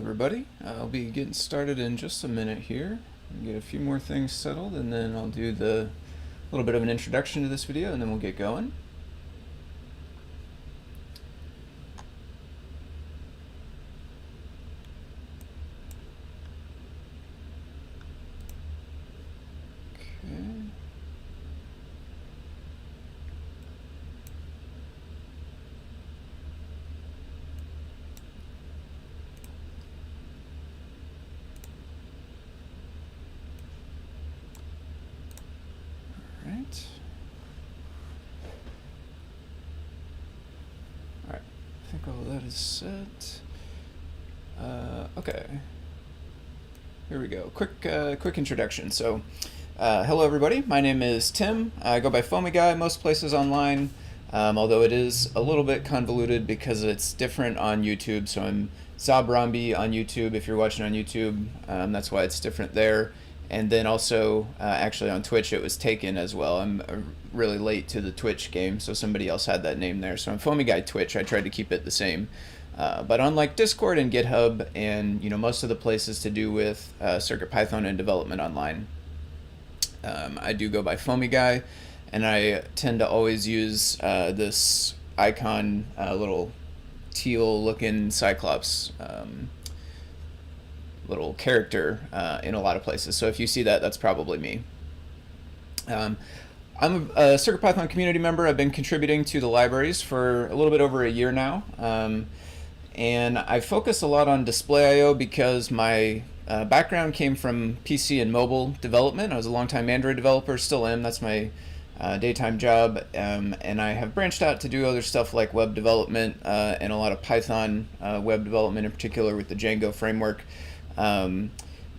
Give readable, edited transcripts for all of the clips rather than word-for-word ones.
everybody. I'll be getting started in just a minute here. Get a few more things settled, and then I'll do the little bit of an introduction to this video, and then we'll get going. Alright, I think all that is set. Okay, here we go. Quick introduction. So, hello everybody. My name is Tim. I go by Foamy Guy most places online, although it is a little bit convoluted because it's different on YouTube. So I'm Zabrambi on YouTube. If you're watching on YouTube, that's why it's different there. And then also, actually on Twitch, it was taken as well. I'm really late to the Twitch game, so somebody else had that name there. So I'm Foamy Guy Twitch. I tried to keep it the same. But unlike Discord and GitHub and most of the places to do with CircuitPython and development online, I do go by Foamy Guy, and I tend to always use this icon, little teal-looking Cyclops little character in a lot of places. So if you see that, that's probably me. I'm a CircuitPython community member. I've been contributing to the libraries for a little bit over a year now. And I focus a lot on Displayio because my background came from PC and mobile development. I was a longtime Android developer, still am. That's my daytime job. And I have branched out to do other stuff like web development and a lot of Python web development, in particular with the Django framework.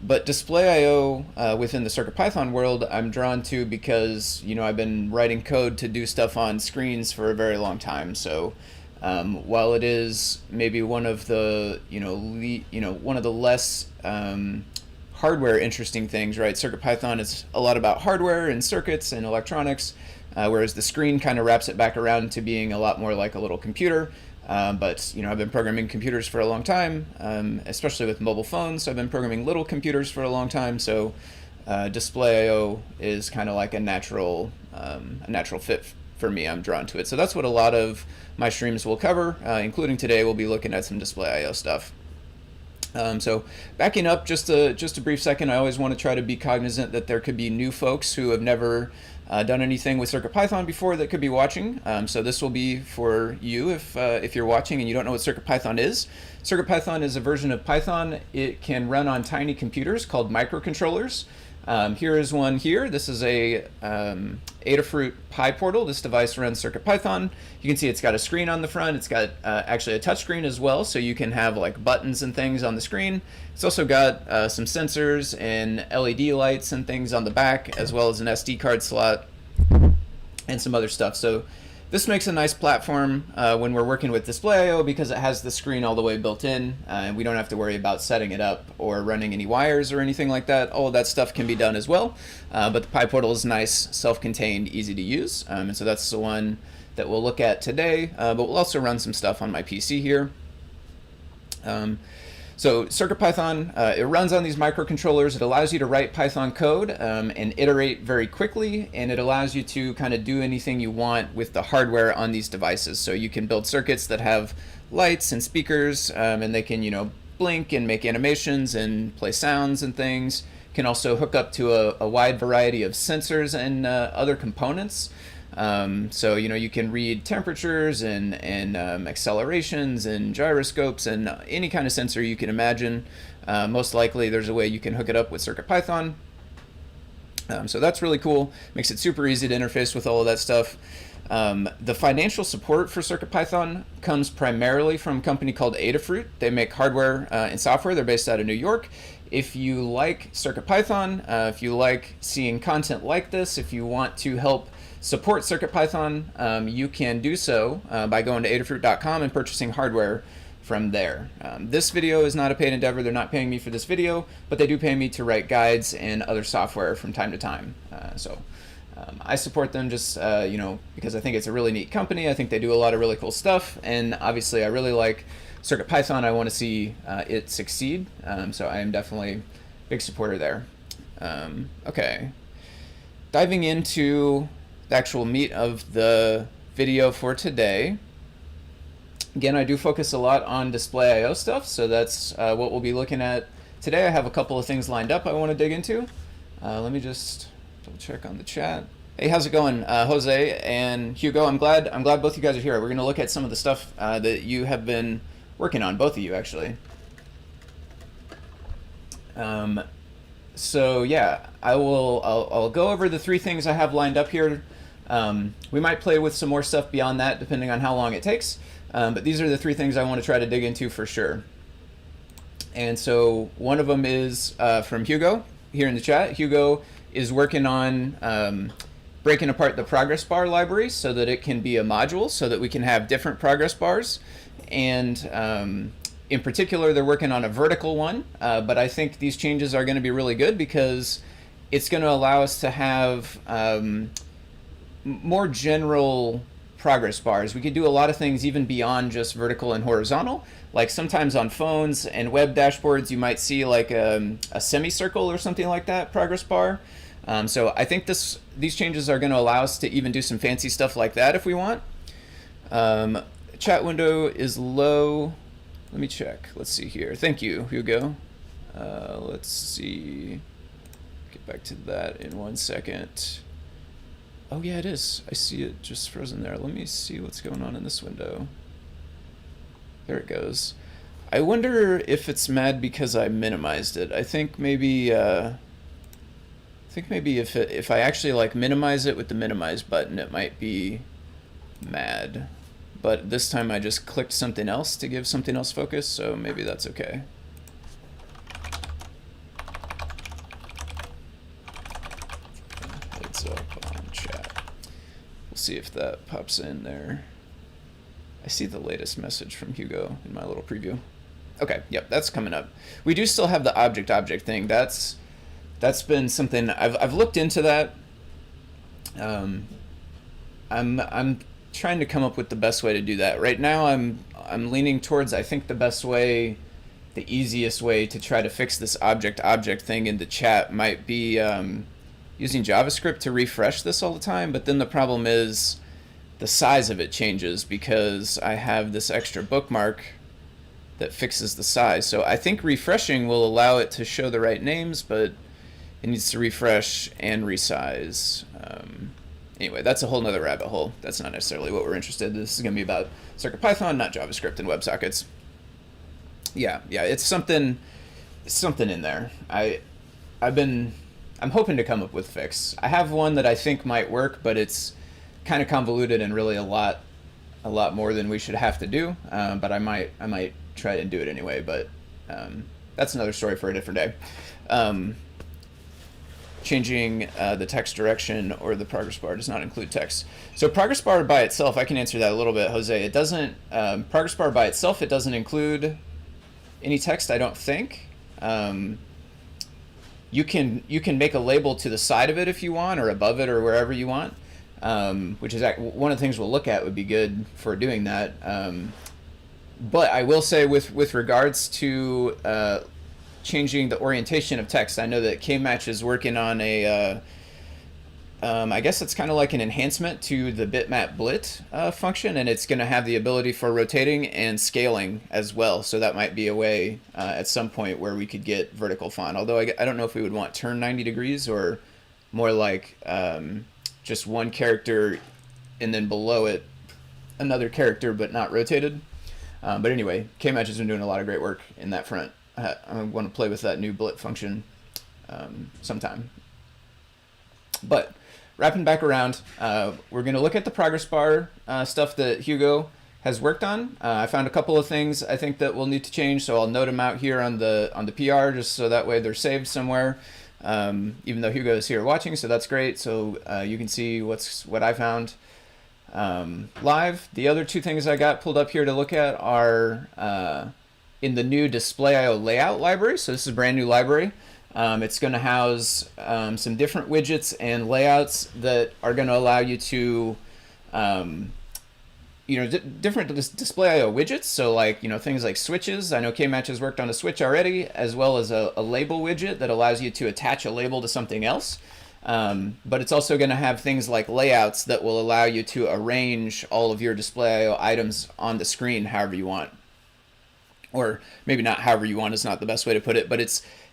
But Displayio within the CircuitPython world I'm drawn to because I've been writing code to do stuff on screens for a very long time. So while it is maybe one of the one of the less hardware interesting things, right? CircuitPython is a lot about hardware and circuits and electronics, whereas the screen kind of wraps it back around to being a lot more like a little computer. But I've been programming computers for a long time, especially with mobile phones. I've been programming little computers for a long time, so Displayio is kind of like a natural fit for me. I'm drawn to it. So that's what a lot of my streams will cover, including today. We'll be looking at some Displayio stuff. So backing up just a brief second, I always want to try to be cognizant that there could be new folks who have never done anything with CircuitPython before that could be watching. So this will be for you if you're watching and you don't know what CircuitPython is. CircuitPython is a version of Python. It can run on tiny computers called microcontrollers. Here is one here. This is a Adafruit Pi Portal. This device runs CircuitPython. You can see it's got a screen on the front. It's got actually a touch screen as well, so you can have like buttons and things on the screen. It's also got some sensors and LED lights and things on the back, as well as an SD card slot and some other stuff. So this makes a nice platform when we're working with Displayio because it has the screen all the way built in, and we don't have to worry about setting it up or running any wires or anything like that. All of that stuff can be done as well, but the Pi Portal is nice, self-contained, easy to use, and so that's the one that we'll look at today, but we'll also run some stuff on my PC here. So CircuitPython, it runs on these microcontrollers. It allows you to write Python code and iterate very quickly, and it allows you to kind of do anything you want with the hardware on these devices. So you can build circuits that have lights and speakers, and they can blink and make animations and play sounds and things. Can also hook up to a wide variety of sensors and other components. So you can read temperatures and accelerations and gyroscopes and any kind of sensor you can imagine. Most likely there's a way you can hook it up with CircuitPython. So that's really cool. Makes it super easy to interface with all of that stuff. The financial support for CircuitPython comes primarily from a company called Adafruit. They make hardware and software. They're based out of New York. If you like CircuitPython, if you like seeing content like this, if you want to help support CircuitPython, you can do so by going to adafruit.com and purchasing hardware from there. This video is not a paid endeavor. They're not paying me for this video, but they do pay me to write guides and other software from time to time. So I support them just because I think it's a really neat company. I think they do a lot of really cool stuff, and obviously I really like CircuitPython. I want to see it succeed, so I am definitely a big supporter there. Okay, diving into the actual meat of the video for today. Again, I do focus a lot on Displayio stuff, so that's what we'll be looking at today. I have a couple of things lined up I want to dig into. Let me just double check on the chat. Hey, how's it going, Jose and Hugo? I'm glad both you guys are here. We're going to look at some of the stuff that you have been working on, both of you actually. So yeah, I'll go over the 3 things I have lined up here. We might play with some more stuff beyond that, depending on how long it takes. But these are the 3 things I want to try to dig into for sure. And so one of them is from Hugo here in the chat. Hugo is working on breaking apart the progress bar library so that it can be a module, so that we can have different progress bars. And in particular, they're working on a vertical one, but I think these changes are going to be really good because it's going to allow us to have more general progress bars. We could do a lot of things even beyond just vertical and horizontal. Like sometimes on phones and web dashboards, you might see like a semicircle or something like that progress bar. So I think these changes are going to allow us to even do some fancy stuff like that if we want. Chat window is low. Let me check. Let's see here. Thank you, Hugo. Let's see. Get back to that in 1 second. Oh yeah, it is. I see it just frozen there. Let me see what's going on in this window. There it goes. I wonder if it's mad because I minimized it. I think maybe if I actually like minimize it with the minimize button, it might be mad. But this time I just clicked something else to give something else focus, so maybe that's okay. Heads up on chat. We'll see if that pops in there. I see the latest message from Hugo in my little preview. Okay, yep, that's coming up. We do still have the object thing. That's been something I've looked into that. I'm trying to come up with the best way to do that. Right now I'm leaning towards, I think the best way, the easiest way to try to fix this object thing in the chat might be using JavaScript to refresh this all the time, but then the problem is the size of it changes because I have this extra bookmark that fixes the size. So I think refreshing will allow it to show the right names, but it needs to refresh and resize. Anyway, that's a whole nother rabbit hole. That's not necessarily what we're interested in. This is going to be about CircuitPython, not JavaScript and WebSockets. Yeah, it's something in there. I'm hoping to come up with a fix. I have one that I think might work, but it's kind of convoluted and really a lot more than we should have to do. But I might try and do it anyway. But that's another story for a different day. Changing the text direction or the progress bar does not include text. So progress bar by itself, I can answer that a little bit, Jose. It doesn't, progress bar by itself, it doesn't include any text, I don't think. You can make a label to the side of it if you want, or above it, or wherever you want, which is one of the things we'll look at would be good for doing that. But I will say with regards to changing the orientation of text, I know that Kmatch is working on a, I guess it's kind of like an enhancement to the bitmap blit function, and it's going to have the ability for rotating and scaling as well. So that might be a way at some point where we could get vertical font. Although I don't know if we would want turn 90 degrees or more like just one character and then below it another character but not rotated. But anyway, Kmatch has been doing a lot of great work in that front. I want to play with that new blit function sometime. But wrapping back around, we're going to look at the progress bar stuff that Hugo has worked on. I found a couple of things I think that we'll need to change, so I'll note them out here on the PR just so that way they're saved somewhere. Even though Hugo is here watching, so that's great. So you can see what I found live. The other 2 things I got pulled up here to look at are in the new Displayio layout library. So this is a brand new library. It's going to house some different widgets and layouts that are going to allow you to different Displayio widgets. So like, things like switches. I know Kmatch has worked on a switch already, as well as a label widget that allows you to attach a label to something else. But it's also going to have things like layouts that will allow you to arrange all of your Displayio items on the screen however you want. Or maybe not however you want is not the best way to put it, but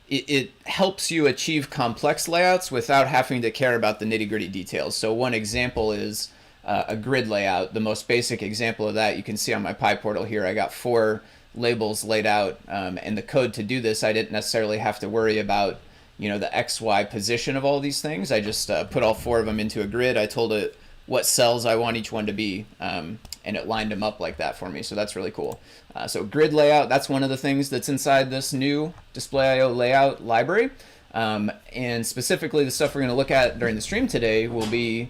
it helps you achieve complex layouts without having to care about the nitty-gritty details. So one example is a grid layout. The most basic example of that you can see on my Pi Portal here. I got 4 labels laid out, and the code to do this, I didn't necessarily have to worry about the XY position of all these things. I just put all 4 of them into a grid. I told it what cells I want each one to be, and it lined them up like that for me. So that's really cool. So grid layout, that's one of the things that's inside this new Displayio layout library. And specifically the stuff we're going to look at during the stream today will be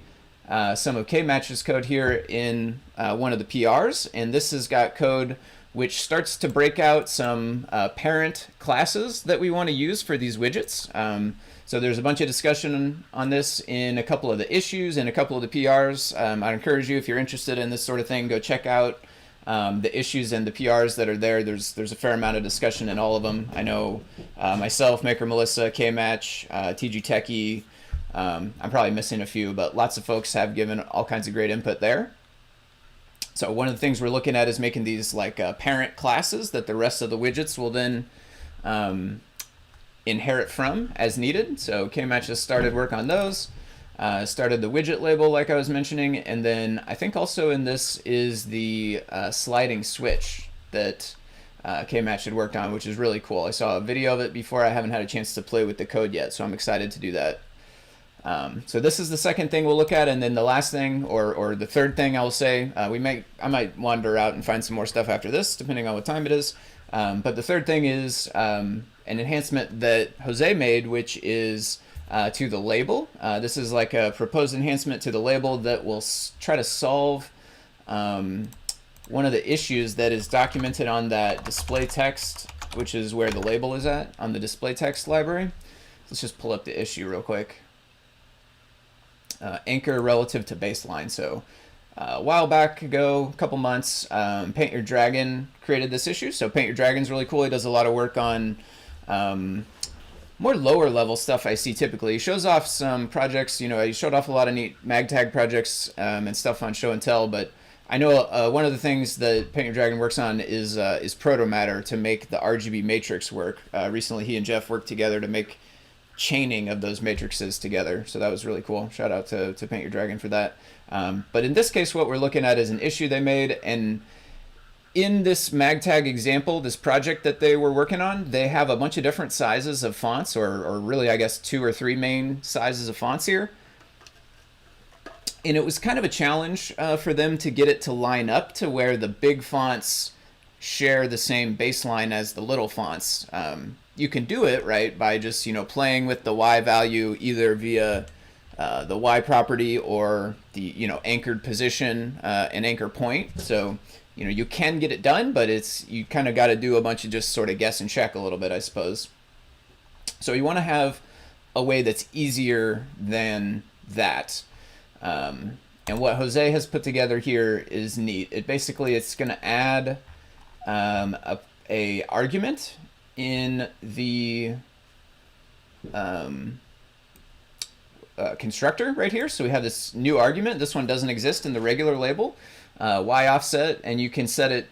some of Kmatch's code here in one of the PRs. And this has got code which starts to break out some parent classes that we want to use for these widgets. So there's a bunch of discussion on this in a couple of the issues and a couple of the PRs. I'd encourage you, if you're interested in this sort of thing, go check out the issues and the PRs that are there. There's a fair amount of discussion in all of them. I know myself, Maker Melissa, Kmatch, TG Techie, I'm probably missing a few, but lots of folks have given all kinds of great input there. So one of the things we're looking at is making these like parent classes that the rest of the widgets will then inherit from as needed. So Kmatch has started work on those, started the widget label like I was mentioning, and then I think also in this is the sliding switch that Kmatch had worked on, which is really cool. I saw a video of it before. I haven't had a chance to play with the code yet, so I'm excited to do that. So this is the second thing we'll look at, and then the last thing, or the third thing I will say, I might wander out and find some more stuff after this, depending on what time it is. But the third thing is an enhancement that Jose made, which is to the label. This is like a proposed enhancement to the label that will try to solve one of the issues that is documented on that display text, which is where the label is at on the display text library. Let's just pull up the issue real quick. Anchor relative to baseline. So a while back ago, a couple months, Paint Your Dragon created this issue. So Paint Your Dragon's really cool. He does a lot of work on more lower level stuff I see typically. He shows off some projects, he showed off a lot of neat magtag projects and stuff on Show and Tell, but I know one of the things that Paint Your Dragon works on is proto-matter to make the RGB matrix work. Recently he and Jeff worked together to make chaining of those matrices together. So that was really cool. Shout out to Paint Your Dragon for that. But in this case, what we're looking at is an issue they made. And in this magtag example, this project that they were working on, they have a bunch of different sizes of fonts, or really, I guess, 2 or 3 main sizes of fonts here. And it was kind of a challenge for them to get it to line up to where the big fonts share the same baseline as the little fonts. You can do it, right, by just, playing with the Y value either via the Y property or the, anchored position and anchor point. So, you can get it done, but you kind of got to do a bunch of just sort of guess and check a little bit, I suppose. So you want to have a way that's easier than that. And what Jose has put together here is neat. It's going to add a argument in the constructor right here. So we have this new argument. This one doesn't exist in the regular label, Y offset, and you can set it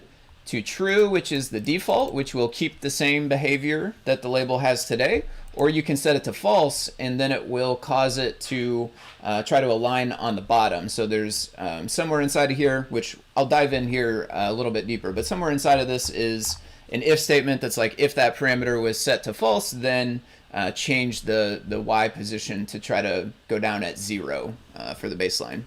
to true, which is the default, which will keep the same behavior that the label has today, or you can set it to false, and then it will cause it to try to align on the bottom. So there's somewhere inside of here, which I'll dive in here a little bit deeper, but somewhere inside of this is an if statement that's like, if that parameter was set to false, then change the Y position to try to go down at 0 for the baseline.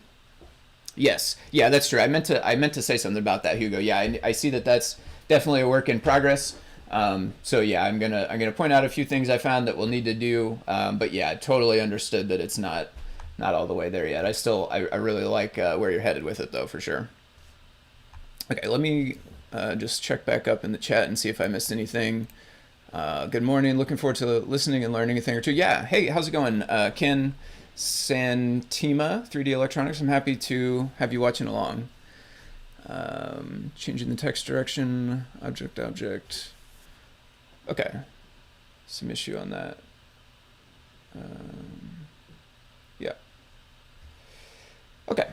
Yes, yeah, that's true. I meant to say something about that, Hugo. Yeah, I see that that's definitely a work in progress. So yeah, I'm gonna point out a few things I found that we'll need to do. But yeah, I totally understood that it's not all the way there yet. I really like where you're headed with it though, for sure. Okay, let me just check back up in the chat and see if I missed anything. Good morning. Looking forward to listening and learning a thing or two. Yeah. Hey, how's it going? Ken Santima, 3D Electronics. I'm happy to have you watching along. Changing the text direction, object. Okay. Some issue on that. Yeah. Okay.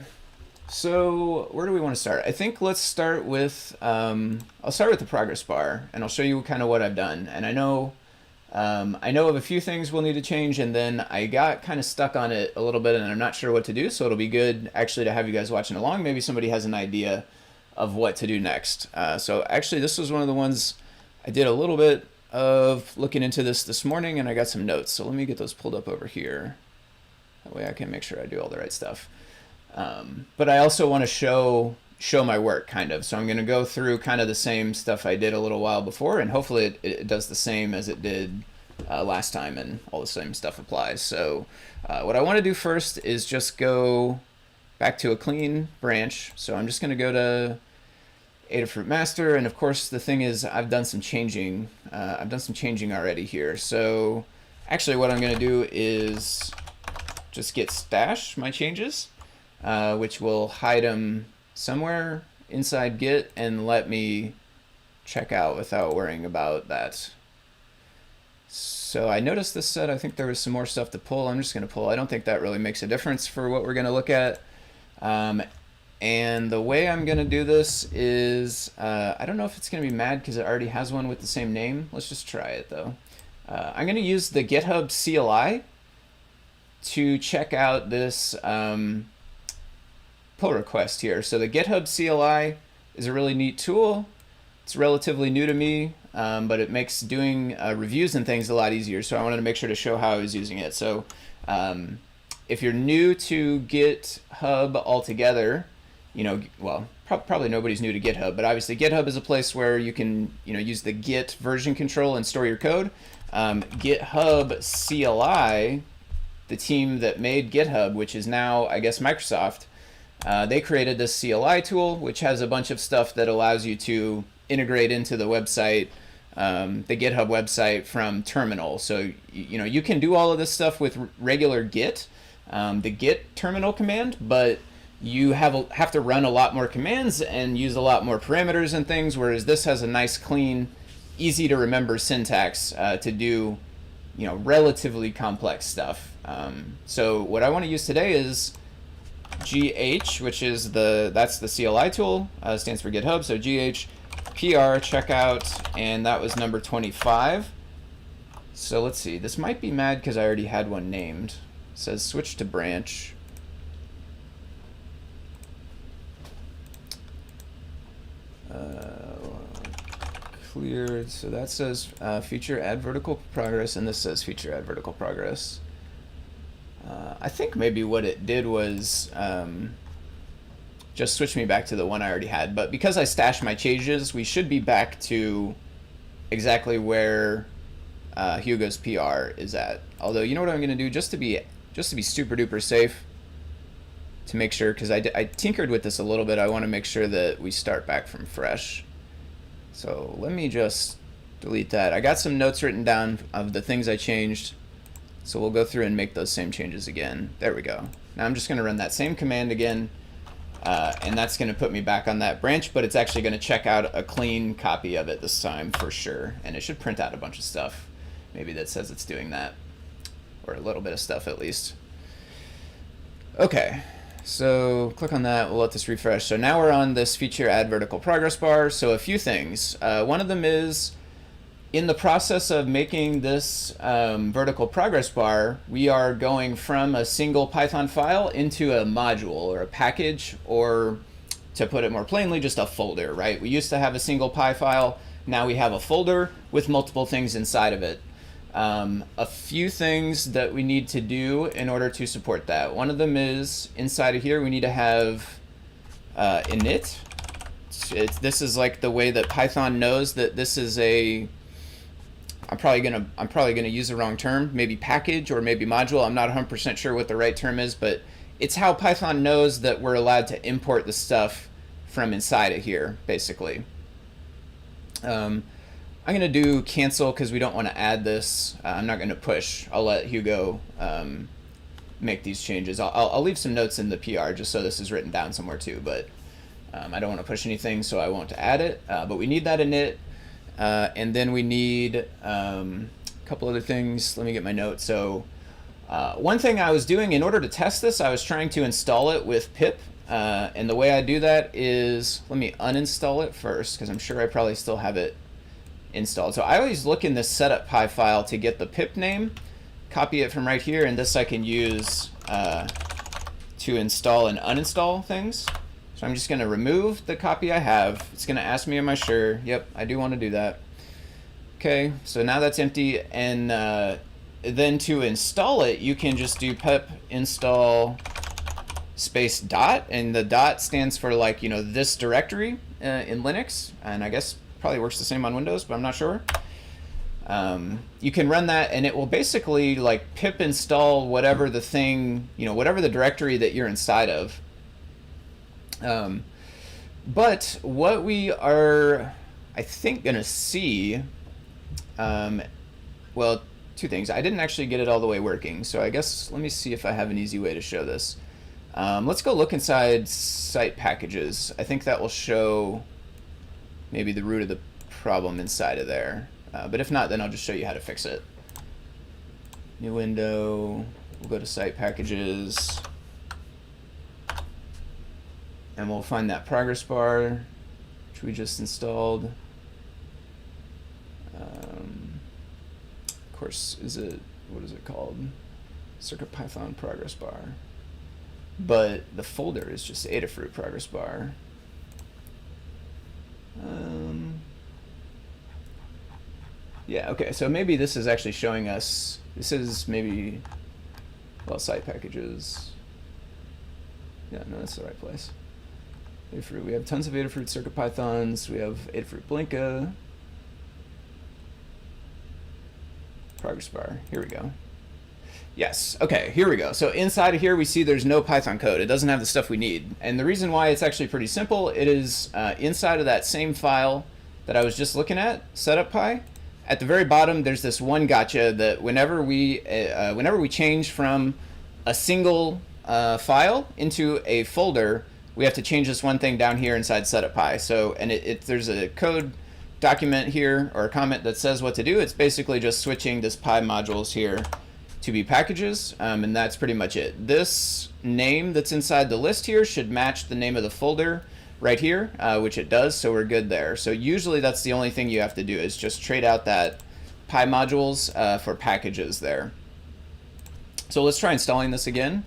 So where do we want to start? I think let's start with, I'll start with the progress bar, and I'll show you kind of what I've done. And I know of a few things we'll need to change, and then I got kind of stuck on it a little bit, and I'm not sure what to do, so it'll be good actually to have you guys watching along. Maybe somebody has an idea of what to do next. So actually this was one of the ones I did a little bit of looking into this morning, and I got some notes. So let me get those pulled up over here. That way I can make sure I do all the right stuff. But I also want to show my work kind of. So I'm going to go through kind of the same stuff I did a little while before, and hopefully it does the same as it did last time, and all the same stuff applies. So what I want to do first is just go back to a clean branch. So I'm just going to go to Adafruit master, and of course the thing is I've done some changing already here. So actually what I'm going to do is just git stash my changes, which will hide them somewhere inside Git and let me check out without worrying about that. So I noticed this said I think there was some more stuff to pull. I'm just going to pull. I don't think that really makes a difference for what we're going to look at. And the way I'm going to do this is, I don't know if it's going to be mad because it already has one with the same name. Let's just try it though. I'm going to use the GitHub CLI to check out this pull request here. So the GitHub CLI is a really neat tool. It's relatively new to me, but it makes doing reviews and things a lot easier. So I wanted to make sure to show how I was using it. So if you're new to GitHub altogether, well, probably nobody's new to GitHub, but obviously GitHub is a place where you can, use the Git version control and store your code. GitHub CLI, the team that made GitHub, which is now, I guess, Microsoft, they created this CLI tool, which has a bunch of stuff that allows you to integrate into the website, the GitHub website from terminal. So, you can do all of this stuff with regular Git, the Git terminal command, but you have to run a lot more commands and use a lot more parameters and things, whereas this has a nice, clean, easy to remember syntax to do, relatively complex stuff. So what I want to use today is GH, which is that's the CLI tool, stands for GitHub. So GH PR checkout, and that was number 25. So let's see, this might be mad because I already had one named. It says switch to branch. Cleared, so that says feature add vertical progress, and this says feature add vertical progress. I think maybe what it did was just switch me back to the one I already had, but because I stashed my changes, we should be back to exactly where Hugo's PR is at. Although, you know what I'm going to do, just to be super duper safe, to make sure, because I tinkered with this a little bit, I want to make sure that we start back from fresh. So let me just delete that. I got some notes written down of the things I changed, so we'll go through and make those same changes again. There we go. Now I'm just going to run that same command again, and that's going to put me back on that branch, but it's actually going to check out a clean copy of it this time for sure, and it should print out a bunch of stuff maybe that says it's doing that, or a little bit of stuff at least. Okay. So click on that, we'll let this refresh. So now we're on this feature add vertical progress bar. So a few things. One of them is, in the process of making this vertical progress bar, we are going from a single Python file into a module or a package, or to put it more plainly, just a folder, right? We used to have a single Py file, now we have a folder with multiple things inside of it. A few things that we need to do in order to support that. One of them is, inside of here we need to have init. This is like the way that Python knows that this is a, I'm probably gonna use the wrong term, maybe package or maybe module. I'm not 100% sure what the right term is, but it's how Python knows that we're allowed to import the stuff from inside of here, basically. I'm going to do cancel because we don't want to add this. I'm not going to push. I'll let Hugo make these changes. I'll leave some notes in the PR just so this is written down somewhere too, but I don't want to push anything, so I won't add it. But we need that init, and then we need a couple other things. Let me get my notes. So one thing I was doing in order to test this, I was trying to install it with pip. And the way I do that is, let me uninstall it first, because I'm sure I probably still have it installed. So I always look in this CircuitPy file to get the pip name, copy it from right here, and this I can use to install and uninstall things. So I'm just going to remove the copy I have. It's going to ask me, am I sure? Yep, I do want to do that. Okay, so now that's empty, and then to install it, you can just do pip install space dot, and the dot stands for, like, you know, this directory in Linux, and I guess probably works the same on Windows, but I'm not sure. You can run that, and it will basically like pip install whatever the thing, you know, whatever the directory that you're inside of. But what we are, I think, gonna see, well, two things. I didn't actually get it all the way working, so I guess let me see if I have an easy way to show this. Let's go look inside site packages. I think that will show maybe the root of the problem inside of there. But if not, then I'll just show you how to fix it. New window, we'll go to site packages, and we'll find that progress bar, which we just installed. Of course, what is it called? CircuitPython progress bar. But the folder is just Adafruit progress bar. Yeah, okay, so maybe this is actually showing us, this is maybe, well, site packages. Yeah, no, that's the right place. Adafruit, we have tons of Adafruit CircuitPythons, we have Adafruit Blinka. Progress bar, here we go. Yes, okay, here we go. So inside of here we see there's no Python code. It doesn't have the stuff we need. And the reason why it's actually pretty simple, it is inside of that same file that I was just looking at, CircuitPy. At the very bottom, there's this one gotcha that whenever we change from a single file into a folder, we have to change this one thing down here inside CircuitPy. So, and there's a code document here, or a comment that says what to do. It's basically just switching this Pi modules here to be packages, and that's pretty much it. This name that's inside the list here should match the name of the folder right here, which it does, so we're good there. So usually that's the only thing you have to do, is just trade out that Pi modules for packages there. So let's try installing this again.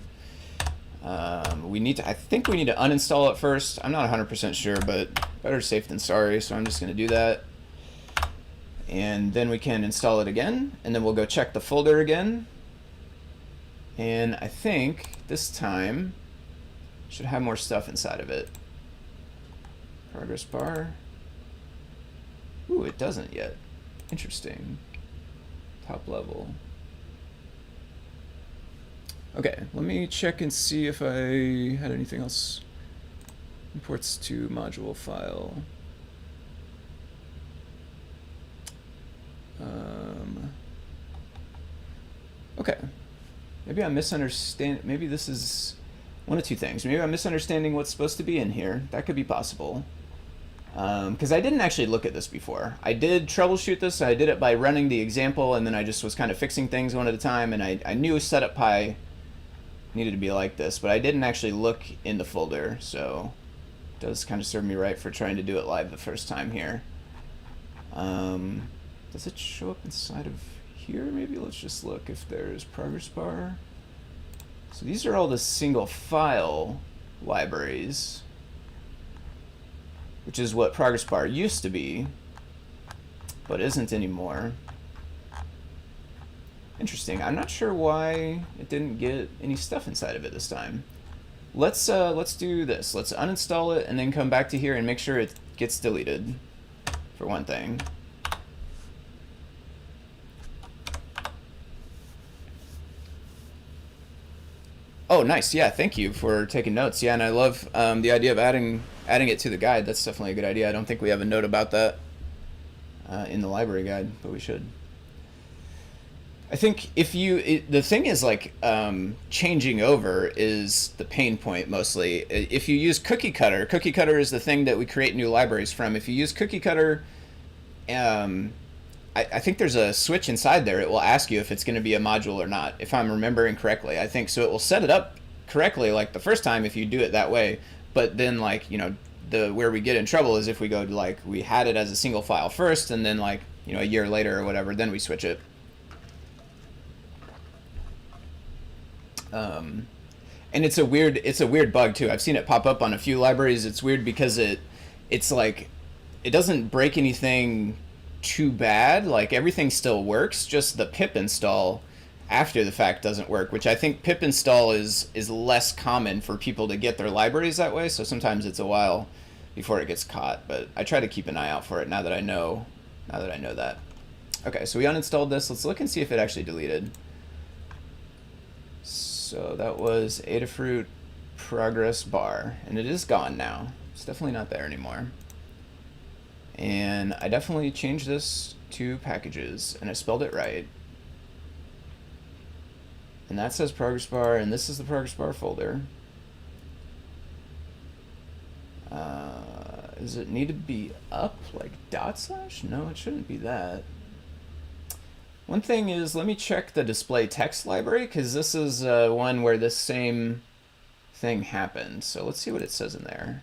I think we need to uninstall it first. I'm not 100% sure, but better safe than sorry, so I'm just going to do that. And then we can install it again, and then we'll go check the folder again. And I think this time should have more stuff inside of it. Progress bar. Ooh, it doesn't yet. Interesting. Top level. Okay, let me check and see if I had anything else. Imports to module file. Okay. Maybe I'm misunderstanding. Maybe this is one of two things. Maybe I'm misunderstanding what's supposed to be in here. That could be possible. Because I didn't actually look at this before. I did troubleshoot this. I did it by running the example, and then I just was kind of fixing things one at a time. And I knew CircuitPy needed to be like this, but I didn't actually look in the folder. So it does kind of serve me right for trying to do it live the first time here. Does it show up inside of here? Maybe let's just look if there's progress bar. So these are all the single file libraries, which is what progress bar used to be, but isn't anymore. Interesting. I'm not sure why it didn't get any stuff inside of it this time. Let's do this. Let's uninstall it and then come back to here and make sure it gets deleted, for one thing. Oh, nice. Yeah, thank you for taking notes. Yeah, and I love the idea of adding it to the guide. That's definitely a good idea. I don't think we have a note about that. in the library guide, but we should. I think the thing is like changing over is the pain point mostly. If you use cookie cutter is the thing that we create new libraries from. If you use cookie cutter, I think there's a switch inside there. It will ask you if it's going to be a module or not, if I'm remembering correctly. I think so. It will set it up correctly like the first time if you do it that way. But then like, you know, where we get in trouble is if we go to like, we had it as a single file first and then like, you know, a year later or whatever, then we switch it. And it's a weird bug too. I've seen it pop up on a few libraries. It's weird because it's like, it doesn't break anything too bad. Like everything still works, just the pip install after the fact doesn't work, which I think pip install is less common for people to get their libraries that way. So sometimes it's a while before it gets caught, but I try to keep an eye out for it now that I know that. Okay, so we uninstalled this. Let's look and see if it actually deleted. So that was Adafruit progress bar, and it is gone now. It's definitely not there anymore. And I definitely changed this to packages, and I spelled it right. And that says progress bar, and this is the progress bar folder. Does it need to be up like /? No, it shouldn't be that. One thing is, let me check the display text library, because this is one where this same thing happened. So let's see what it says in there.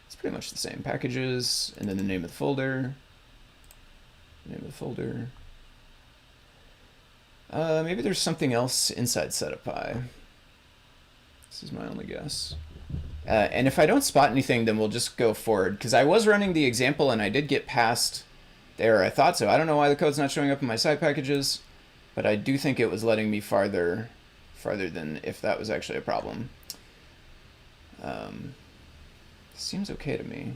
It's pretty much the same. Packages, and then the name of the folder. Maybe there's something else inside CircuitPy. This is my only guess. And if I don't spot anything, then we'll just go forward, because I was running the example and I did get past there. I thought so. I don't know why the code's not showing up in my side packages, but I do think it was letting me farther than if that was actually a problem. Seems okay to me.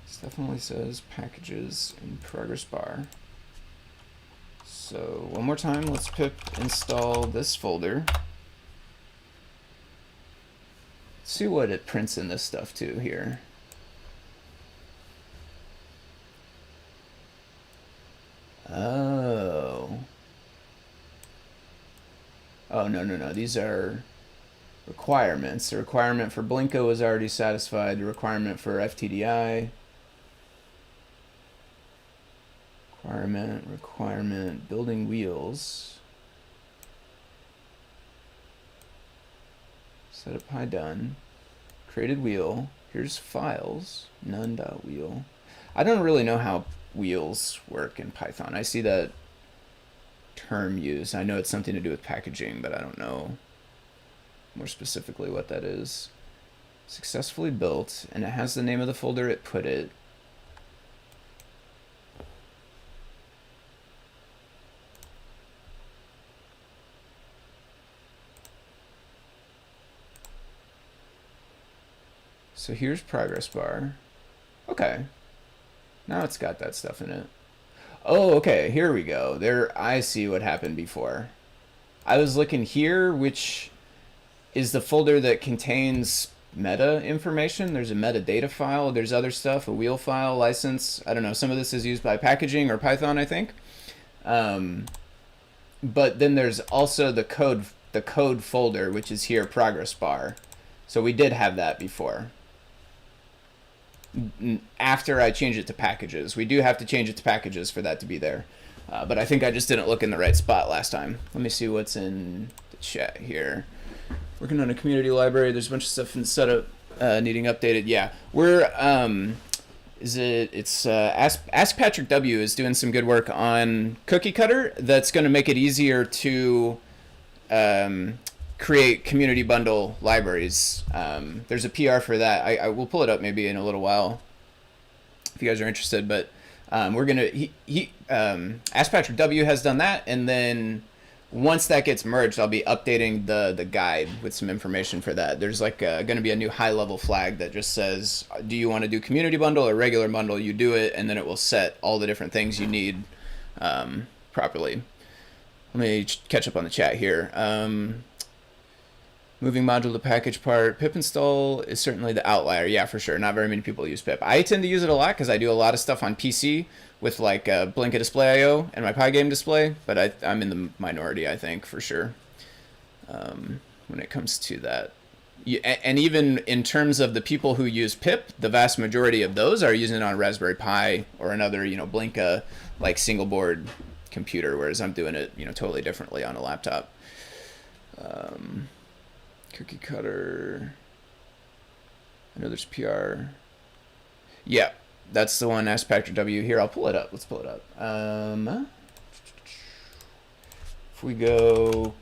This definitely says packages in progress bar. So one more time, let's pip install this folder. Let's see what it prints in this stuff too here. Oh, no. These are requirements. The requirement for Blinko was already satisfied. The requirement for FTDI. Requirement, building wheels. CircuitPy done. Created wheel. Here's files. None.wheel. I don't really know how wheels work in Python. I see that term used. I know it's something to do with packaging, but I don't know more specifically what that is. Successfully built, and it has the name of the folder it put it. So here's progress bar. Okay. Now it's got that stuff in it. Oh, okay, here we go. There, I see what happened before. I was looking here, which is the folder that contains meta information. There's a metadata file. There's other stuff, a wheel file, license. I don't know. Some of this is used by packaging or Python, I think. But then there's also the code folder, which is here, progress bar. So we did have that before. After I change it to packages. We do have to change it to packages for that to be there. But I think I just didn't look in the right spot last time. Let me see what's in the chat here. Working on a community library. There's a bunch of stuff in setup needing updated. Yeah, we're Ask Patrick W is doing some good work on cookie cutter. That's going to make it easier to create community bundle libraries. There's a PR for that. I will pull it up maybe in a little while if you guys are interested. But we're gonna Ask Patrick W has done that, and then once that gets merged, I'll be updating the guide with some information for that. There's like going to be a new high-level flag that just says, do you want to do community bundle or regular bundle? You do it, and then it will set all the different things you need properly. Let me catch up on the chat here. Moving module to package part. Pip install is certainly the outlier. Yeah, for sure. Not very many people use pip. I tend to use it a lot because I do a lot of stuff on PC with like Blinka Displayio and my Pygame display, but I'm in the minority, I think, for sure, when it comes to that. And even in terms of the people who use pip, the vast majority of those are using it on Raspberry Pi or another, Blinka like single board computer, whereas I'm doing it, totally differently on a laptop. Cookie cutter. I know there's PR. Yeah, that's the one, Aspactor W. Here, I'll pull it up. Let's pull it up. If we go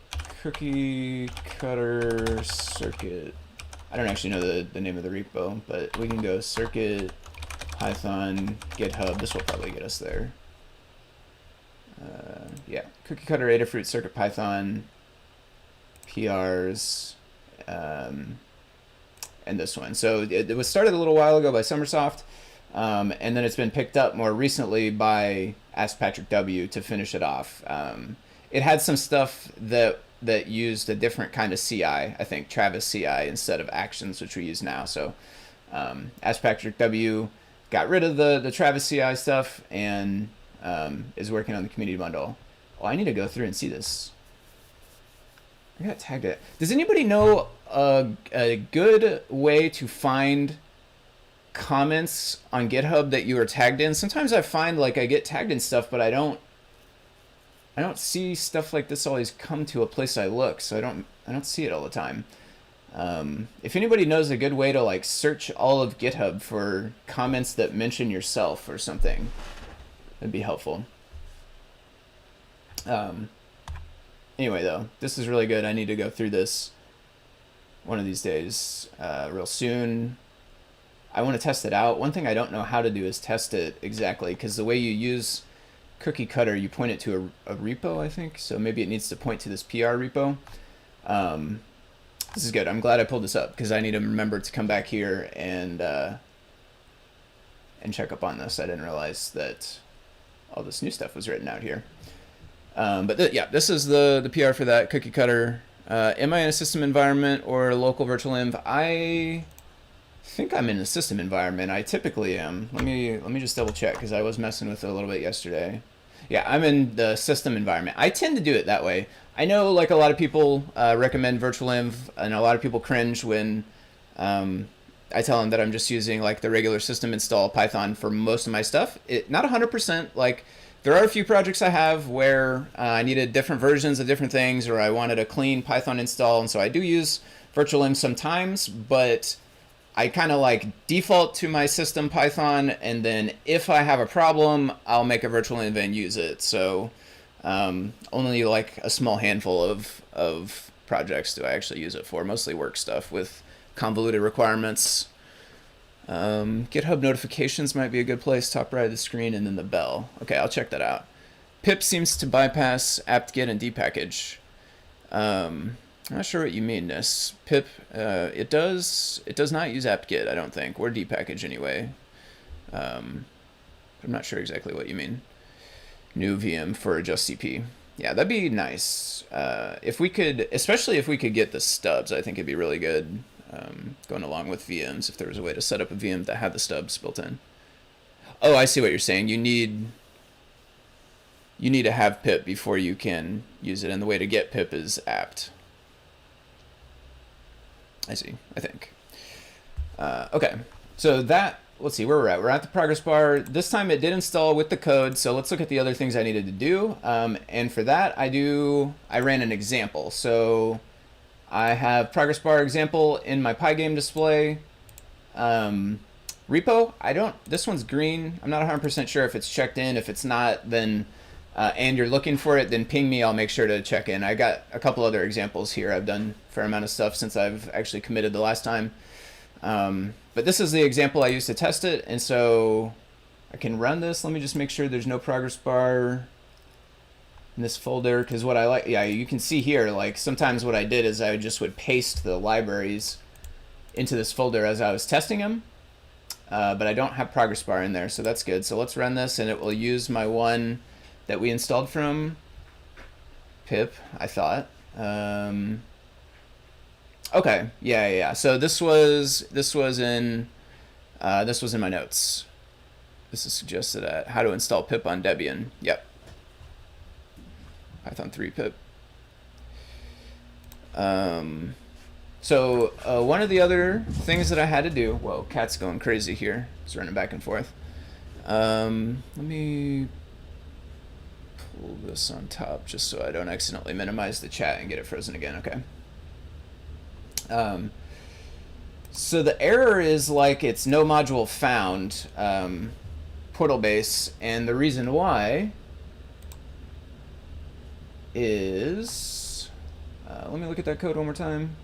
cookie cutter circuit, I don't actually know the name of the repo, but we can go CircuitPython GitHub. This will probably get us there. Yeah, cookie cutter Adafruit CircuitPython PRs, and this one. So it was started a little while ago by Summersoft, and then it's been picked up more recently by Askpatrick W to finish it off. It had some stuff that used a different kind of CI, I think Travis CI instead of Actions, which we use now. So Askpatrick W got rid of the Travis CI stuff and is working on the community bundle. Oh, I need to go through and see this. I got tagged it. Does anybody know a good way to find comments on GitHub that you are tagged in? Sometimes I find like I get tagged in stuff, but I don't see stuff like this always come to a place I look, so I don't see it all the time. If anybody knows a good way to like search all of GitHub for comments that mention yourself or something, that'd be helpful. Anyway, though, this is really good. I need to go through this one of these days, real soon. I want to test it out. One thing I don't know how to do is test it exactly, because the way you use cookie cutter, you point it to a repo, I think. So maybe it needs to point to this PR repo. This is good. I'm glad I pulled this up because I need to remember to come back here and check up on this. I didn't realize that all this new stuff was written out here. But yeah, this is the PR for that cookie cutter. Am I in a system environment or a local virtual env? I think I'm in a system environment. I typically am. Let me just double check because I was messing with it a little bit yesterday. Yeah, I'm in the system environment. I tend to do it that way. I know like a lot of people recommend virtual env, and a lot of people cringe when I tell them that I'm just using like the regular system install Python for most of my stuff. Not 100%. Like there are a few projects I have where I needed different versions of different things, or I wanted a clean Python install, and so I do use virtual env sometimes, but I kind of like default to my system Python, and then if I have a problem, I'll make a virtual env and use it. So only like a small handful of projects do I actually use it for, mostly work stuff with convoluted requirements. GitHub notifications might be a good place, top right of the screen, and then the bell. Okay, I'll check that out. Pip seems to bypass apt-get and depackage. I'm not sure what you mean, Nis. Pip, it does not use apt-get, I don't think, or depackage anyway. I'm not sure exactly what you mean. New VM for just CP. Yeah, that'd be nice. If we could, especially if we could get the stubs, I think it'd be really good. Going along with VMs, if there was a way to set up a VM that had the stubs built in. Oh, I see what you're saying. You need to have pip before you can use it, and the way to get pip is apt. I see, I think. Okay, so that, let's see where we're at. We're at the progress bar. This time it did install with the code, so let's look at the other things I needed to do. And for that, I ran an example. So I have progress bar example in my Pygame display. Repo, this one's green. I'm not 100% sure if it's checked in. If it's not, then, and you're looking for it, then ping me, I'll make sure to check in. I got a couple other examples here. I've done a fair amount of stuff since I've actually committed the last time. But this is the example I used to test it, and so I can run this. Let me just make sure there's no progress bar in this folder, because what I like, yeah, you can see here, like sometimes what I did is I just would paste the libraries into this folder as I was testing them, but I don't have progress bar in there, so that's good. So let's run this, and it will use my one that we installed from pip, I thought. Okay, yeah. So this was in my notes. This is suggested at how to install pip on Debian. Yep. Python 3 pip. So one of the other things that I had to do, whoa, cat's going crazy here. It's running back and forth. Let me pull this on top just so I don't accidentally minimize the chat and get it frozen again. Okay. So the error is like it's no module found, portal base, and the reason why is, let me look at that code one more time.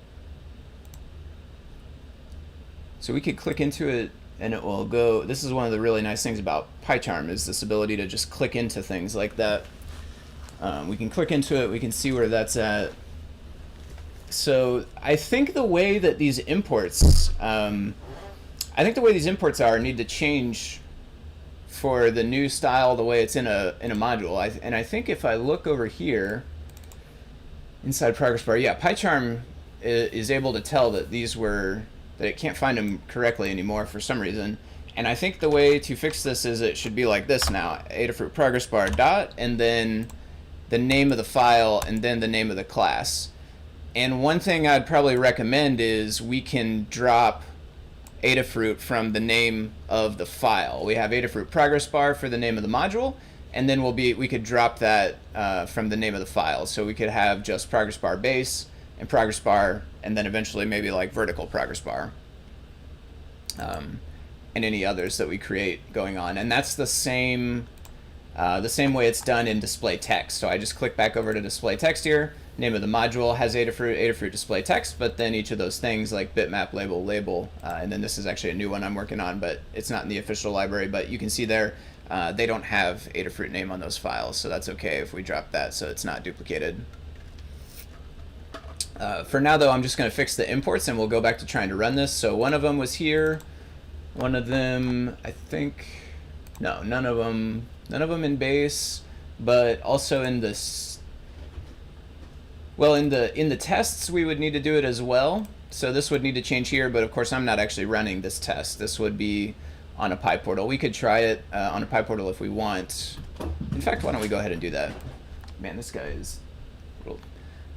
So we could click into it and it will go. This is one of the really nice things about PyCharm, is this ability to just click into things like that. We can click into it, we can see where that's at. So I think the way that these imports, are need to change for the new style, the way it's in a module. And I think if I look over here inside progress bar, yeah, PyCharm is able to tell that that it can't find them correctly anymore for some reason. And I think the way to fix this is it should be like this now: Adafruit progress bar dot, and then the name of the file, and then the name of the class. And one thing I'd probably recommend is we can drop Adafruit from the name of the file. We have Adafruit progress bar for the name of the module, and then we could drop that from the name of the file. So we could have just progress bar base and progress bar, and then eventually maybe like vertical progress bar, and any others that we create going on. And that's the same way it's done in display text. So I just click back over to display text here. Name of the module has Adafruit display text, but then each of those things like bitmap, label, and then this is actually a new one I'm working on, but it's not in the official library. But you can see there, they don't have Adafruit name on those files, so that's okay if we drop that so it's not duplicated. For now though, I'm just going to fix the imports and we'll go back to trying to run this. So one of them was here. One of them, I think, no, none of them in base, but also in this. Well, in the tests, we would need to do it as well. So this would need to change here, but of course I'm not actually running this test. This would be on a Pi Portal. We could try it on a Pi Portal if we want. In fact, why don't we go ahead and do that? Man, this guy is, little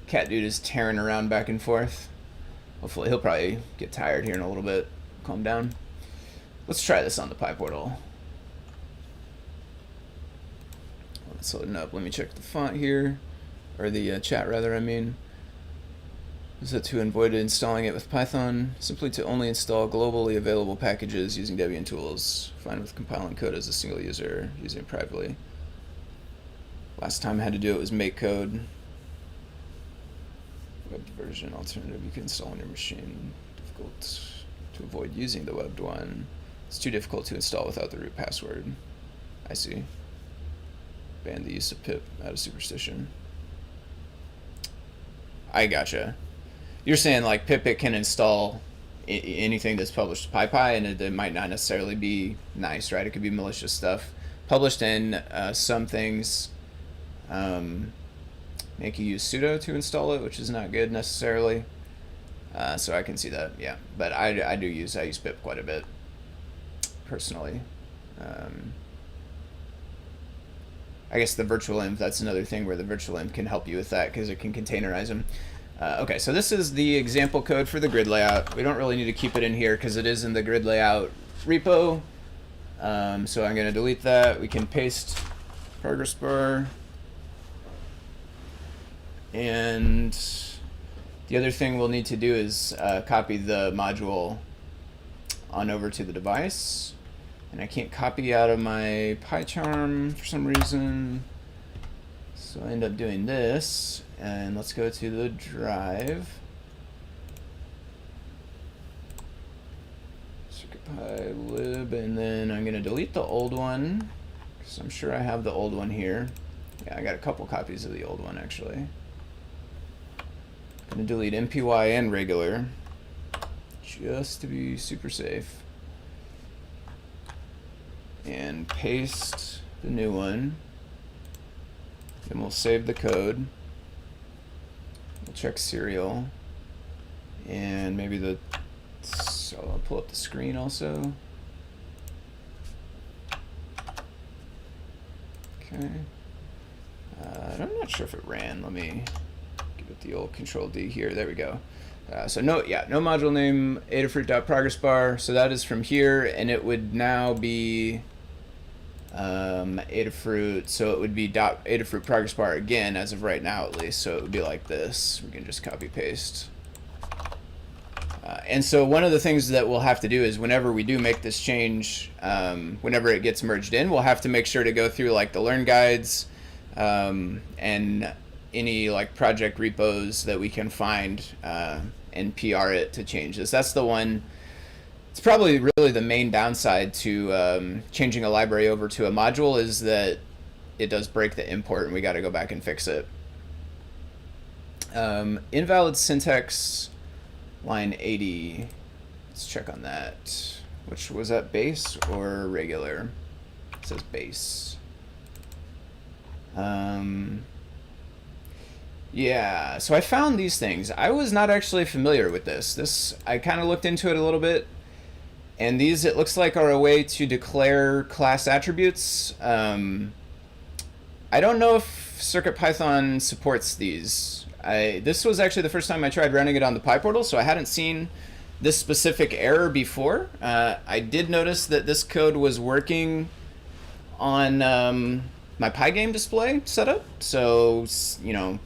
cat dude is tearing around back and forth. Hopefully he'll probably get tired here in a little bit. Calm down. Let's try this on the Pi Portal. Let's load it up. Let me check the font here. Or the chat rather, I mean. Is it to avoid installing it with Python? Simply to only install globally available packages using Debian tools. Fine with compiling code as a single user, using it privately. Last time I had to do it was make code. Webbed version alternative you can install on your machine. Difficult to avoid using the webbed one. It's too difficult to install without the root password. I see. Ban the use of pip out of superstition. I gotcha. You're saying like pip it can install anything that's published to PyPy, and it might not necessarily be nice, right? It could be malicious stuff. Published in some things make you use sudo to install it, which is not good necessarily. So I can see that, yeah. But I use pip quite a bit personally. I guess the virtual env, that's another thing where the virtual env can help you with that because it can containerize them. Okay, so this is the example code for the grid layout. We don't really need to keep it in here because it is in the grid layout repo. So I'm going to delete that. We can paste progress bar. And the other thing we'll need to do is copy the module on over to the device. And I can't copy out of my PyCharm for some reason. So I end up doing this. And let's go to the drive. CircuitPy lib, and then I'm going to delete the old one, because I'm sure I have the old one here. Yeah, I got a couple copies of the old one, actually. I'm going to delete MPY and regular, just to be super safe. And paste the new one. Then we'll save the code. We'll check serial. And maybe so I'll pull up the screen also. Okay. I'm not sure if it ran. Let me give it the old Control D here. There we go. So no module name Adafruit.progressbar. So that is from here, and it would now be Adafruit. So it would be Adafruit progressbar again as of right now, at least. So it would be like this. We can just copy paste. And so one of the things that we'll have to do is whenever we do make this change, whenever it gets merged in, we'll have to make sure to go through like the learn guides and any like project repos that we can find and PR it to change this. That's the one. It's probably really the main downside to changing a library over to a module is that it does break the import and we got to go back and fix it. Invalid syntax. Line 80, let's check on that. Which was that, base or regular? It says base. Yeah, so I found these things. I was not actually familiar with this. I kind of looked into it a little bit, and these, it looks like, are a way to declare class attributes. I don't know if CircuitPython supports these. This was actually the first time I tried running it on the Pi Portal, so I hadn't seen this specific error before. I did notice that this code was working on my Pygame display setup, so you know,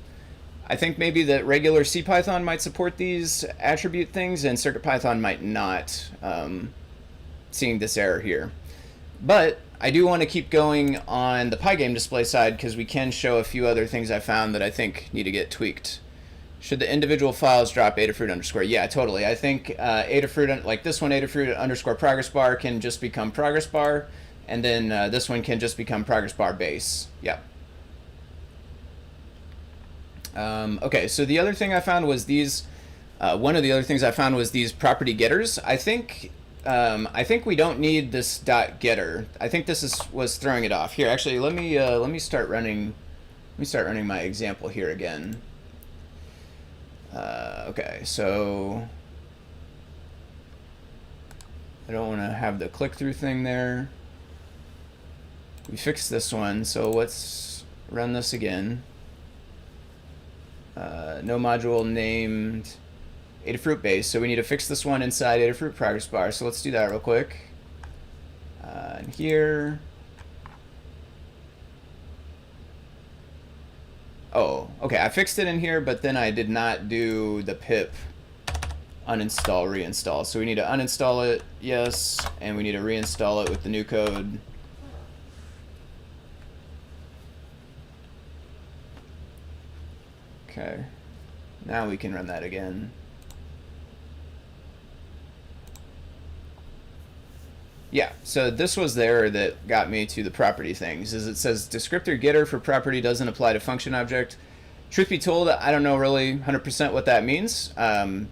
I think maybe that regular CPython might support these attribute things, and CircuitPython might not, seeing this error here. But I do want to keep going on the Pygame display side because we can show a few other things I found that I think need to get tweaked. Should the individual files drop Adafruit underscore? Yeah, totally. I think Adafruit, like this one, Adafruit underscore progressbar can just become progressbar, and then this one can just become progressbar base. Yep. Okay, so the other thing I found was these. One of the other things I found was these property getters. I think we don't need this .getter. I think this was throwing it off. Here, actually, let me start running. Let me start running my example here again. Okay, so I don't want to have the click-through thing there. We fixed this one, so let's run this again. No module named Adafruit base, so we need to fix this one inside Adafruit progressbar. So let's do that real quick. And here. Oh, okay, I fixed it in here, but then I did not do the pip uninstall, reinstall. So we need to uninstall it, yes, and we need to reinstall it with the new code. Okay, now we can run that again. Yeah, so this was the error that got me to the property things, is it says descriptor getter for property doesn't apply to function object. Truth be told, I don't know really 100% what that means. I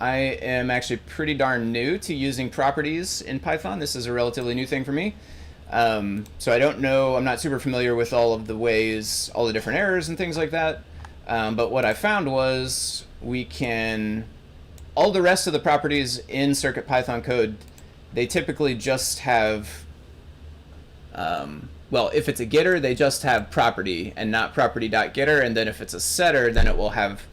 am actually pretty darn new to using properties in Python. This is a relatively new thing for me. So I don't know, I'm not super familiar with all of the ways, all the different errors and things like that. But what I found was we can, all the rest of the properties in CircuitPython code, they typically just have, well, if it's a getter, they just have property and not property.getter, and then if it's a setter, then it will have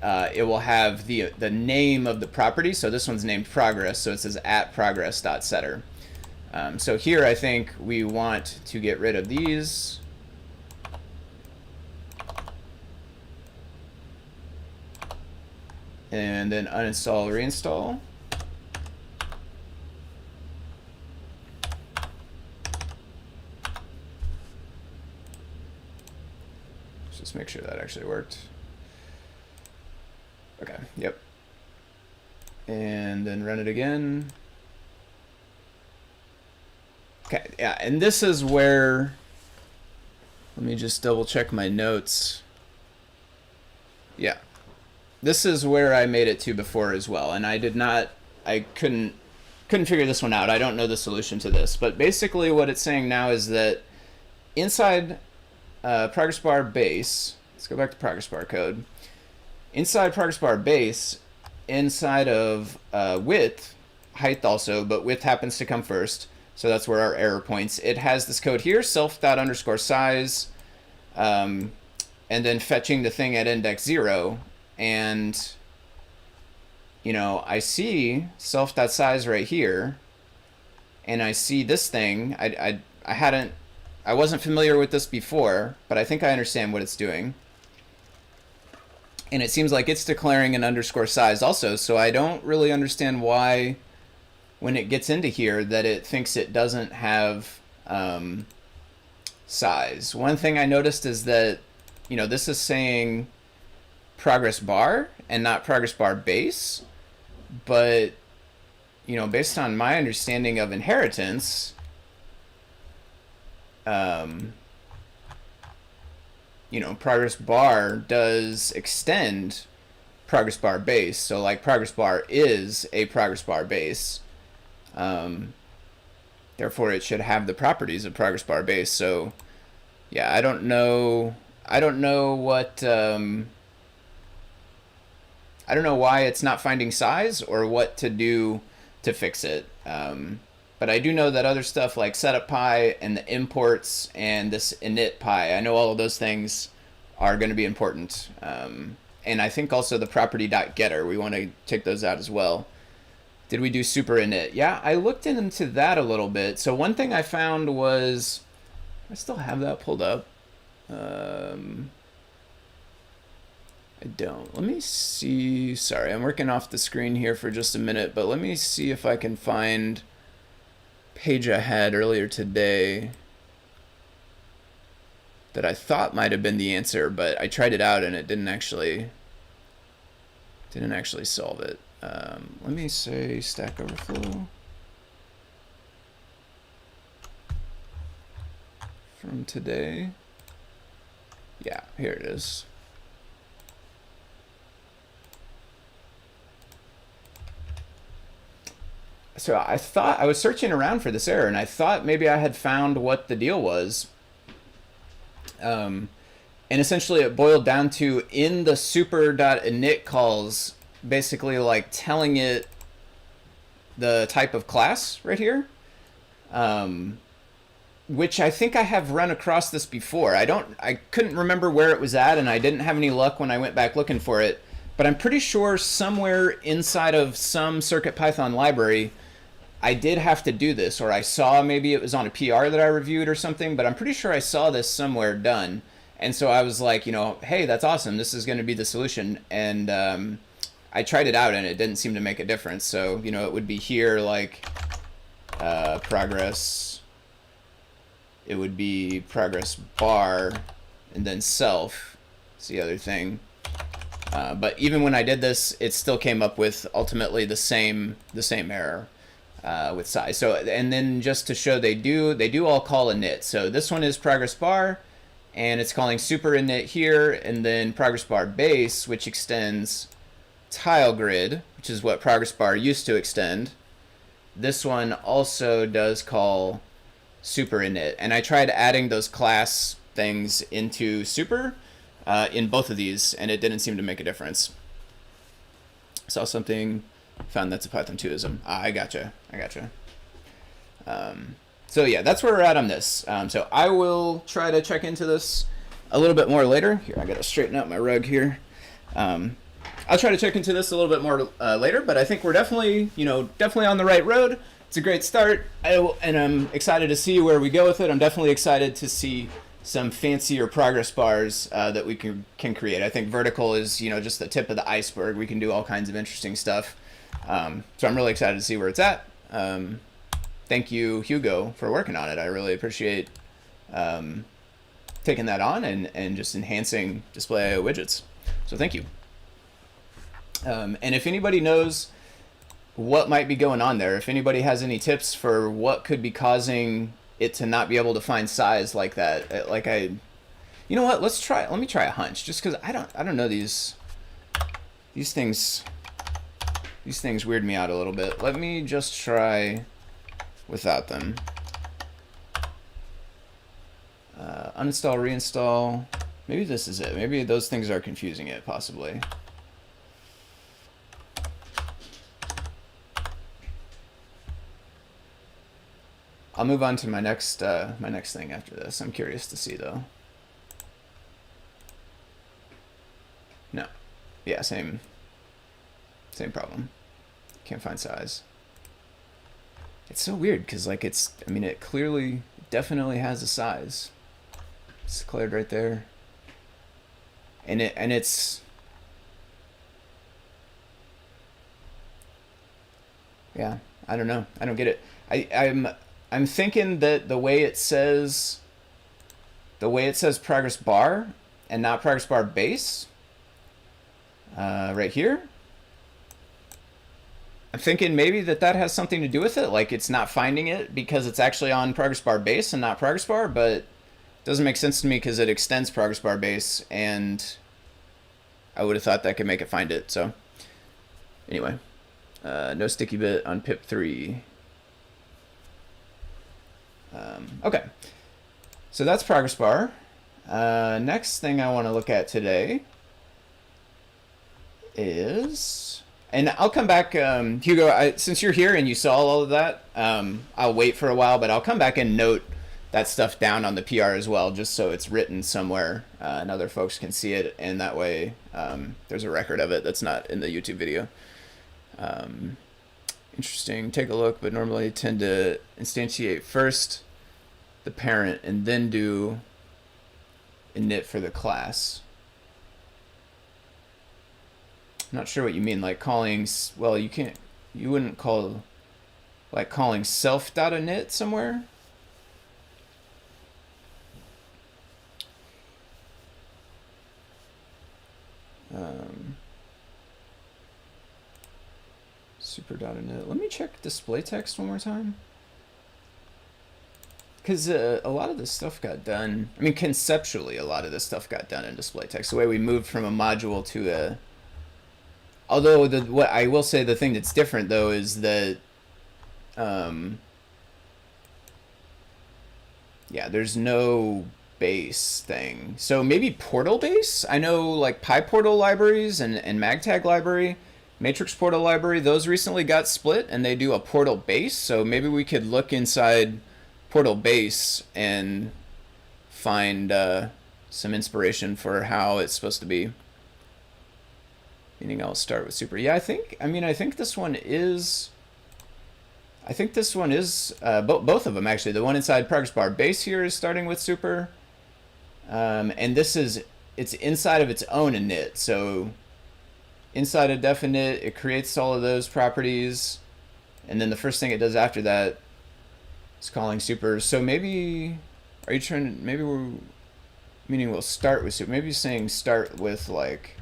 the name of the property. So this one's named progress, so it says @progress.setter. So here I think we want to get rid of these. And then uninstall, reinstall. Just make sure that actually worked. Okay, yep. And then run it again. Okay, yeah, and this is where, let me just double check my notes. Yeah, this is where I made it to before as well, and I couldn't figure this one out. I don't know the solution to this, but basically what it's saying now is that inside progressbar base, let's go back to progressbar code. Inside progressbar base, inside of width, height also, but width happens to come first. So that's where our error points. It has this code here, self._size, and then fetching the thing at index 0. And, you know, I see self.size right here, and I see this thing. I wasn't familiar with this before, but I think I understand what it's doing. And it seems like it's declaring an _size also, so I don't really understand why, when it gets into here, that it thinks it doesn't have size. One thing I noticed is that, you know, this is saying progress bar and not progress bar base, but, you know, based on my understanding of inheritance, you know, progress bar does extend progress bar base. So like progress bar is a progress bar base. Therefore it should have the properties of progress bar base. So yeah, I don't know what, I don't know why it's not finding size or what to do to fix it. But I do know that other stuff like setup pi and the imports and this init pi, I know all of those things are going to be important. And I think also the property.getter, we want to take those out as well. Did we do super init? Yeah, I looked into that a little bit. So one thing I found was, I still have that pulled up. I don't. Let me see. Sorry, I'm working off the screen here for just a minute, but let me see if I can find page I had earlier today that I thought might have been the answer, but I tried it out and it didn't actually solve it. Let me say Stack Overflow from today. Yeah, here it is. So I thought I was searching around for this error, and I thought maybe I had found what the deal was. And essentially it boiled down to, in the super.init calls, basically like telling it the type of class right here, which I think I have run across this before. I couldn't remember where it was at, and I didn't have any luck when I went back looking for it, but I'm pretty sure somewhere inside of some CircuitPython library I did have to do this, or I saw, maybe it was on a PR that I reviewed or something, but I'm pretty sure I saw this somewhere done. And so I was like, you know, hey, that's awesome, this is going to be the solution. And I tried it out and it didn't seem to make a difference. So, you know, it would be here like progress, it would be progress bar, and then self is the other thing. But even when I did this, it still came up with ultimately the same error with size. So, and then just to show, they do all call init. So this one is progress bar, and it's calling super init here, and then progress bar base, which extends tile grid, which is what progress bar used to extend. This one also does call super init, and I tried adding those class things into super in both of these, and it didn't seem to make a difference. Saw something, found that's a Python 2ism. I gotcha. So yeah, that's where we're at on this. So I will try to check into this a little bit more later. Here, I gotta straighten out my rug here. I'll try to check into this a little bit more later, but I think we're definitely on the right road. It's a great start, and I'm excited to see where we go with it. I'm definitely excited to see some fancier progress bars that we can create. I think vertical is, just the tip of the iceberg. We can do all kinds of interesting stuff. So I'm really excited to see where it's at. Thank you, Hugo, for working on it. I really appreciate taking that on and just enhancing Displayio widgets. So thank you. And if anybody knows what might be going on there, if anybody has any tips for what could be causing it to not be able to find size like that, you know what? Let me try a hunch, just because I don't know these things. These things weird me out a little bit. Let me just try without them. Uninstall, reinstall. Maybe this is it. Maybe those things are confusing it, possibly. I'll move on to my next thing after this. I'm curious to see though. No, yeah, same problem. Can't find size. It's so weird because like I mean it clearly definitely has a size. It's declared right there. And it's yeah, I don't know. I don't get it. I'm thinking that the way it says progress bar and not progress bar base right here. I'm thinking maybe that has something to do with it. Like it's not finding it because it's actually on progress bar base and not progress bar, but it doesn't make sense to me because it extends progress bar base, and I would have thought that could make it find it. So anyway, no sticky bit on pip3. Okay, so that's progress bar. Next thing I want to look at today is, and I'll come back, Hugo, since you're here and you saw all of that, I'll wait for a while, but I'll come back and note that stuff down on the PR as well, just so it's written somewhere and other folks can see it, and that way there's a record of it that's not in the YouTube video. Interesting, take a look, but normally I tend to instantiate first the parent and then do init for the class. I'm not sure what you mean, like calling, well, you wouldn't call, like calling self.init somewhere? Super.init. Let me check display text one more time. Because a lot of this stuff got done, I mean, conceptually, a lot of this stuff got done in display text. The way we moved from a module to a, although what I will say, the thing that's different though is that, yeah, there's no base thing. So maybe portal base? I know like Pi Portal libraries and MagTag library, Matrix Portal library, those recently got split and they do a portal base. So maybe we could look inside portal base and find some inspiration for how it's supposed to be. Meaning I'll start with super. Yeah, I think this one is, both of them actually. The one inside progress bar base here is starting with super. And it's inside of its own init. So inside a def init, it creates all of those properties. And then the first thing it does after that is calling super. So maybe, are you trying to, maybe meaning we'll start with super. Maybe saying start with like,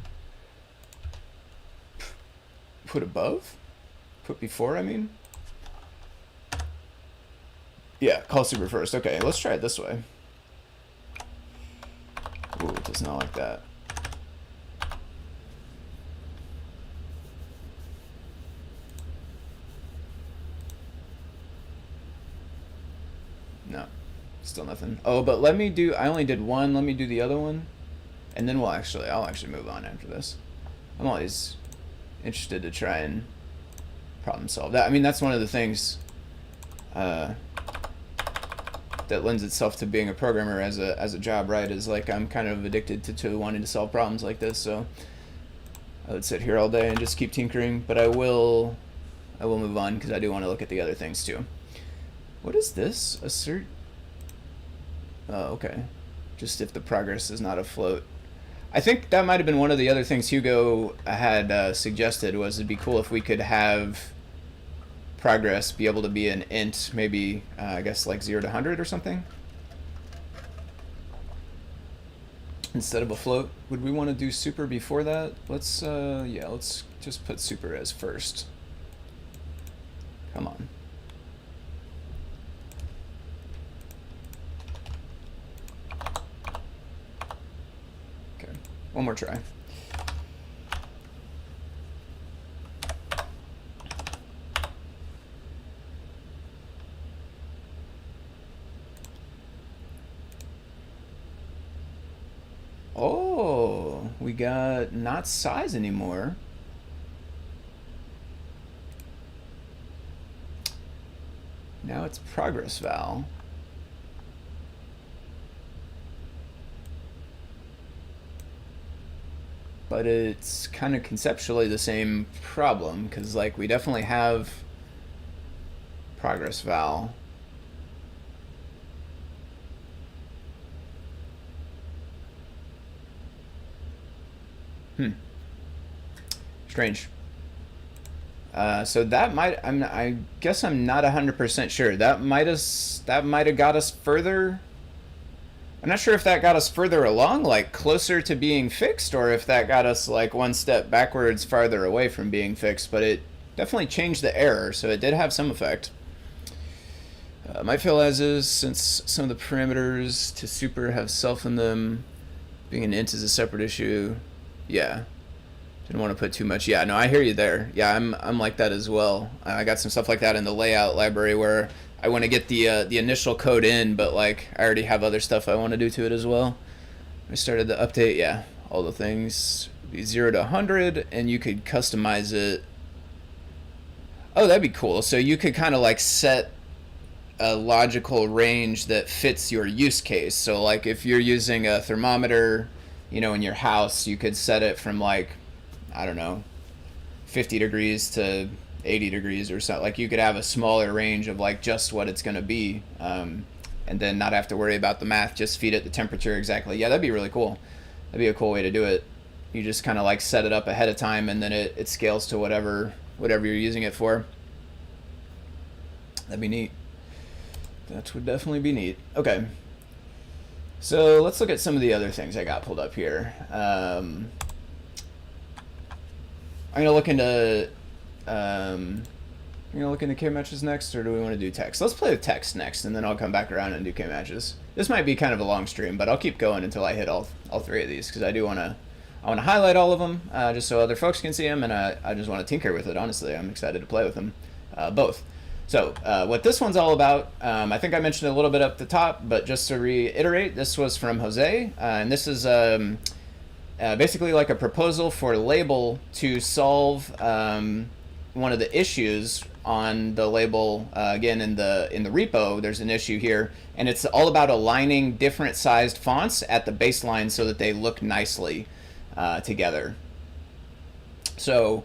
put above? Put before, I mean? Yeah, call super first. Okay, let's try it this way. Ooh, it does not like that. No, still nothing. Oh, but let me do, I only did one, let me do the other one. And then I'll actually move on after this. I'm always interested to try and problem solve that. I mean, that's one of the things that lends itself to being a programmer as a job, right? Is like I'm kind of addicted to wanting to solve problems like this. So I would sit here all day and just keep tinkering, but I will move on because I do want to look at the other things too. What is this? Assert? Oh, okay. Just if the progress is not afloat. I think that might have been one of the other things Hugo had suggested, was it'd be cool if we could have progress be able to be an int, maybe I guess like 0 to 100 or something instead of a float. Would we want to do super before that? Let's yeah, let's just put super as first. Come on. Okay, one more try. Oh, we got not size anymore. Now it's progress val. But it's kind of conceptually the same problem, because like we definitely have progress val. Strange. So that might, I guess I'm not 100% sure. That might have got us further. I'm not sure if that got us further along, like closer to being fixed, or if that got us like one step backwards farther away from being fixed, but it definitely changed the error, so it did have some effect. Might fail as is, since some of the parameters to super have self in them. Being an int is a separate issue. Yeah. Didn't want to put too much. Yeah, no, I hear you there. Yeah, I'm like that as well. I got some stuff like that in the layout library where I want to get the initial code in, but like I already have other stuff I want to do to it as well. I started the update. Yeah, all the things be 0 to 100, and you could customize it. Oh, that'd be cool. So you could kind of like set a logical range that fits your use case. So like if you're using a thermometer, you know, in your house, you could set it from like, I don't know, 50 degrees to 80 degrees or something. Like you could have a smaller range of like just what it's going to be, and then not have to worry about the math, just feed it the temperature exactly. Yeah, that'd be really cool. That'd be a cool way to do it. You just kind of like set it up ahead of time, and then it scales to whatever you're using it for. That'd be neat. That would definitely be neat. Okay. So let's look at some of the other things I got pulled up here. I'm gonna look into K-matches next, or do we want to do text? Let's play with text next, and then I'll come back around and do K-matches. This might be kind of a long stream, but I'll keep going until I hit all three of these, because I want to highlight all of them, just so other folks can see them, and I just want to tinker with it. Honestly, I'm excited to play with them, both. So what this one's all about, I think I mentioned a little bit up the top, but just to reiterate, this was from Jose, and this is basically like a proposal for label to solve one of the issues on the label. Again, in the repo, there's an issue here, and it's all about aligning different sized fonts at the baseline so that they look nicely together. So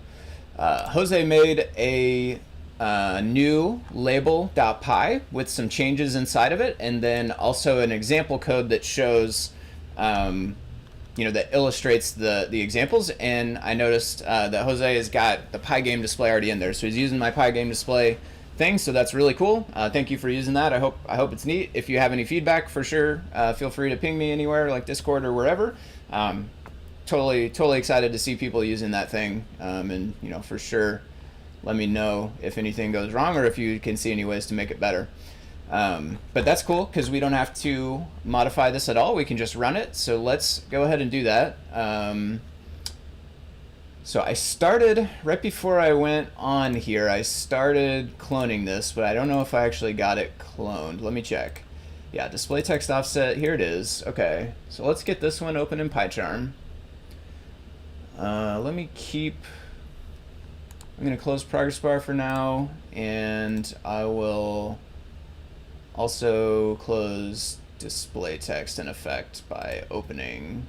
Jose made a new label.py with some changes inside of it, and then also an example code that shows that illustrates the examples. And I noticed that Jose has got the Pygame display already in there, so he's using my Pygame display thing, so that's really cool. Thank you for using that. I hope it's neat. If you have any feedback, for sure, feel free to ping me anywhere, like Discord or wherever. Totally excited to see people using that thing, and for sure let me know if anything goes wrong or if you can see any ways to make it better. But that's cool, because we don't have to modify this at all. We can just run it. So let's go ahead and do that. So I started, right before I went on here, I started cloning this, but I don't know if I actually got it cloned. Let me check. Yeah, display text offset, here it is. Okay, so let's get this one open in PyCharm. Let me I'm going to close progress bar for now, and I will also close display text in effect by opening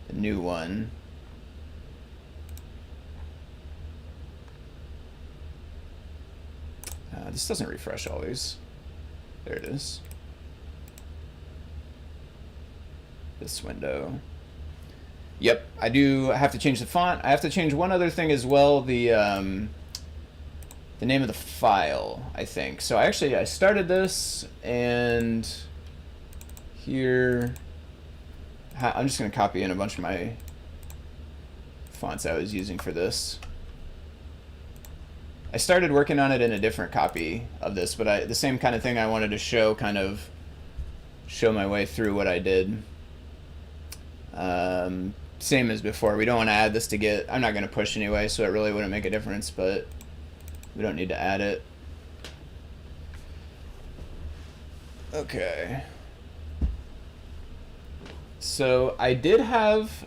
a new one. This doesn't refresh always. There it is. This window. Yep, I do have to change the font. I have to change one other thing as well, the name of the file, I think. So I started this, and here, I'm just going to copy in a bunch of my fonts I was using for this. I started working on it in a different copy of this, but the same kind of thing I wanted to show, show my way through what I did. Same as before. We don't want to add this to Git. I'm not going to push anyway, so it really wouldn't make a difference, but we don't need to add it. Okay. So I did have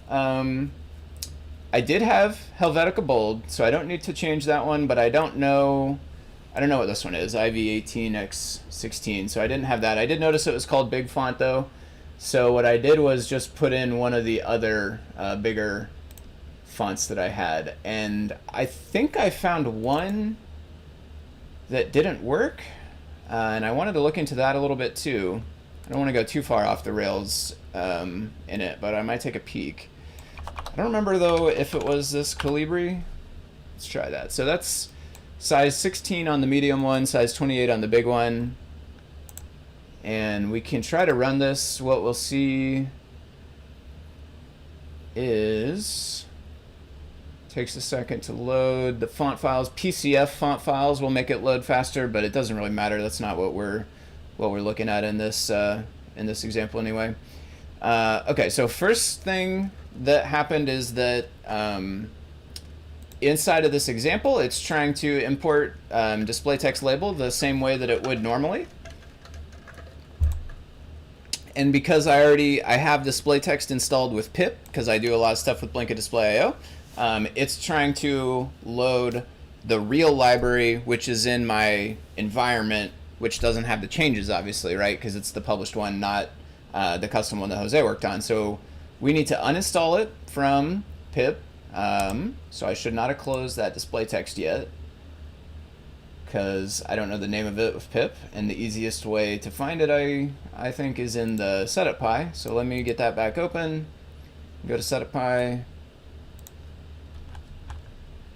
Helvetica bold, so I don't need to change that one, but I don't know I don't know what this one is, IV18x16, so I didn't have that. I did notice it was called big font though, so what I did was just put in one of the other bigger fonts that I had, and I think I found one that didn't work, and I wanted to look into that a little bit too. I don't want to go too far off the rails in it, but I might take a peek. I don't remember though if it was this Calibri. Let's try that. So that's size 16 on the medium one, size 28 on the big one. And we can try to run this. What we'll see is, takes a second to load the font files. PCF font files will make it load faster, but it doesn't really matter. That's not what we're looking at in this example anyway. Okay, so first thing that happened is that inside of this example, it's trying to import display text label the same way that it would normally. And because I have display text installed with pip, because I do a lot of stuff with Blinka Displayio, it's trying to load the real library, which is in my environment, which doesn't have the changes, obviously, right? Because it's the published one, not the custom one that Jose worked on. So we need to uninstall it from pip. So I should not have closed that display text yet, because I don't know the name of it with pip, and the easiest way to find it, I think, is in the setup Pi. So let me get that back open, go to setup Pi,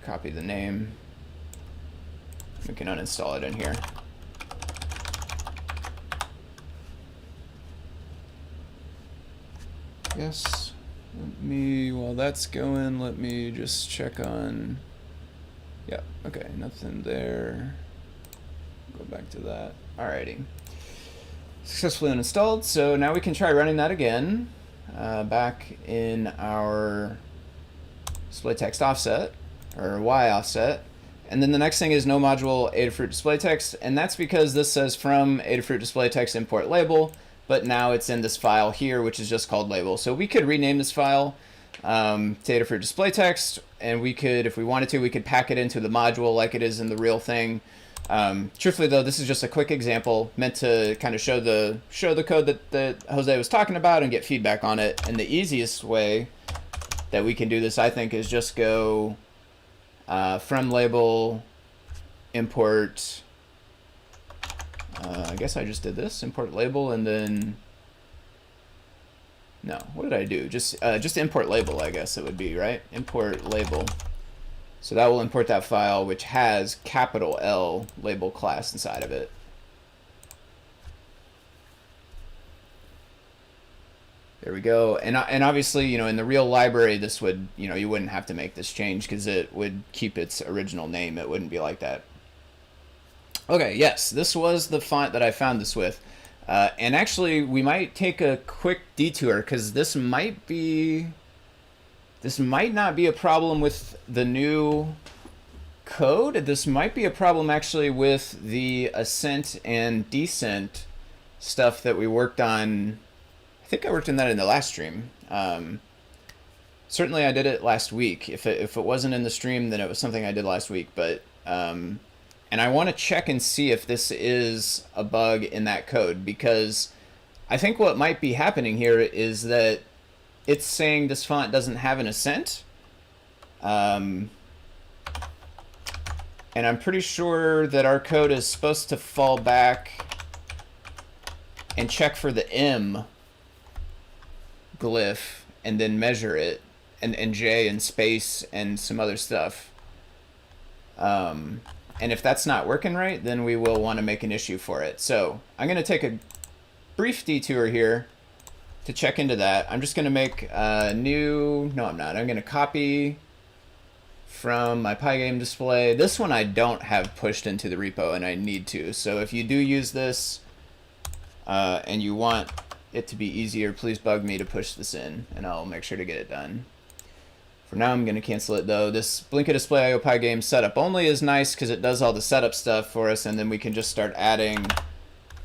copy the name, we can uninstall it in here. Yes, while that's going, let me just check on, yeah, okay, nothing there. Go back to that. Alrighty. Successfully uninstalled, so now we can try running that again, back in our display text offset, or Y offset. And then the next thing is no module Adafruit display text, and that's because this says from Adafruit display text import label, but now it's in this file here, which is just called label. So we could rename this file to Adafruit display text, and we could, if we wanted to, we could pack it into the module like it is in the real thing. Truthfully though, this is just a quick example meant to kind of show the code that Jose was talking about and get feedback on it. And the easiest way that we can do this, I think, is just go from label import, I guess I just did this, import label, and then, no, what did I do? Just import label, I guess it would be, right? Import label. So that will import that file, which has capital L label class inside of it. There we go. And obviously, you know, in the real library, this would, you know, you wouldn't have to make this change because it would keep its original name. It wouldn't be like that. Okay, yes, this was the font that I found this with. And actually, we might take a quick detour because this might not be a problem with the new code. This might be a problem actually with the ascent and descent stuff that we worked on. I think I worked on that in the last stream. Certainly I did it last week. If it wasn't in the stream, then it was something I did last week. But and I want to check and see if this is a bug in that code, because I think what might be happening here is that it's saying this font doesn't have an ascent. And I'm pretty sure that our code is supposed to fall back and check for the M glyph and then measure it, and J and space and some other stuff. And if that's not working right, then we will want to make an issue for it. So I'm going to take a brief detour here to check into that. I'm just going to make a new, no I'm not, I'm going to copy from my Pygame display. This one I don't have pushed into the repo, and I need to. So if you do use this and you want it to be easier, please bug me to push this in, and I'll make sure to get it done. For now, I'm going to cancel it though. This Blinka Displayio Pygame setup only is nice because it does all the setup stuff for us, and then we can just start adding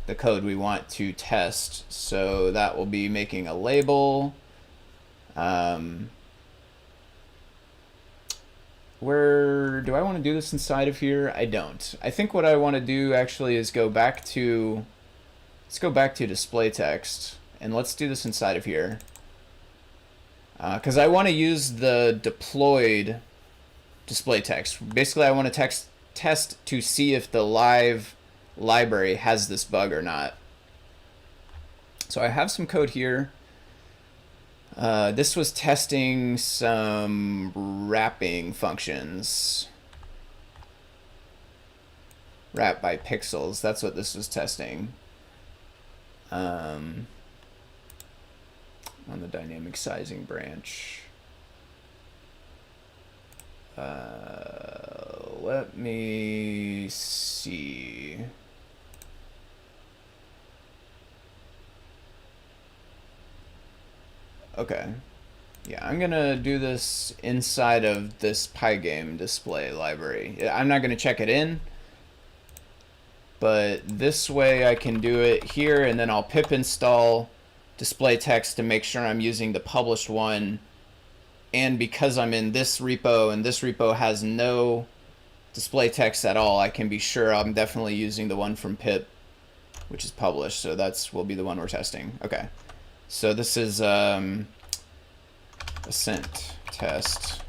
the code we want to test. So that will be making a label. where do I want to do this inside of here? I don't. I think what I want to do actually is go back to, let's go back to display text, and let's do this inside of here. Because I want to use the deployed display text. Basically, I want to test to see if the live library has this bug or not. So I have some code here. This was testing some wrapping functions. Wrap by pixels, that's what this was testing. On the dynamic sizing branch. Let me see. Okay. Yeah, I'm gonna do this inside of this Pygame display library. I'm not gonna check it in, but this way I can do it here, and then I'll pip install display text to make sure I'm using the published one. And because I'm in this repo and this repo has no display text at all, I can be sure I'm definitely using the one from pip, which is published. So that's will be the one we're testing. Okay. So this is ascent test.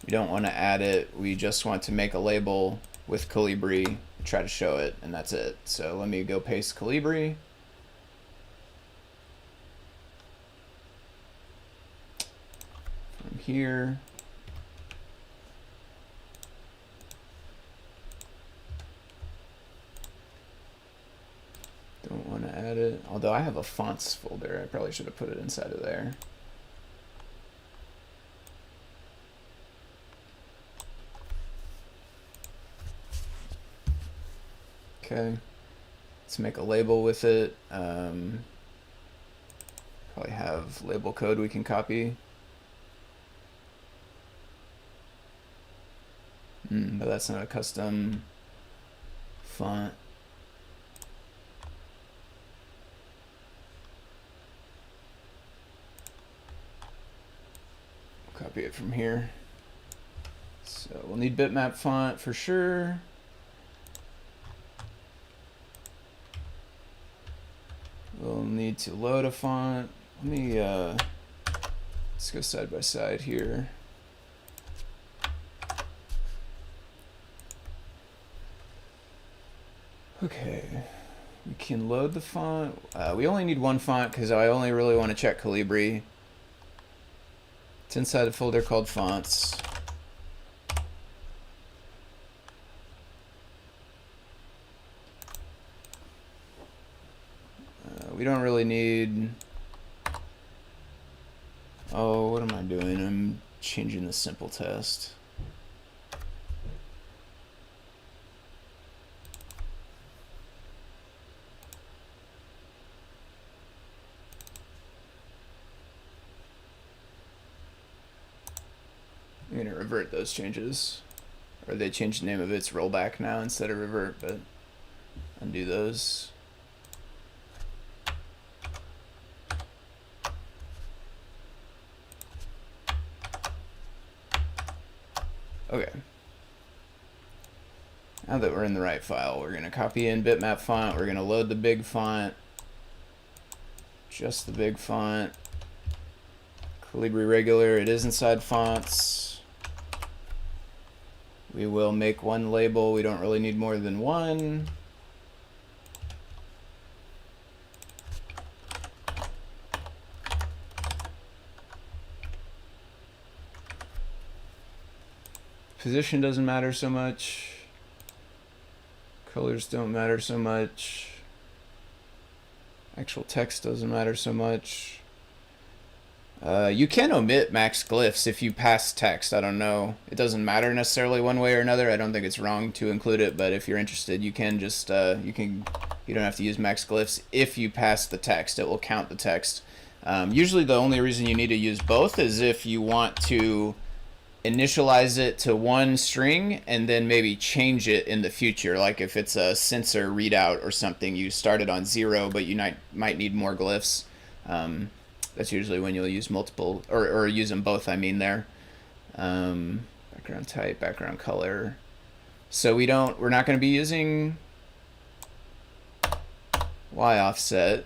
We don't want to add it. We just want to make a label with Calibri, try to show it, and that's it. So let me go paste Calibri. From here. Don't want to add it. Although I have a fonts folder. I probably should have put it inside of there. Okay. Let's make a label with it. Probably have label code we can copy. But that's not a custom font. Copy it from here. So we'll need bitmap font for sure. We'll need to load a font. Let me let's go side by side here. Okay, we can load the font. We only need one font because I only really want to check Calibri. It's inside a folder called fonts. We don't really need. Oh, what am I doing? I'm changing the simple test. I'm going to revert those changes. Or they changed the name of its rollback now instead of revert, but undo those. Okay. Now that we're in the right file, we're going to copy in bitmap font. We're going to load the big font. Just the big font. Calibri regular. It is inside fonts. We will make one label. We don't really need more than one. Position doesn't matter so much. Colors don't matter so much. Actual text doesn't matter so much. You can omit max glyphs if you pass text. I don't know. It doesn't matter necessarily one way or another. I don't think it's wrong to include it, but if you're interested, you can just you don't have to use max glyphs if you pass the text. It will count the text. Usually the only reason you need to use both is if you want to initialize it to one string and then maybe change it in the future. Like if it's a sensor readout or something, you started on 0, but you might need more glyphs. That's usually when you'll use multiple, or use them both, I mean there. Background type, background color. So we're not going to be using Y offset.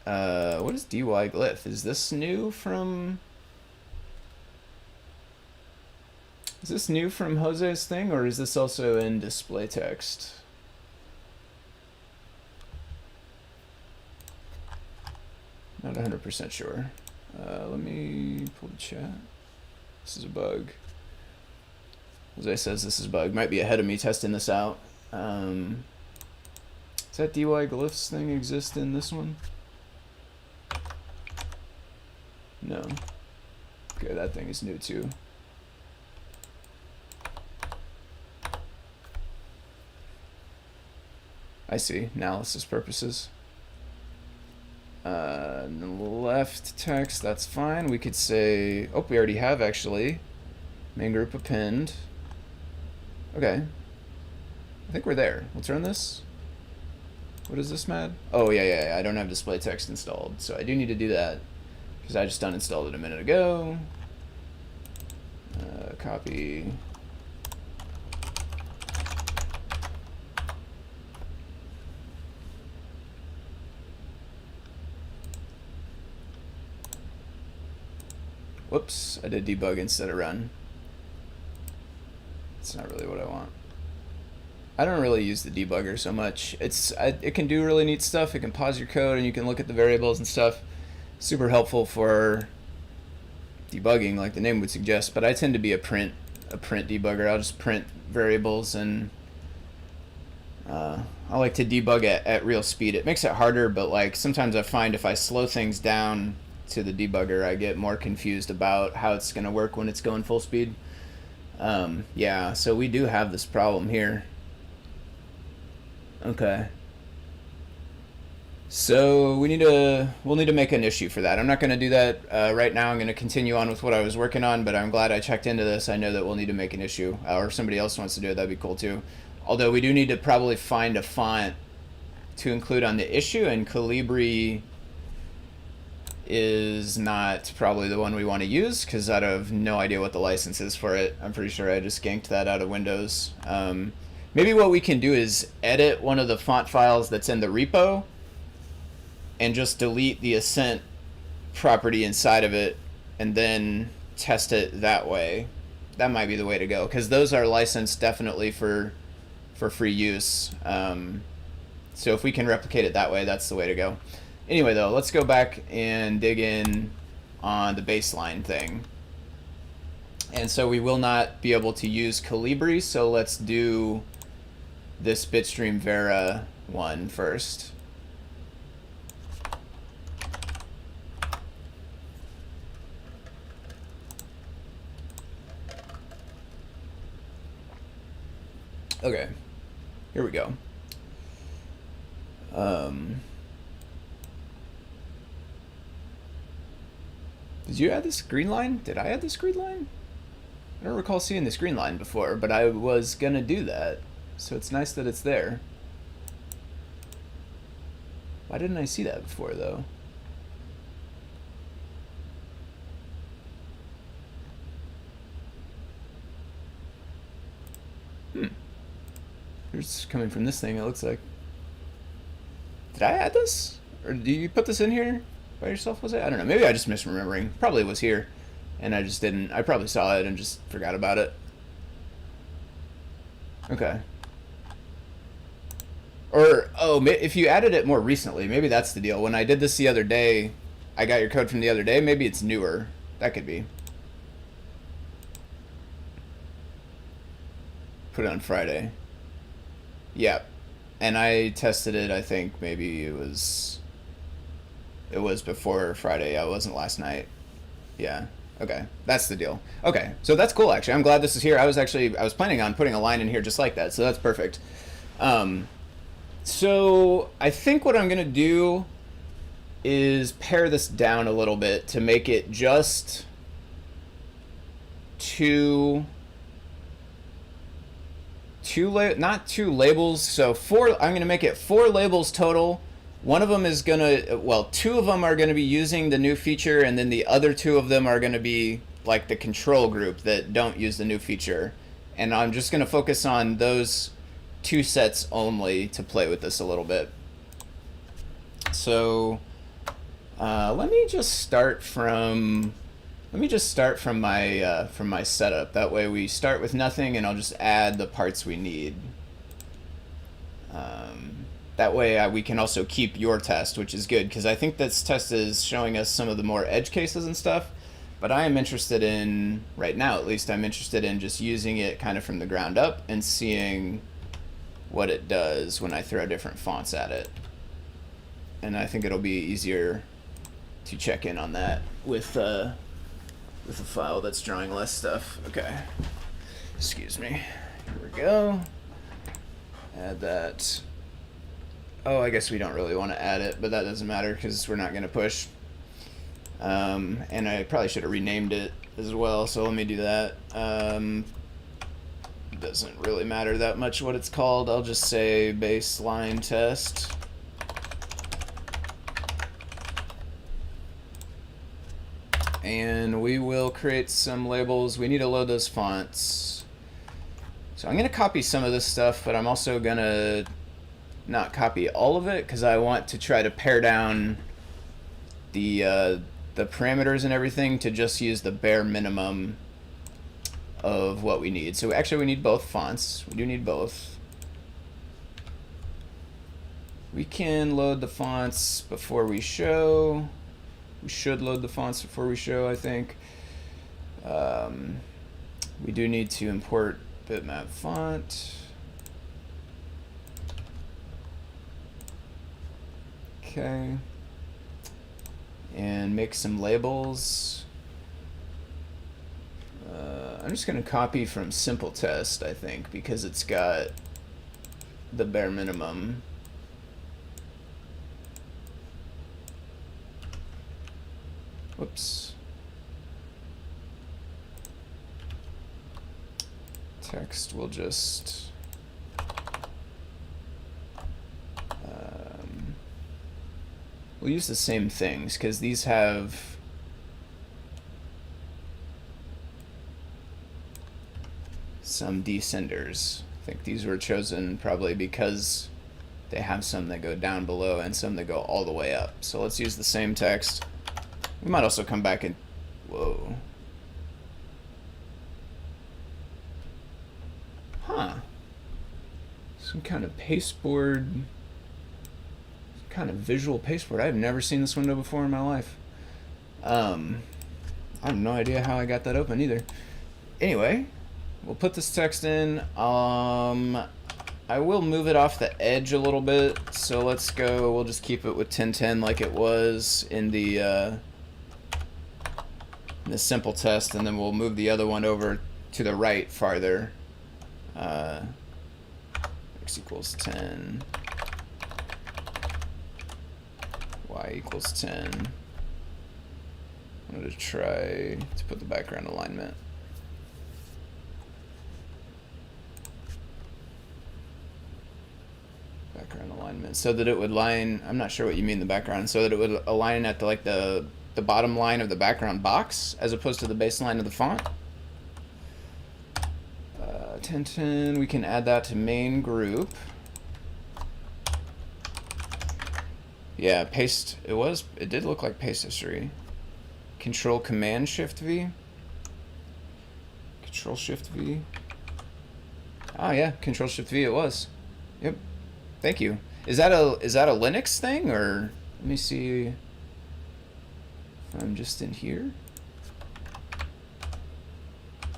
What is dy glyph? Is this new from Jose's thing, or is this also in display text? Not 100% sure. Let me pull the chat. This is a bug. Jose says this is a bug. Might be ahead of me testing this out. Does that dy glyphs thing exist in this one? No. Okay, that thing is new too. I see. Analysis purposes. Left text, that's fine. We could say, oh, we already have actually. Main group append. Okay. I think we're there. Let's run this. What is this, Mad? Oh, yeah. I don't have display text installed, so I do need to do that because I just uninstalled it a minute ago. Copy. Whoops, I did debug instead of run. That's not really what I want. I don't really use the debugger so much. It can do really neat stuff. It can pause your code and you can look at the variables and stuff. Super helpful for debugging, like the name would suggest. But I tend to be a print debugger. I'll just print variables, and I like to debug at real speed. It makes it harder, but like sometimes I find if I slow things down to the debugger, I get more confused about how it's going to work when it's going full speed. Yeah, so we do have this problem here. Okay. So we'll need to make an issue for that. I'm not going to do that right now. I'm going to continue on with what I was working on, but I'm glad I checked into this. I know that we'll need to make an issue, or if somebody else wants to do it, that'd be cool too. Although we do need to probably find a font to include on the issue, and Calibri is not probably the one we want to use because I have no idea what the license is for it. I'm pretty sure I just ganked that out of Windows. Maybe what we can do is edit one of the font files that's in the repo and just delete the ascent property inside of it and then test it that way. That might be the way to go because those are licensed definitely for free use. So if we can replicate it that way, that's the way to go. Anyway, though, let's go back and dig in on the baseline thing. And so we will not be able to use Calibri, so let's do this bitstream Vera one first. Okay, here we go. Did you add this green line? Did I add this green line? I don't recall seeing this green line before, but I was gonna do that. So it's nice that it's there. Why didn't I see that before, though? It's coming from this thing, it looks like. Did I add this? Or did you put this in here by yourself, was it? I don't know. Maybe I just misremembering. Probably was here. And I just didn't. I probably saw it and just forgot about it. Okay. Or, oh, if you added it more recently, maybe that's the deal. When I did this the other day, I got your code from the other day. Maybe it's newer. That could be. Put it on Friday. Yep. And I tested it, I think maybe it was before Friday. Yeah, it wasn't last night. Yeah. Okay. That's the deal. Okay. So that's cool, actually. I'm glad this is here. I was planning on putting a line in here just like that. So that's perfect. So I think what I'm going to do is pare this down a little bit to make it just not two labels. So I'm going to make it 4 labels total one of them is gonna, well, two of them are gonna be using the new feature, and then the other two of them are gonna be like the control group that don't use the new feature. And I'm just gonna focus on those two sets only to play with this a little bit. So let me just start from my setup. That way we start with nothing, and I'll just add the parts we need. That way we can also keep your test, which is good, because I think this test is showing us some of the more edge cases and stuff. But I am interested in, right now at least, I'm interested in just using it kind of from the ground up and seeing what it does when I throw different fonts at it. And I think it'll be easier to check in on that with a file that's drawing less stuff. Okay, excuse me. Here we go. Add that. Oh, I guess we don't really want to add it, but that doesn't matter because we're not going to push. And I probably should have renamed it as well, so let me do that. Doesn't really matter that much what it's called. I'll just say baseline test. And we will create some labels. We need to load those fonts. So I'm going to copy some of this stuff, but I'm also going to not copy all of it because I want to try to pare down the parameters and everything to just use the bare minimum of what we need. So actually we need both fonts. We do need both. We can load the fonts before we show. We should load the fonts before we show, I think. We do need to import bitmap font. Okay. And make some labels. I'm just going to copy from simple test, I think, because it's got the bare minimum. Whoops. Text will just we'll use the same things because these have some descenders. I think these were chosen probably because they have some that go down below and some that go all the way up. So let's use the same text. We might also come back and, whoa. Huh. Some kind of pasteboard, some kind of visual pasteboard. I've never seen this window before in my life. I have no idea how I got that open either. Anyway, we'll put this text in. I will move it off the edge a little bit. So let's go, we'll just keep it with 1010 like it was in the simple test, and then we'll move the other one over to the right farther. X equals 10, y equals 10. I'm going to try to put the background alignment. Background alignment so that it would line, I'm not sure what you mean the background, so that it would align at the bottom line of the background box as opposed to the baseline of the font. 1010, we can add that to main group. Yeah, paste, it did look like paste history. Control Command Shift V. Control Shift V. Oh yeah, Control Shift V it was. Yep. Thank you. Is that a Linux thing, or let me see if I'm just in here?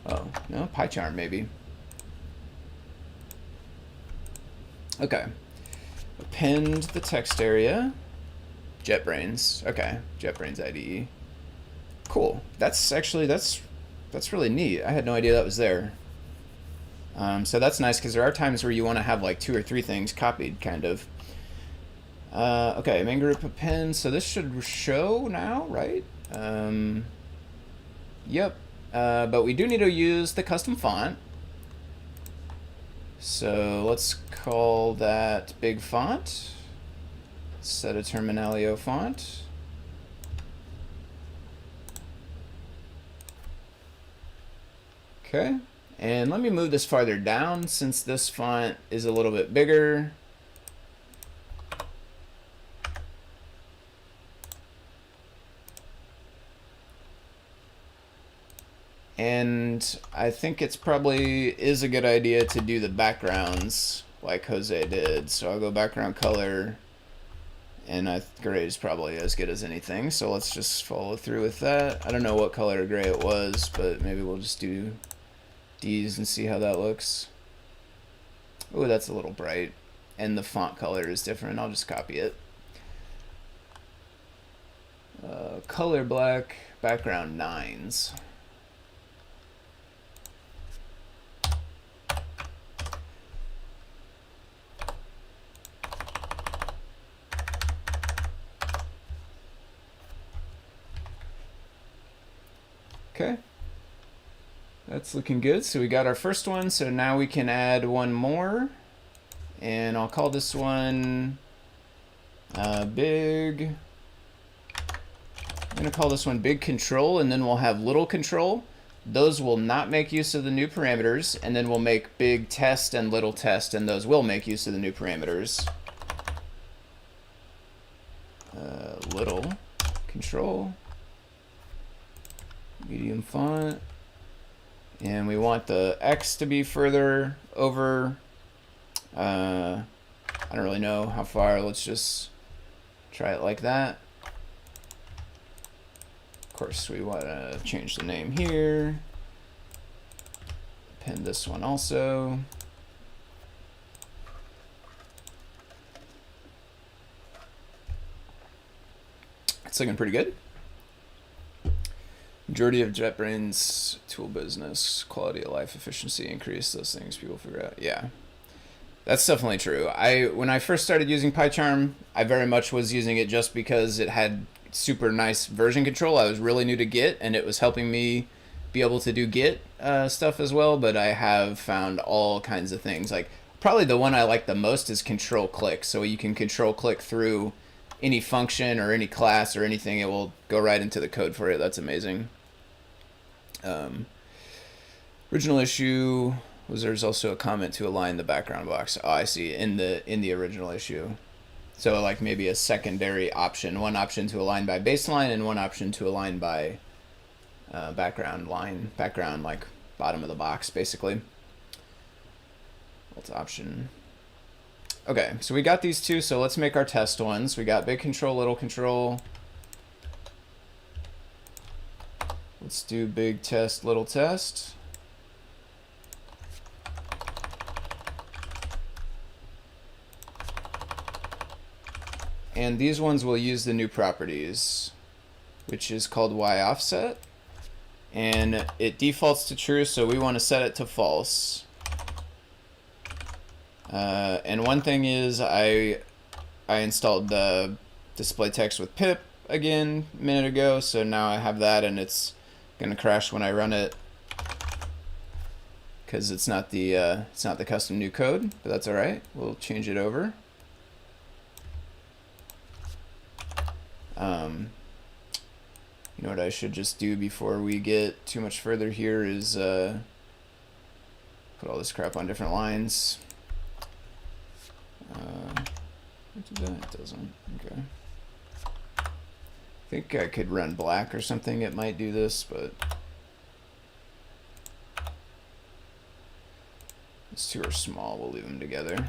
Oh, no, PyCharm maybe. Okay. Append the text area. JetBrains. Okay, JetBrains IDE. Cool. That's actually that's really neat. I had no idea that was there. So that's nice because there are times where you want to have like 2 or 3 things copied, kind of. Okay, main group append. So this should show now, right? Yep. But we do need to use the custom font. So let's call that big font. Set a Terminalio font. Okay, and let me move this farther down since this font is a little bit bigger. And I think it's probably is a good idea to do the backgrounds like Jose did. So I'll go background color, and gray is probably as good as anything. So let's just follow through with that. I don't know what color gray it was, but maybe we'll just do D's and see how that looks. Oh, that's a little bright. And the font color is different. I'll just copy it. Color black, background 9s. Okay, that's looking good. So we got our first one, so now we can add one more, and I'll call this one big. I'm gonna call this one big control, and then we'll have little control. Those will not make use of the new parameters, and then we'll make big test and little test, and those will make use of the new parameters. Little control. Medium font, and we want the X to be further over. I don't really know how far. Let's just try it like that. Of course, we want to change the name here. Append this one also. It's looking pretty good. Majority of JetBrains tool business, quality of life, efficiency increase, those things people figure out. Yeah, that's definitely true. When I first started using PyCharm, I very much was using it just because it had super nice version control. I was really new to Git, and it was helping me be able to do Git stuff as well, but I have found all kinds of things. Like, probably the one I like the most is control click. So you can control click through any function or any class or anything. It will go right into the code for it. That's amazing. Original issue was there's also a comment to align the background box. Oh, I see, in the original issue. So like maybe a secondary option, one option to align by baseline and one option to align by background line, background like bottom of the box basically. What's option? Okay, so we got these two, so let's make our test ones. We got big control, little control. Let's do big test, little test. And these ones will use the new properties, which is called Y offset. And it defaults to true, so we want to set it to false. And one thing is I installed the display text with pip again a minute ago, so now I have that, and it's gonna crash when I run it because it's not the custom new code, but that's all right. We'll change it over. You know what I should just do before we get too much further here is put all this crap on different lines. It doesn't. Okay. I think I could run black or something. It might do this, but these two are small. We'll leave them together.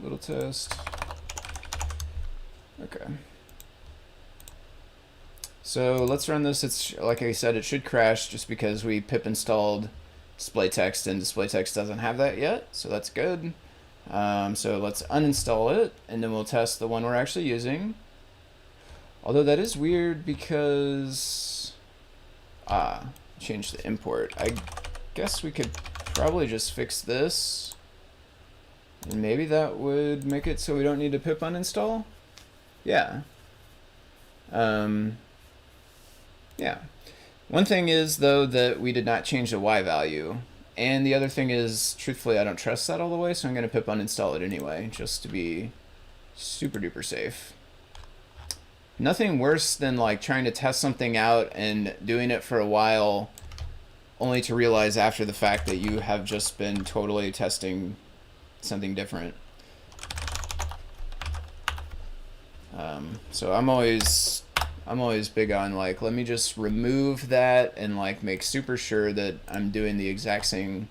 Little test. Okay. So let's run this. It's like I said, it should crash just because we pip installed display text and display text doesn't have that yet. So that's good. So let's uninstall it and then we'll test the one we're actually using. Although that is weird because change the import. I guess we could probably just fix this. And maybe that would make it so we don't need to pip uninstall. Yeah. Yeah. One thing is, though, that we did not change the Y value. And the other thing is, truthfully, I don't trust that all the way, so I'm going to pip uninstall it anyway, just to be super duper safe. Nothing worse than like trying to test something out and doing it for a while only to realize after the fact that you have just been totally testing something different. So I'm always big on like, let me just remove that and like make super sure that I'm doing the exact thing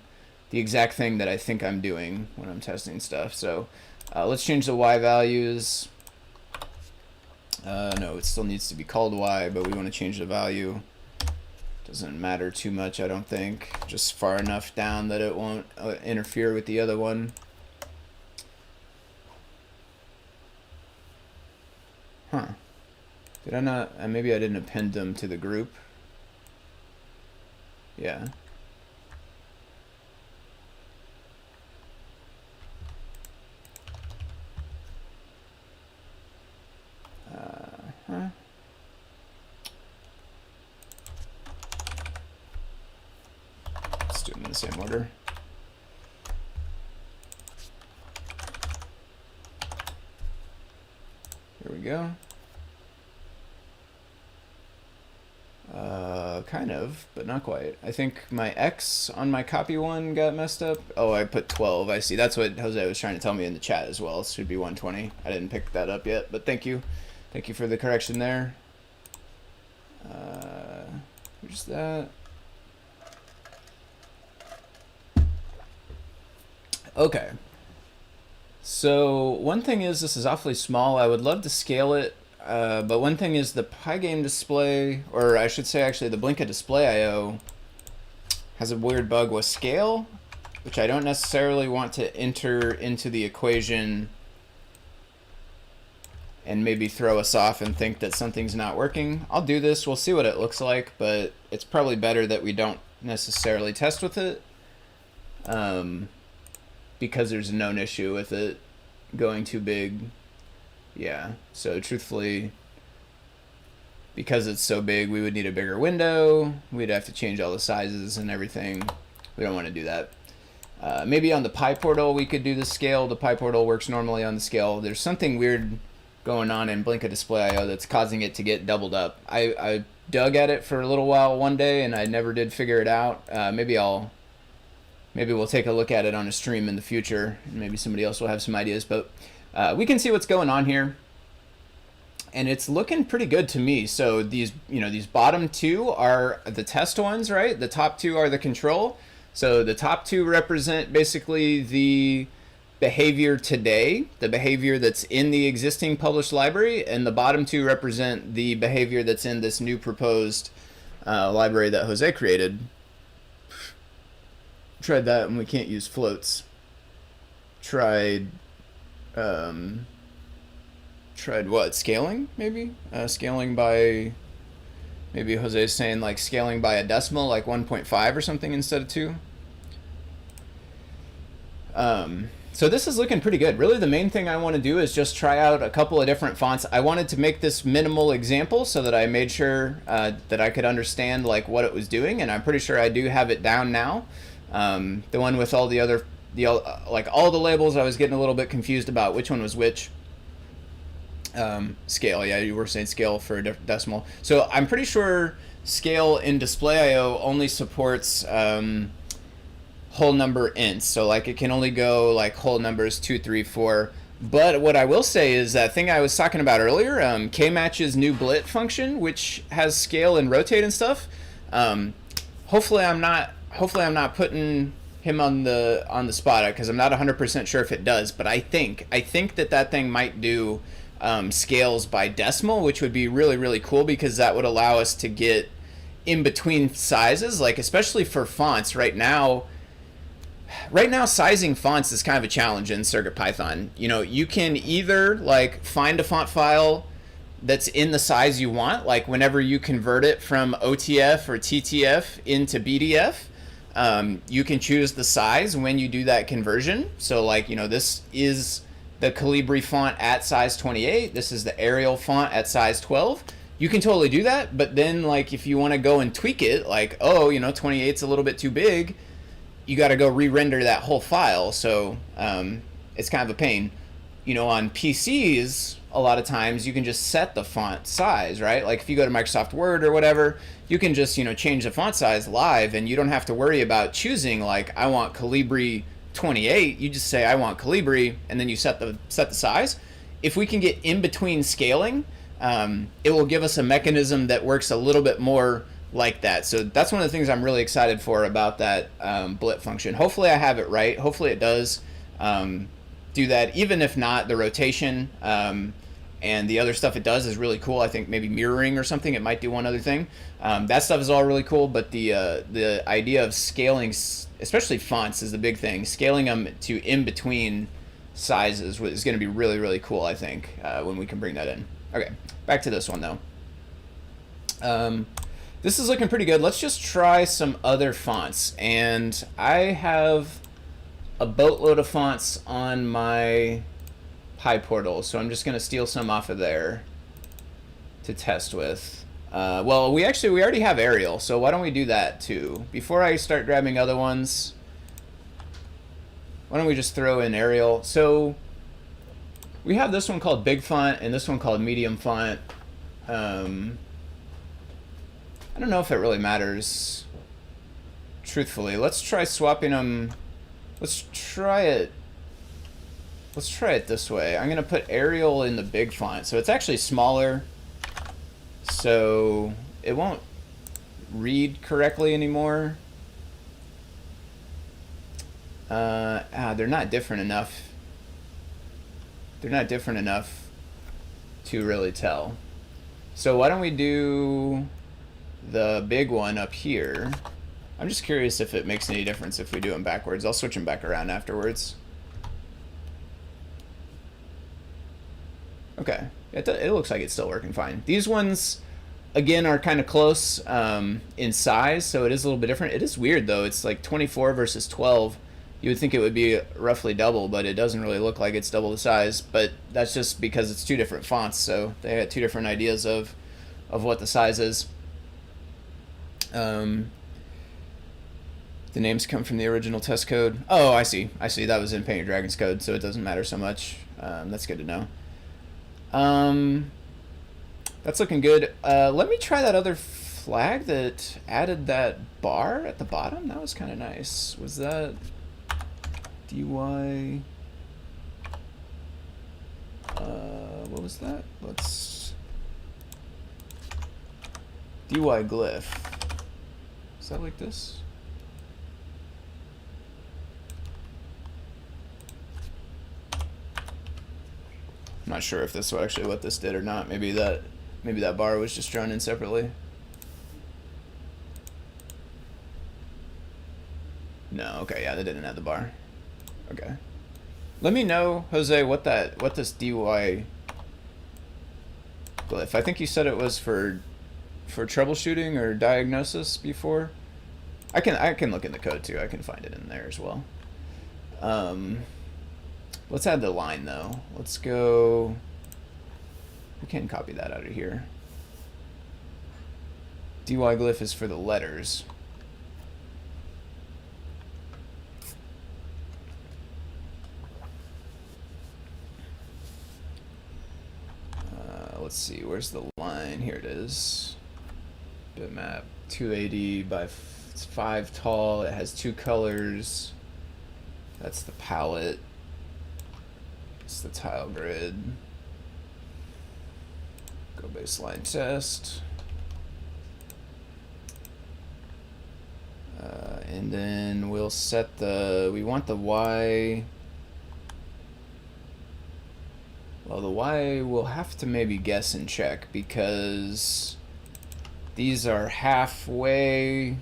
that I think I'm doing when I'm testing stuff. So let's change the Y values. No, it still needs to be called Y, but we want to change the value. Doesn't matter too much, I don't think. Just far enough down that it won't interfere with the other one. Huh. Did I not? Maybe I didn't append them to the group. Yeah. Let's do them in the same order. Here we go. Kind of, but not quite. I think my X on my copy one got messed up. Oh, I put 12. I see. That's what Jose was trying to tell me in the chat as well. It should be 120. I didn't pick that up yet, but thank you. Thank you for the correction there. Where's that? Okay. So one thing is, this is awfully small. I would love to scale it. But one thing is the Pygame display, or I should say actually the Blinka Displayio has a weird bug with scale, which I don't necessarily want to enter into the equation and maybe throw us off and think that something's not working. I'll do this, we'll see what it looks like, but it's probably better that we don't necessarily test with it because there's a known issue with it going too big. Yeah, so truthfully, because it's so big, we would need a bigger window. We'd have to change all the sizes and everything. We don't want to do that. Maybe on the Pi Portal, we could do the scale. The Pi Portal works normally on the scale. There's something weird going on in Blinka Displayio that's causing it to get doubled up. I dug at it for a little while one day, and I never did figure it out. Maybe we'll take a look at it on a stream in the future, and maybe somebody else will have some ideas, but we can see what's going on here, and it's looking pretty good to me. So these bottom two are the test ones, right? The top two are the control. So the top two represent basically the behavior today, the behavior that's in the existing published library, and the bottom two represent the behavior that's in this new proposed library that Jose created. Tried that, and we can't use floats. Tried what? Scaling, maybe? Scaling by, maybe Jose's saying like scaling by a decimal, like 1.5 or something instead of 2. So this is looking pretty good. Really, the main thing I want to do is just try out a couple of different fonts. I wanted to make this minimal example so that I made sure that I could understand like what it was doing, and I'm pretty sure I do have it down now. The one with all the other, like all the labels, I was getting a little bit confused about which one was which. Scale, yeah, you were saying scale for a decimal. So I'm pretty sure scale in Displayio only supports whole number ints. So like it can only go like whole numbers 2, 3, 4. But what I will say is that thing I was talking about earlier, Kmatch's new blit function, which has scale and rotate and stuff. Hopefully I'm not putting him on the spot because I'm not 100% sure if it does, but I think that thing might do scales by decimal, which would be really, really cool because that would allow us to get in between sizes, like especially for fonts. Right now sizing fonts is kind of a challenge in CircuitPython. You can either like find a font file that's in the size you want, like whenever you convert it from OTF or TTF into BDF, You can choose the size when you do that conversion. So like, this is the Calibri font at size 28. This is the Arial font at size 12. You can totally do that, but then like if you want to go and tweak it, like, oh, 28's a little bit too big, you got to go re-render that whole file. So it's kind of a pain. On PCs, a lot of times you can just set the font size, right? Like if you go to Microsoft Word or whatever, you can just, change the font size live, and you don't have to worry about choosing like, I want Calibri 28. You just say, I want Calibri, and then you set the size. If we can get in between scaling, it will give us a mechanism that works a little bit more like that. So that's one of the things I'm really excited for about that blip function. Hopefully I have it right. Hopefully it does do that. Even if not, the rotation and the other stuff it does is really cool. I think maybe mirroring or something, it might do one other thing. That stuff is all really cool, but the idea of scaling, especially fonts, is the big thing. Scaling them to in between sizes is going to be really, really cool, I think, when we can bring that in. Okay, back to this one though. This is looking pretty good. Let's just try some other fonts. And I have a boatload of fonts on my Pi Portal, so I'm just going to steal some off of there to test with. Well, we already have Arial, so why don't we do that too? Before I start grabbing other ones, why don't we just throw in Arial? So we have this one called Big Font and this one called Medium Font. I don't know if it really matters, truthfully. Let's try swapping them. Let's try it this way. I'm gonna put Arial in the big font, so it's actually smaller, so it won't read correctly anymore. They're not different enough. They're not different enough to really tell. So why don't we do the big one up here? I'm just curious if it makes any difference if we do them backwards. I'll switch them back around afterwards. Okay, it looks like it's still working fine. These ones, again, are kind of close in size, so it is a little bit different. It is weird though. It's like 24 versus 12. You would think it would be roughly double, but it doesn't really look like it's double the size. But that's just because it's two different fonts, so they had two different ideas of what the size is. The names come from the original test code. Oh, I see. That was in Paint Your Dragon's code, so it doesn't matter so much. That's good to know. That's looking good. Let me try that other flag that added that bar at the bottom. That was kind of nice. Was that DY? What was that? Let's DY glyph. Is that like this? I'm not sure if this is actually what this did or not. Maybe that bar was just drawn in separately. No, okay, yeah, they didn't add the bar. Okay. Let me know, Jose, what this DY glyph. I think you said it was for troubleshooting or diagnosis before. I can look in the code too. I can find it in there as well. Let's add the line though. Let's go. We can copy that out of here. DY glyph is for the letters. Let's see, where's the line? Here it is. Bitmap 280 by 5 tall. It has 2 colors. That's the palette. It's the tile grid. Go baseline test. And then we'll set we want the Y. Well, the Y we'll have to maybe guess and check because these are halfway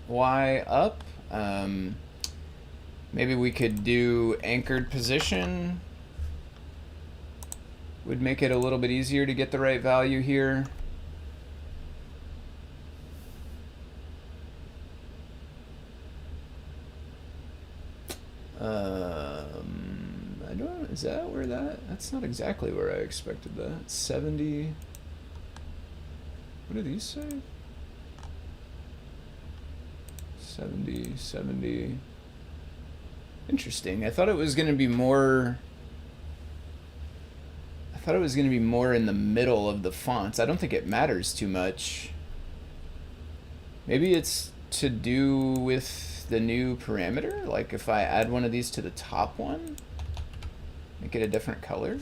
Y up. Maybe we could do anchored position. Would make it a little bit easier to get the right value here. I don't. Is that where that's not exactly where I expected that. 70. What do these say? 70, 70. Interesting. I thought it was going to be more. I thought it was going to be more in the middle of the fonts. I don't think it matters too much. Maybe it's to do with the new parameter. Like if I add one of these to the top one, make it a different color.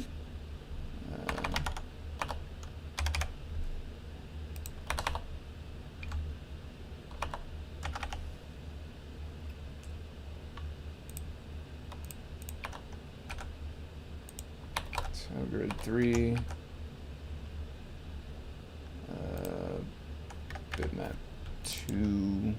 So grid 3. Bitmap 2.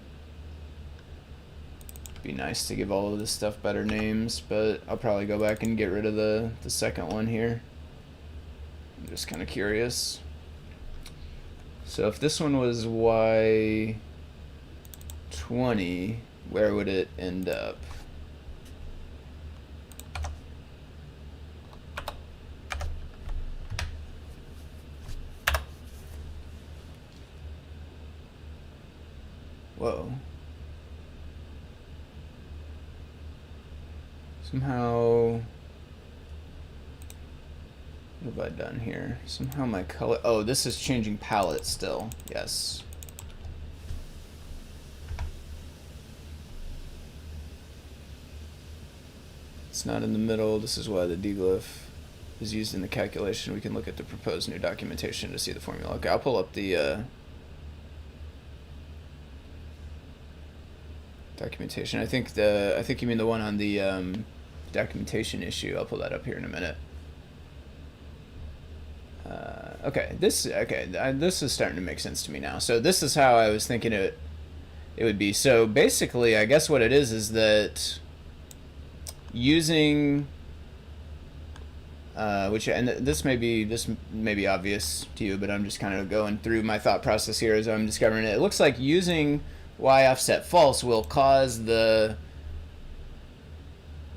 Be nice to give all of this stuff better names, but I'll probably go back and get rid of the second one here. I'm just kind of curious. So if this one was Y20, where would it end up? Whoa. Somehow, what have I done here? Somehow my color, oh, this is changing palette still, yes. It's not in the middle, this is why the dglyph is used in the calculation. We can look at the proposed new documentation to see the formula. Okay, I'll pull up the documentation. I think you mean the one on the documentation issue. I'll pull that up here in a minute. Okay, this is starting to make sense to me now. So this is how I was thinking it would be. So basically, I guess what it is that using this may be obvious to you, but I'm just kind of going through my thought process here as I'm discovering it. It looks like using y offset false will cause the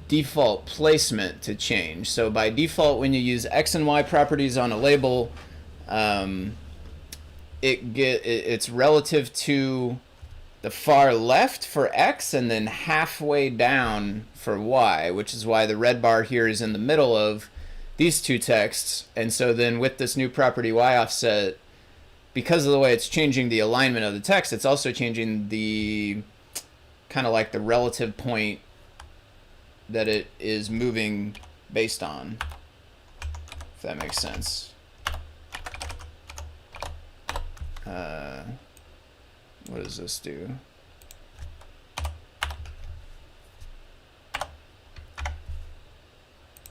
default placement to change. So by default, when you use x and y properties on a label, it's relative to the far left for x and then halfway down for y, which is why the red bar here is in the middle of these two texts. And so then with this new property y offset, because of the way it's changing the alignment of the text, it's also changing the kind of like the relative point that it is moving based on, if that makes sense. What does this do?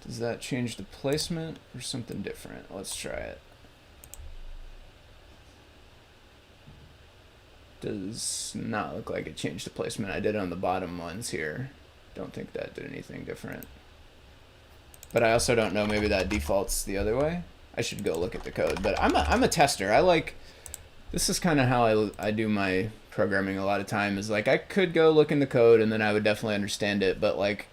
Does that change the placement or something different? Let's try it. Does not look like it changed the placement. I did it on the bottom ones here. Don't think that did anything different. But I also don't know, maybe that defaults the other way. I should go look at the code. But I'm a tester. This is kind of how I do my programming a lot of time, is like I could go look in the code and then I would definitely understand it, but like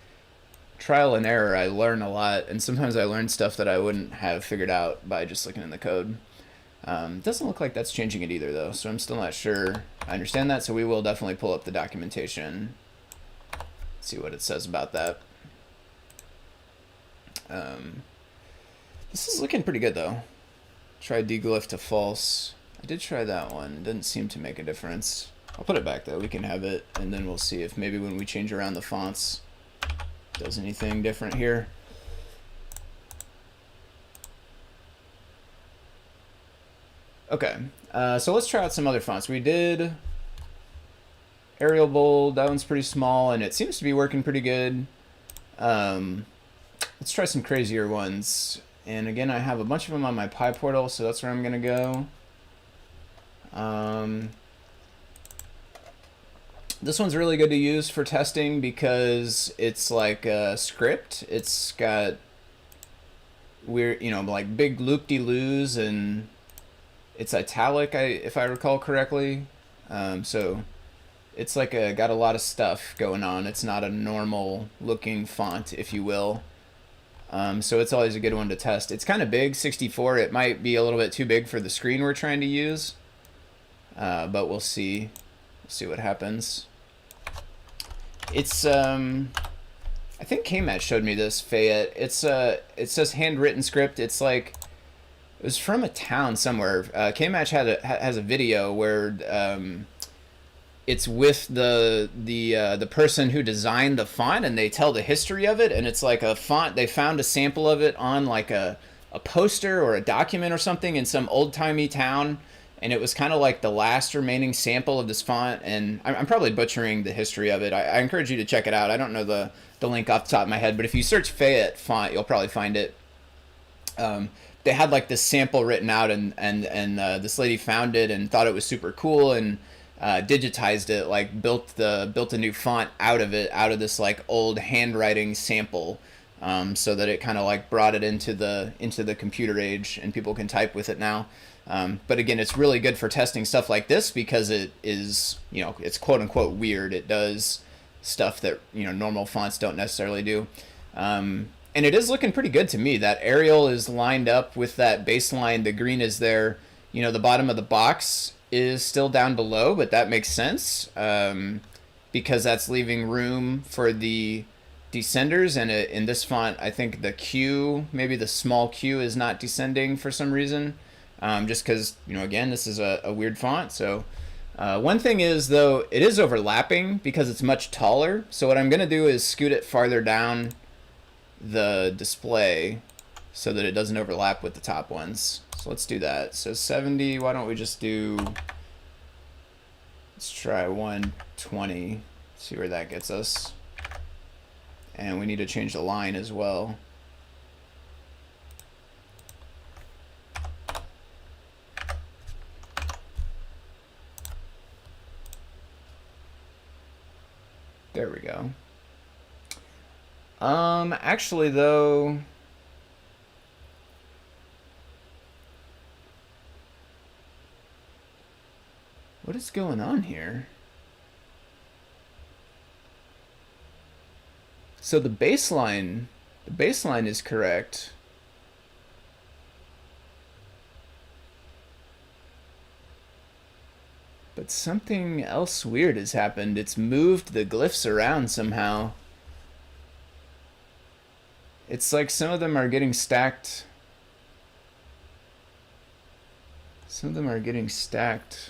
trial and error, I learn a lot, and sometimes I learn stuff that I wouldn't have figured out by just looking in the code. Doesn't look like that's changing it either though, so I'm still not sure I understand that, so we will definitely pull up the documentation, see what it says about that. This is looking pretty good though. Try dglyph to false. I did try that one. It didn't seem to make a difference. I'll put it back though. We can have it, and then we'll see if maybe when we change around the fonts, it does anything different here. Okay, so let's try out some other fonts. We did Arial Bold. That one's pretty small, and it seems to be working pretty good. Let's try some crazier ones. And again, I have a bunch of them on my Pi Portal, so that's where I'm gonna go. This one's really good to use for testing because it's like a script. It's got weird, like big loop-de-loos, and it's italic, if I recall correctly. So It's like got a lot of stuff going on. It's not a normal looking font, if you will. So it's always a good one to test. It's kind of big, 64. It might be a little bit too big for the screen we're trying to use, but we'll see. We'll see what happens. It's I think KMat showed me this, Fayette. It's it says handwritten script. It's like it was from a town somewhere. KMatch has a video where it's with the person who designed the font, and they tell the history of it, and it's like a font. They found a sample of it on like a poster or a document or something in some old-timey town, and it was kind of like the last remaining sample of this font, and I'm probably butchering the history of it. I encourage you to check it out. I don't know the link off the top of my head, but if you search Fayette font, you'll probably find it. They had like this sample written out, and this lady found it and thought it was super cool, and digitized it, like built a new font out of it, out of this like old handwriting sample, so that it kind of like brought it into the computer age, and people can type with it now. But again, it's really good for testing stuff like this because it is, it's quote unquote weird. It does stuff that normal fonts don't necessarily do. And it is looking pretty good to me. That Arial is lined up with that baseline. The green is there. The bottom of the box is still down below, but that makes sense because that's leaving room for the descenders. And in this font, I think the Q, maybe the small Q, is not descending for some reason, just because, again, this is a weird font. So one thing is, though, it is overlapping because it's much taller. So what I'm going to do is scoot it farther down the display so that it doesn't overlap with the top ones. So let's do that. So 70, why don't we just do, let's try 120, see where that gets us. And we need to change the line as well. There we go. Actually though, what is going on here? So the baseline is correct. But something else weird has happened. It's moved the glyphs around somehow. It's like some of them are getting stacked. Some of them are getting stacked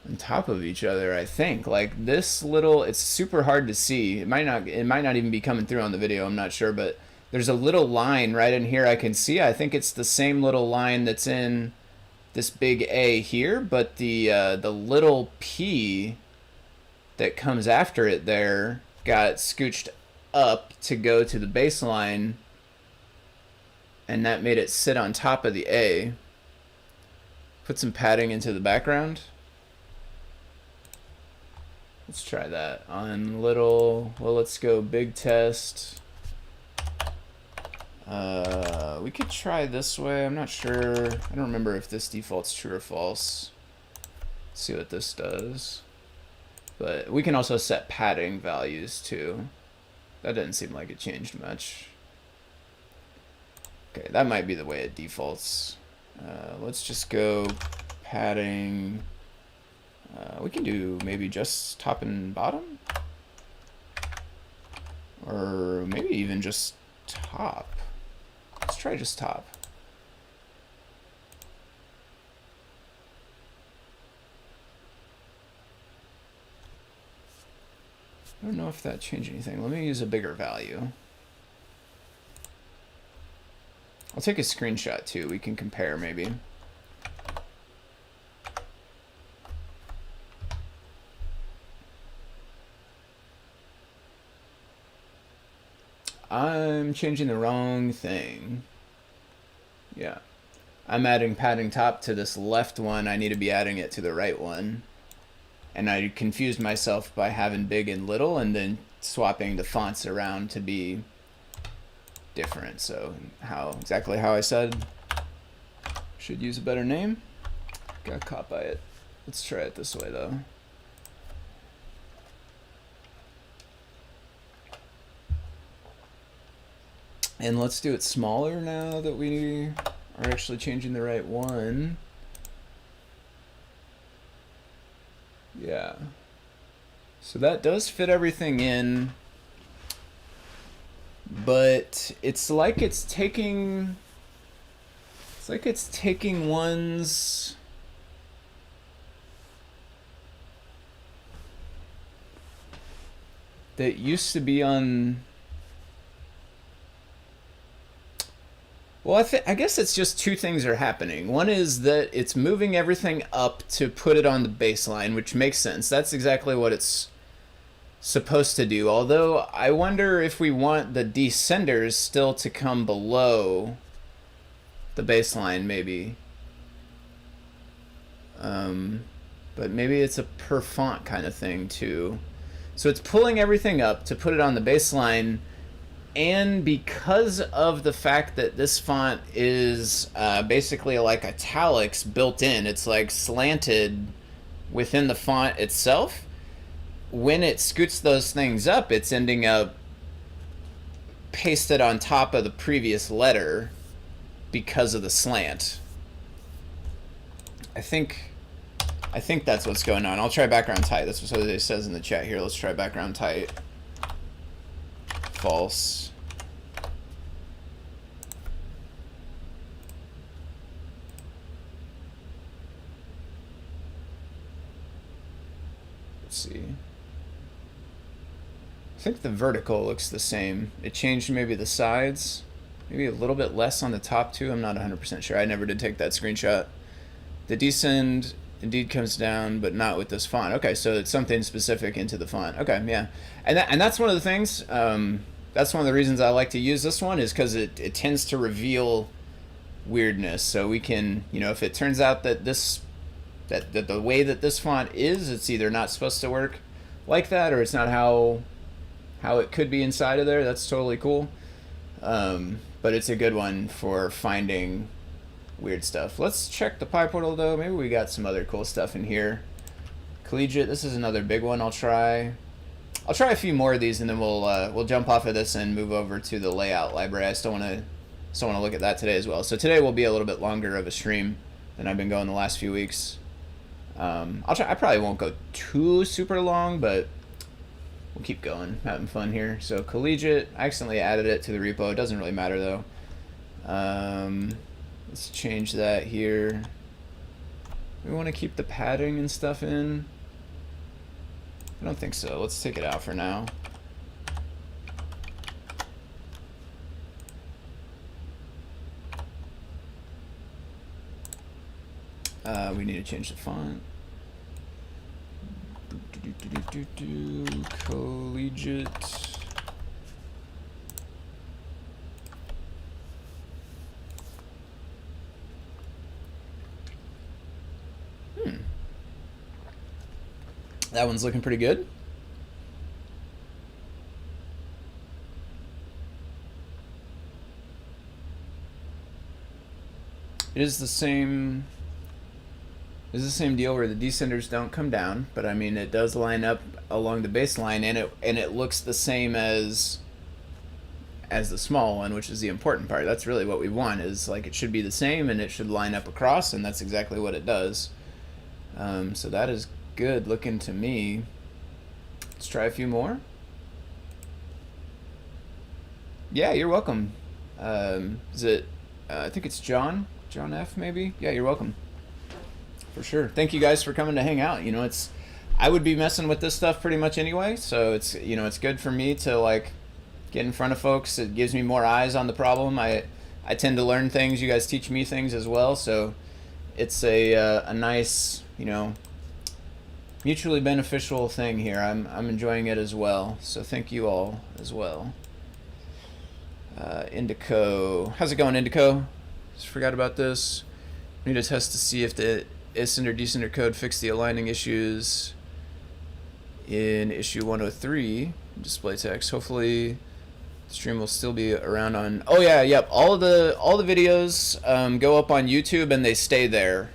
on top of each other, I think. Like this little, it's super hard to see. It might not even be coming through on the video, I'm not sure, but there's a little line right in here I can see. I think it's the same little line that's in this big A here, but the little P that comes after it there got scooched up to go to the baseline, and that made it sit on top of the A. Put some padding into the background. Let's try that on little, well, let's go big test. We could try this way. I'm not sure. I don't remember if this default's true or false. Let's see what this does. But we can also set padding values too. That didn't seem like it changed much. Okay, that might be the way it defaults. Let's just go padding. We can do maybe just top and bottom, or maybe even just top. Let's try just top. I don't know if that changed anything. Let me use a bigger value. I'll take a screenshot too. We can compare maybe. I'm changing the wrong thing. Yeah. I'm adding padding top to this left one. I need to be adding it to the right one. And I confused myself by having big and little and then swapping the fonts around to be different. So exactly how I said, should use a better name. Got caught by it. Let's try it this way though. And let's do it smaller now that we are actually changing the right one. Yeah. So that does fit everything in, but it's like it's taking ones that used to be on. Well, I guess it's just two things are happening. One is that it's moving everything up to put it on the baseline, which makes sense. That's exactly what it's supposed to do. Although I wonder if we want the descenders still to come below the baseline, maybe. But maybe it's a per font kind of thing too. So it's pulling everything up to put it on the baseline. And because of the fact that this font is basically like italics built in, it's like slanted within the font itself. When it scoots those things up, it's ending up pasted on top of the previous letter because of the slant. I think that's what's going on. I'll try background tight. That's what it says in the chat here. Let's try background tight. False. Let's see. I think the vertical looks the same. It changed maybe the sides, maybe a little bit less on the top too. I'm not 100% sure. I never did take that screenshot. The descend indeed comes down, but not with this font. Okay, so it's something specific into the font. Okay, yeah, and that's one of the things. That's one of the reasons I like to use this one, is because it tends to reveal weirdness. So we can, you know, if it turns out that that the way that this font is, it's either not supposed to work like that, or it's not how it could be inside of there. That's totally cool. But it's a good one for finding weird stuff. Let's check the Pi Portal though. Maybe we got some other cool stuff in here. Collegiate, this is another big one. I'll try a few more of these, and then we'll jump off of this and move over to the layout library. I still want to look at that today as well. So today will be a little bit longer of a stream than I've been going the last few weeks. I probably won't go too super long, but we'll keep going, having fun here. So collegiate, I accidentally added it to the repo. It doesn't really matter though. Let's change that here. We want to keep the padding and stuff in. I don't think so. Let's take it out for now. We need to change the font. Collegiate. That one's looking pretty good. It is the same deal where the descenders don't come down, but I mean it does line up along the baseline, and it looks the same as the small one, which is the important part. That's really what we want, is like it should be the same and it should line up across, and that's exactly what it does. So that is good looking to me. Let's try a few more. Yeah, you're welcome. Is it I think it's John F maybe? Yeah, you're welcome. For sure. Thank you guys for coming to hang out. You know, I would be messing with this stuff pretty much anyway, so it's, you know, it's good for me to like get in front of folks. It gives me more eyes on the problem. I tend to learn things. You guys teach me things as well, so it's a nice, you know, mutually beneficial thing here. I'm enjoying it as well, so thank you all as well. Indico, how's it going, Indico? Just forgot about this. We need to test to see if the ascender descender code fixed the aligning issues in issue 103 display text. Hopefully the stream will still be around on, oh yeah, yep, all the videos go up on YouTube and they stay there.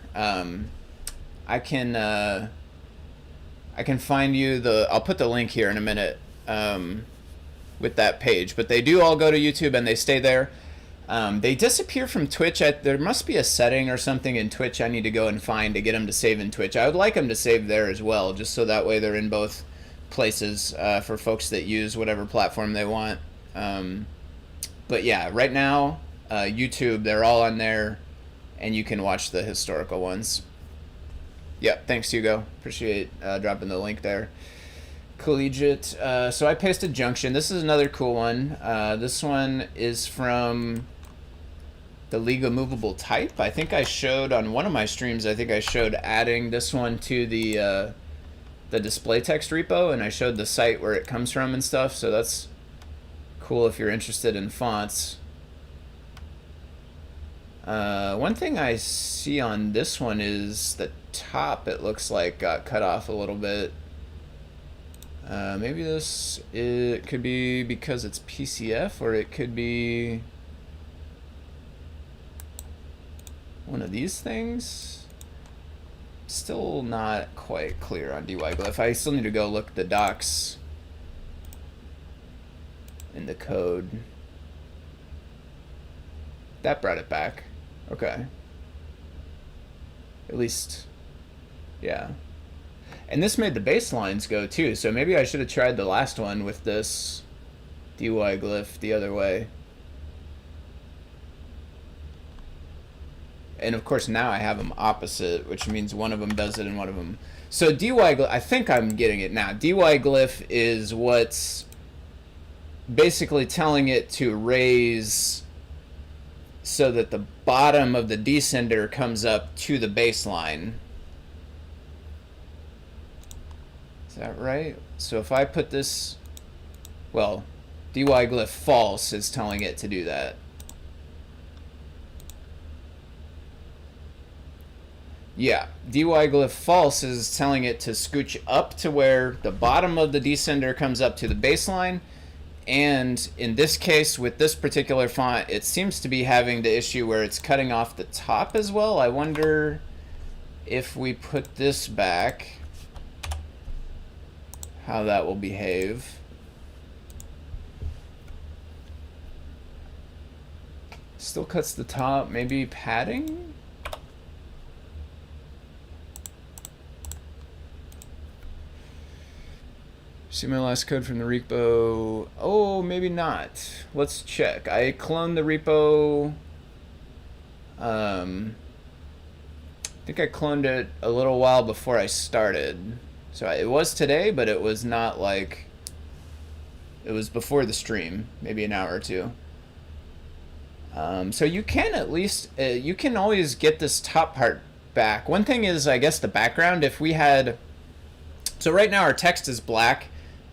I can find you I'll put the link here in a minute with that page. But they do all go to YouTube and they stay there. They disappear from Twitch. There must be a setting or something in Twitch I need to go and find to get them to save in Twitch. I would like them to save there as well, just so that way they're in both places for folks that use whatever platform they want. But yeah, right now, YouTube, they're all on there, and you can watch the historical ones. Yep, thanks, Hugo. Appreciate dropping the link there. Collegiate. So I pasted Junction. This is another cool one. This one is from the League of Movable Type. I think I showed on one of my streams, I think I showed adding this one to the display text repo, and I showed the site where it comes from and stuff. So that's cool if you're interested in fonts. One thing I see on this one is the top, it looks like got cut off a little bit. Maybe it could be because it's PCF, or it could be one of these things. Still not quite clear on dyglyph. I still need to go look at the docs in the code. That brought it back. Okay. At least, yeah. And this made the baselines go too, so maybe I should have tried the last one with this dyglyph the other way. And of course now I have them opposite, which means one of them does it and one of them... So dyglyph, I think I'm getting it now. Dyglyph is what's basically telling it to raise so that the bottom of the descender comes up to the baseline. Is that right? So if I put this, well, dyglyph false is telling it to do that. Yeah, dyglyph false is telling it to scooch up to where the bottom of the descender comes up to the baseline. And in this case, with this particular font, it seems to be having the issue where it's cutting off the top as well. I wonder if we put this back, how that will behave. Still cuts the top, maybe padding? See my last code from the repo. Oh, maybe not. Let's check. I cloned the repo. I think I cloned it a little while before I started. So it was today, but it was not like... It was before the stream, maybe an hour or two. So you can at least... you can always get this top part back. One thing is, I guess, the background. If we had... So right now our text is black,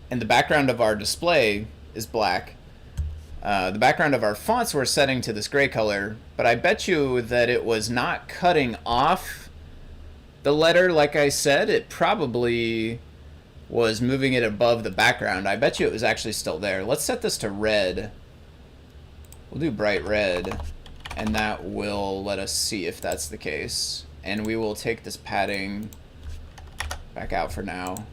and the background of our display is black. The background of our fonts we're setting to this gray color, but I bet you that it was not cutting off the letter like I said. It probably was moving it above the background. I bet you it was actually still there. Let's set this to red. We'll do bright red, and that will let us see if that's the case. And we will take this padding back out for now.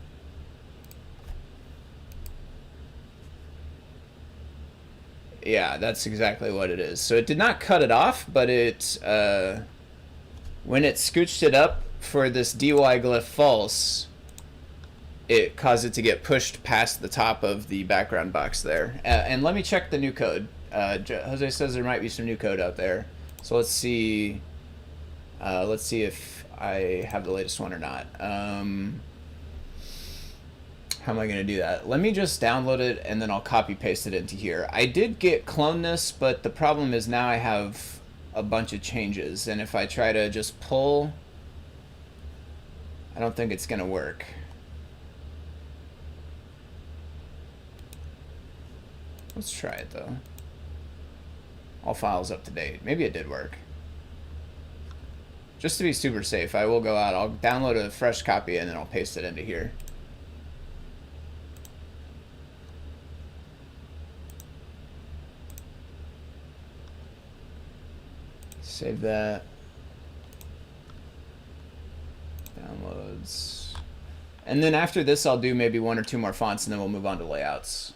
Yeah, that's exactly what it is. So it did not cut it off, but it when it scooched it up for this dyglyph false, it caused it to get pushed past the top of the background box there. And let me check the new code. Jose says there might be some new code out there. So let's see if I have the latest one or not. How am I going to do that? Let me just download it and then I'll copy paste it into here. I did clone this, but the problem is now I have a bunch of changes, and if I try to just pull, I don't think it's going to work. Let's try it though. All files up to date. Maybe it did work. Just to be super safe, I will go out, I'll download a fresh copy and then I'll paste it into here. Save that. downloads. And then after this, I'll do maybe 1 or 2 more fonts, and then we'll move on to layouts.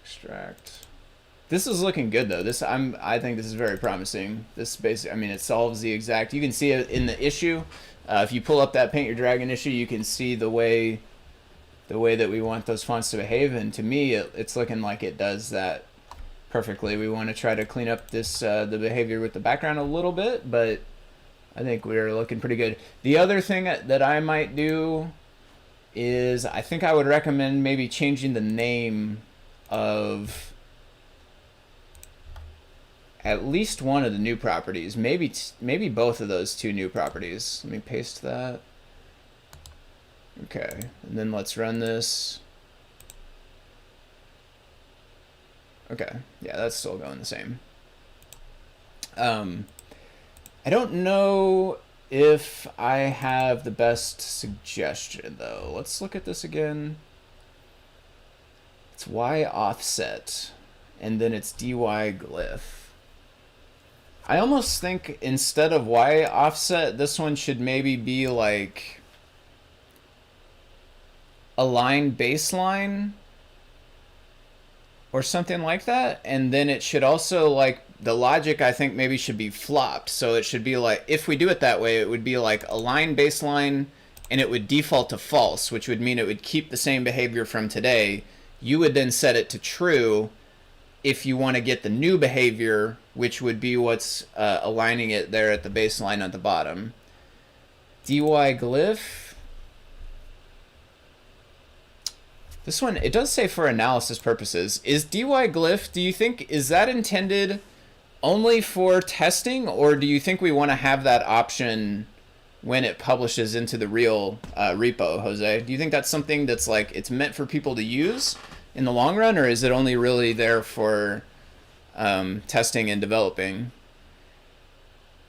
Extract. This is looking good though. I think this is very promising. This basically, I mean, it solves the exact. You can see it in the issue. If you pull up that Paint Your Dragon issue, you can see the way that we want those fonts to behave. And to me, it's looking like it does that perfectly. We want to try to clean up this the behavior with the background a little bit, but I think we're looking pretty good. The other thing that I might do is I think I would recommend maybe changing the name of at least one of the new properties, maybe both of those 2 new properties. Let me paste that. Okay, and then let's run this. Okay, yeah, that's still going the same. I don't know if I have the best suggestion though. Let's look at this again. It's Y offset, and then it's DY glyph. I almost think instead of Y offset, this one should maybe be like align baseline or something like that. And then it should also, like, the logic I think maybe should be flopped. So it should be like, if we do it that way, it would be like align baseline and it would default to false, which would mean it would keep the same behavior from today. You would then set it to true if you want to get the new behavior, which would be what's aligning it there at the baseline at the bottom. DY glyph. This one, it does say for analysis purposes. Is DY glyph, do you think, is that intended only for testing, or do you think we want to have that option when it publishes into the real repo, Jose? Do you think that's something that's like, it's meant for people to use in the long run, or is it only really there for testing and developing?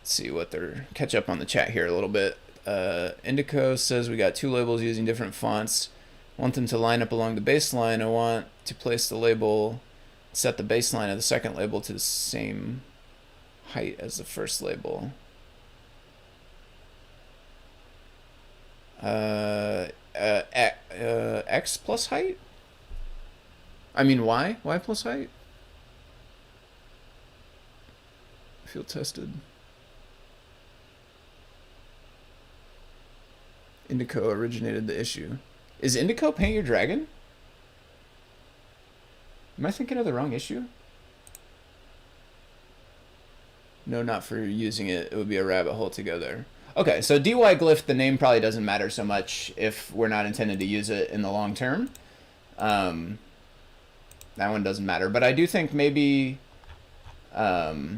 Let's see what they're, catch up on the chat here a little bit. Indico says we got 2 labels using different fonts. Want them to line up along the baseline. I want to place the label, set the baseline of the second label to the same height as the first label. X plus height? I mean Y? Y plus height? Field tested. Indico originated the issue. Is Indico Paint Your Dragon? Am I thinking of the wrong issue? No, not for using it. It would be a rabbit hole to go there. Okay, so DY glyph, the name probably doesn't matter so much if we're not intended to use it in the long term. That one doesn't matter, but I do think maybe Indico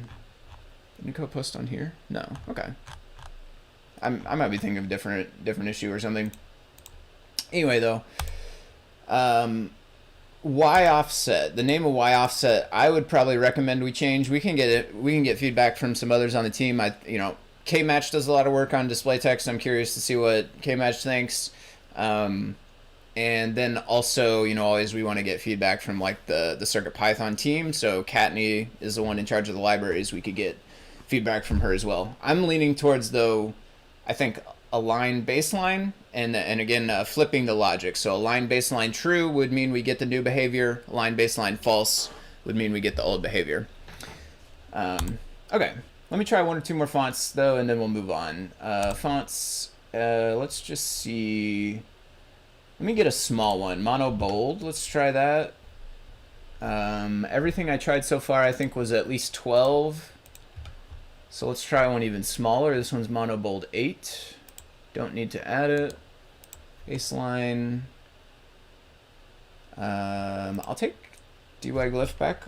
post on here? No. Okay. I might be thinking of a different issue or something. Anyway, though, Y offset. The name of Y offset, I would probably recommend we change. We can get feedback from some others on the team. Kmatch does a lot of work on display text. I'm curious to see what Kmatch thinks. And then also, always we want to get feedback from like the CircuitPython team. So Katney is the one in charge of the libraries. We could get feedback from her as well. I'm leaning towards, though, I think align baseline and again flipping the logic. So align baseline true would mean we get the new behavior. Align baseline false would mean we get the old behavior. Okay, let me try 1 or 2 more fonts though, and then we'll move on. Fonts. Let's just see. Let me get a small one. Mono bold. Let's try that. Everything I tried so far I think was at least 12. So let's try one even smaller. This one's mono bold 8. Don't need to add it. Baseline. I'll take DY glyph back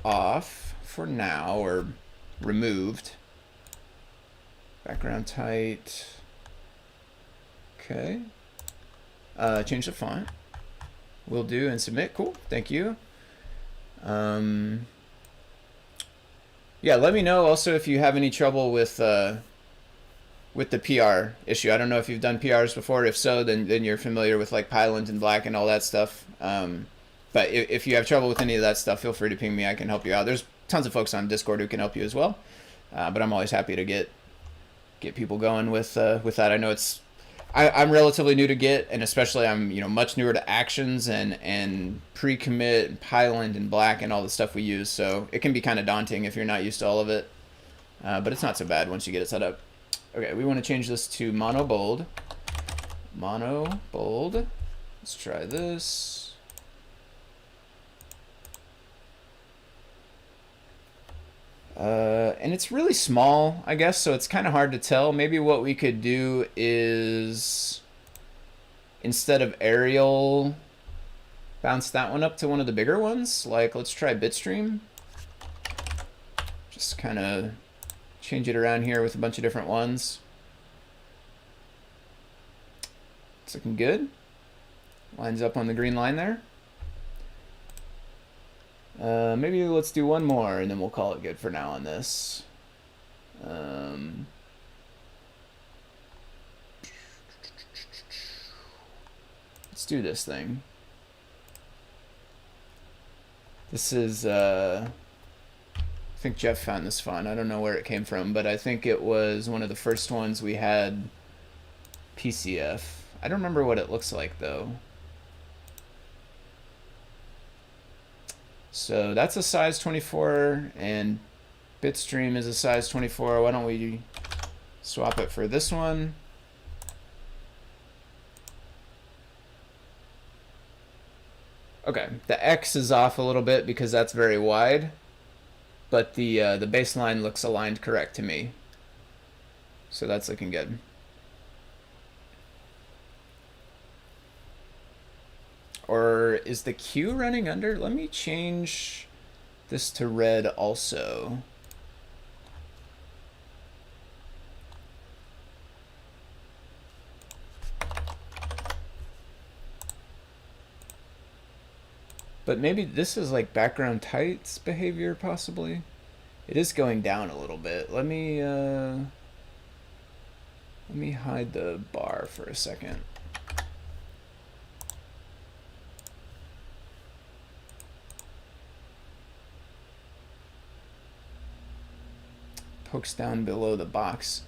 off for now, or removed. Background tight. Okay. Change the font. Will do, and submit. Cool. Thank you. Yeah, let me know also if you have any trouble with the PR issue. I don't know if you've done PRs before. If so, then you're familiar with like Pylint and Black and all that stuff. But if you have trouble with any of that stuff, feel free to ping me. I can help you out. There's tons of folks on Discord who can help you as well. but I'm always happy to get people going with that. I know I'm relatively new to Git, and especially I'm much newer to actions and pre-commit and pylint and black and all the stuff we use. So it can be kind of daunting if you're not used to all of it, but it's not so bad once you get it set up. Okay, we want to change this to mono bold. Mono bold. Let's try this. And it's really small, I guess, so it's kind of hard to tell. Maybe what we could do is, instead of Arial, bounce that one up to one of the bigger ones. Like, let's try Bitstream. Just kind of change it around here with a bunch of different ones. It's looking good. Lines up on the green line there. Maybe let's do one more and then we'll call it good for now on this. Let's do this thing. This is, I think Jeff found this fun. I don't know where it came from, but I think it was one of the first ones we had PCF. I don't remember what it looks like though. So that's a size 24 and Bitstream is a size 24. Why don't we swap it for this one? Okay, the X is off a little bit because that's very wide, but the baseline looks aligned correct to me. So that's looking good. Or is the Q running under? Let me change this to red also. But maybe this is like background tights behavior possibly. It is going down a little bit. Let me hide the bar for a second. Pokes down below the box.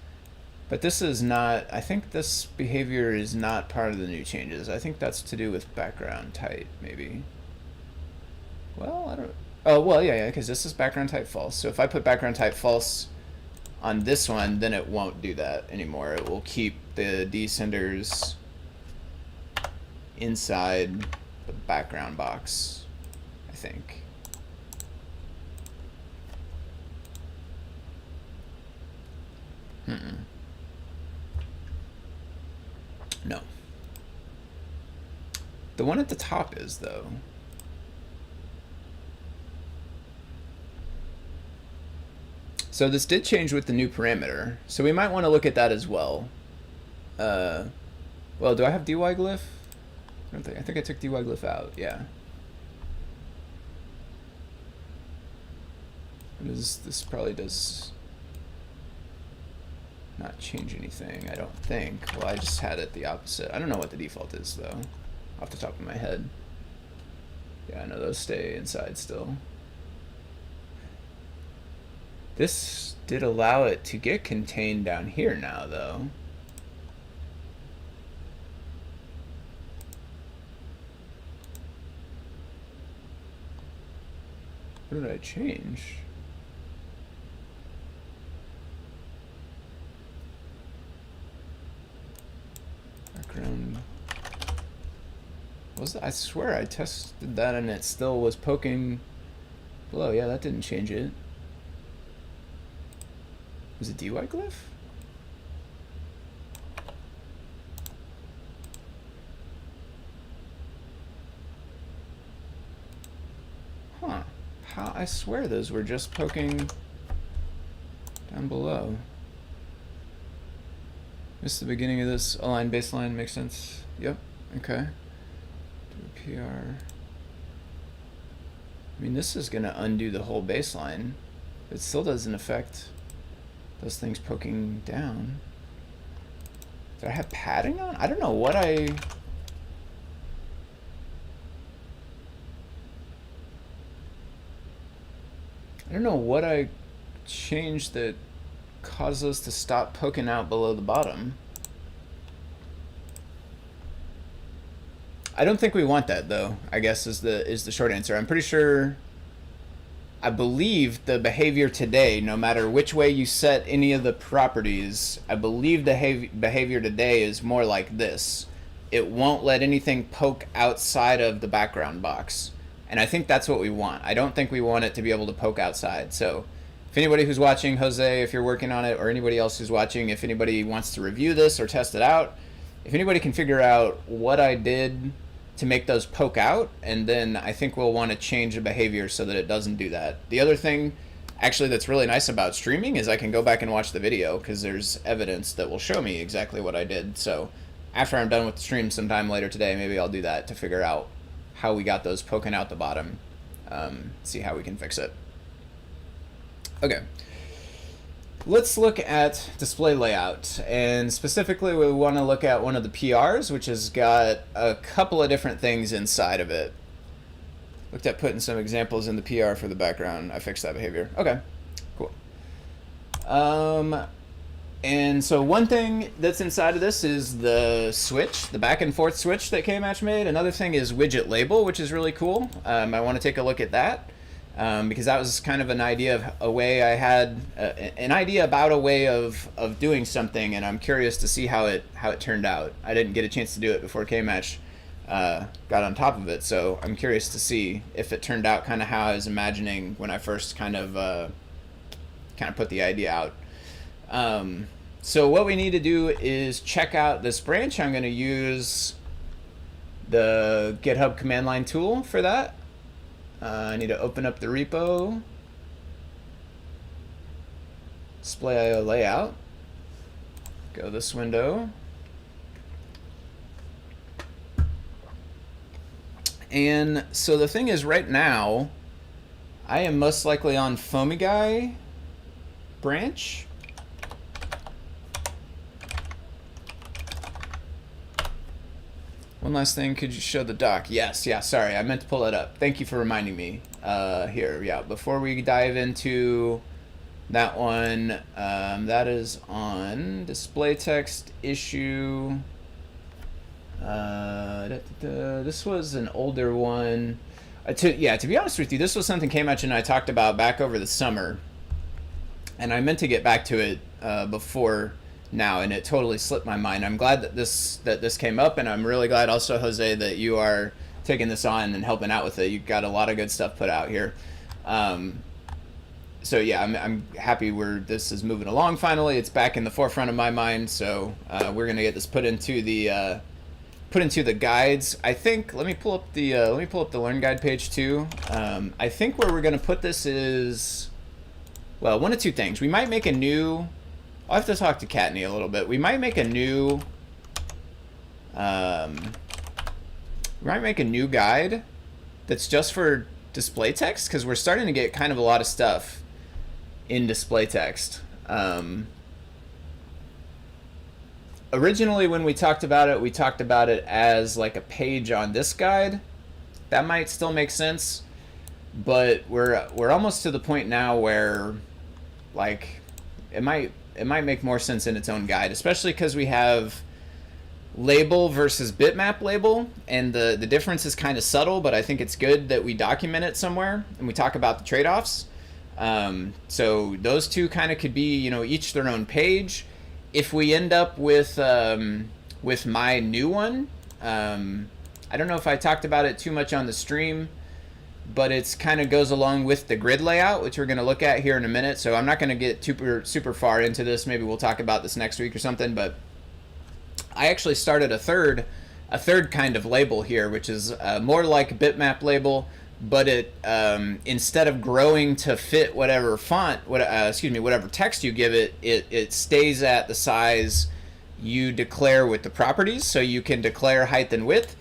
But this is not, I think this behavior is not part of the new changes. I think that's to do with background type, maybe. Well, I don't, oh, well, yeah, because this is background type false. So if I put background type false on this one, then it won't do that anymore. It will keep the descenders inside the background box, I think. No. The one at the top is, though. So this did change with the new parameter. So we might want to look at that as well. Well, do I have dy glyph? I think I took dy glyph out, yeah. This probably does not change anything, I don't think. Well, I just had it the opposite. I don't know what the default is, though, off the top of my head. Yeah, I know those stay inside still. This did allow it to get contained down here now, though. What did I change? Background. Was that? I swear I tested that and it still was poking below. Yeah, that didn't change it. Was it dy glyph? Huh. How? I swear those were just poking down below. Missed the beginning of this. Align baseline makes sense. Yep. Okay. Do a PR. I mean, this is gonna undo the whole baseline. It still doesn't affect those things poking down. Did I have padding on? I don't know what I don't know what I changed that cause those to stop poking out below the bottom. I don't think we want that though, I guess is the short answer. I'm pretty sure, I believe the behavior today, no matter which way you set any of the properties, I believe the behavior today is more like this. It won't let anything poke outside of the background box. And I think that's what we want. I don't think we want it to be able to poke outside. So if anybody who's watching, Jose, if you're working on it, or anybody else who's watching, if anybody wants to review this or test it out, if anybody can figure out what I did to make those poke out, and then I think we'll want to change the behavior so that it doesn't do that. The other thing actually that's really nice about streaming is I can go back and watch the video because there's evidence that will show me exactly what I did. So after I'm done with the stream sometime later today, maybe I'll do that to figure out how we got those poking out the bottom, see how we can fix it. Okay. Let's look at display layout, and specifically we want to look at one of the PRs, which has got a couple of different things inside of it. Looked at putting some examples in the PR for the background. I fixed that behavior. Okay, cool. And so one thing that's inside of this is the switch, the back and forth switch that KMatch made. Another thing is widget label, which is really cool. I want to take a look at that. Because that was kind of an idea of a way I had an idea about a way of doing something, and I'm curious to see how it turned out. I didn't get a chance to do it before KMatch got on top of it, so I'm curious to see if it turned out kind of how I was imagining when I first kind of put the idea out. So what we need to do is check out this branch. I'm going to use the GitHub command line tool for that. I need to open up the repo, Displayio layout, go this window, and so the thing is right now I am most likely on Foamy branch. One last thing, could you show the doc? Yes, yeah, sorry, I meant to pull it up. Thank you for reminding me. Here, yeah, before we dive into that one, that is on display text issue. This was an older one. To be honest with you, this was something KMatch and I talked about back over the summer. And I meant to get back to it before now, and it totally slipped my mind. I'm glad that this came up, and I'm really glad also, Jose, that you are taking this on and helping out with it. You've got a lot of good stuff put out here. So yeah, I'm happy where this is moving along. Finally, it's back in the forefront of my mind. So we're gonna get this put into the guides. I think let me pull up the Learn Guide page too. I think where we're gonna put this is, well, one of two things. We might make a new. I'll have to talk to Katney a little bit. We might make a new guide that's just for display text, because we're starting to get kind of a lot of stuff in display text. Originally when we talked about it as like a page on this guide. That might still make sense, but we're almost to the point now where like it might make more sense in its own guide, especially because we have label versus bitmap label, and the difference is kind of subtle, but I think it's good that we document it somewhere and we talk about the trade-offs. So those two kind of could be, each their own page. If we end up with my new one, I don't know if I talked about it too much on the stream, but it's kind of goes along with the grid layout, which we're going to look at here in a minute. So I'm not going to get super far into this. Maybe we'll talk about this next week or something. But I actually started a third kind of label here, which is more like a bitmap label, but it instead of growing to fit whatever font, whatever text you give it, it stays at the size you declare with the properties. So you can declare height and width.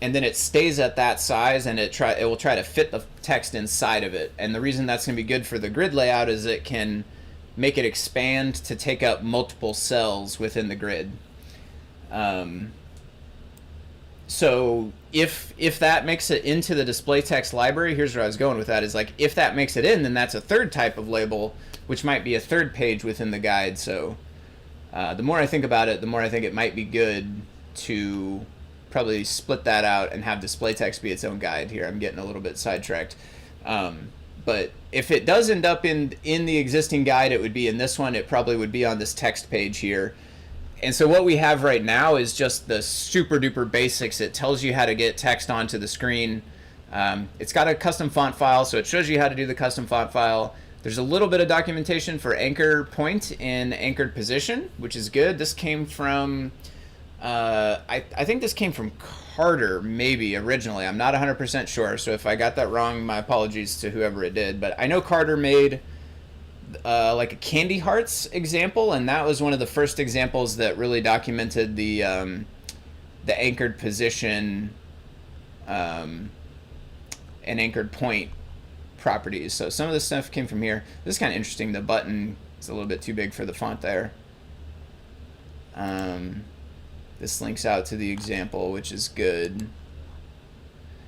And then it stays at that size, and it will try to fit the text inside of it. And the reason that's going to be good for the grid layout is it can make it expand to take up multiple cells within the grid. So if that makes it into the display text library, here's where I was going with that, is like if that makes it in, then that's a third type of label which might be a third page within the guide. So the more I think about it, the more I think it might be good to probably split that out and have display text be its own guide. Here I'm getting a little bit sidetracked. But if it does end up in the existing guide, it would be in this one. It probably would be on this text page here. And so what we have right now is just the super duper basics. It tells you how to get text onto the screen. It's got a custom font file, so it shows you how to do the custom font file. There's a little bit of documentation for anchor point and anchored position, which is good. This came from, I think this came from Carter, maybe originally. I'm not 100% sure, so if I got that wrong, my apologies to whoever it did. But I know Carter made like a candy hearts example, and that was one of the first examples that really documented the anchored position and anchored point properties. So some of this stuff came from here. This is kind of interesting. The button is a little bit too big for the font there. This links out to the example, which is good.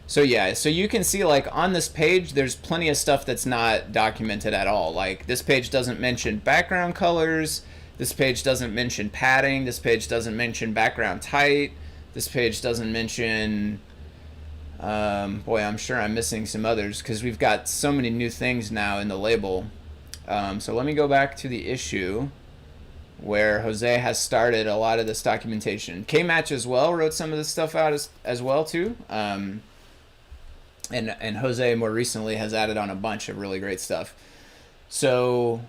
So yeah, so you can see like on this page, there's plenty of stuff that's not documented at all. Like this page doesn't mention background colors. This page doesn't mention padding. This page doesn't mention background height. This page doesn't mention, boy, I'm sure I'm missing some others because we've got so many new things now in the label. So let me go back to the issue where Jose has started a lot of this documentation. Kmatch as well wrote some of this stuff out as well too. And Jose more recently has added on a bunch of really great stuff. So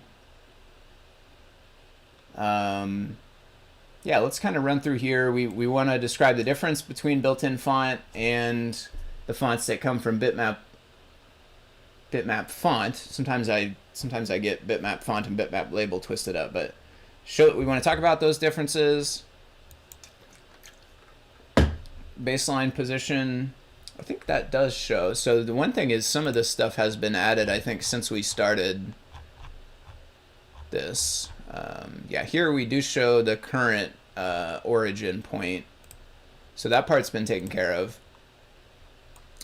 yeah, let's kind of run through here. We want to describe the difference between built-in font and the fonts that come from bitmap font. Sometimes I get bitmap font and bitmap label twisted up, but we want to talk about those differences. Baseline position, I think that does show. So the one thing is some of this stuff has been added, I think, since we started this. Yeah, here we do show the current origin point. So that part's been taken care of.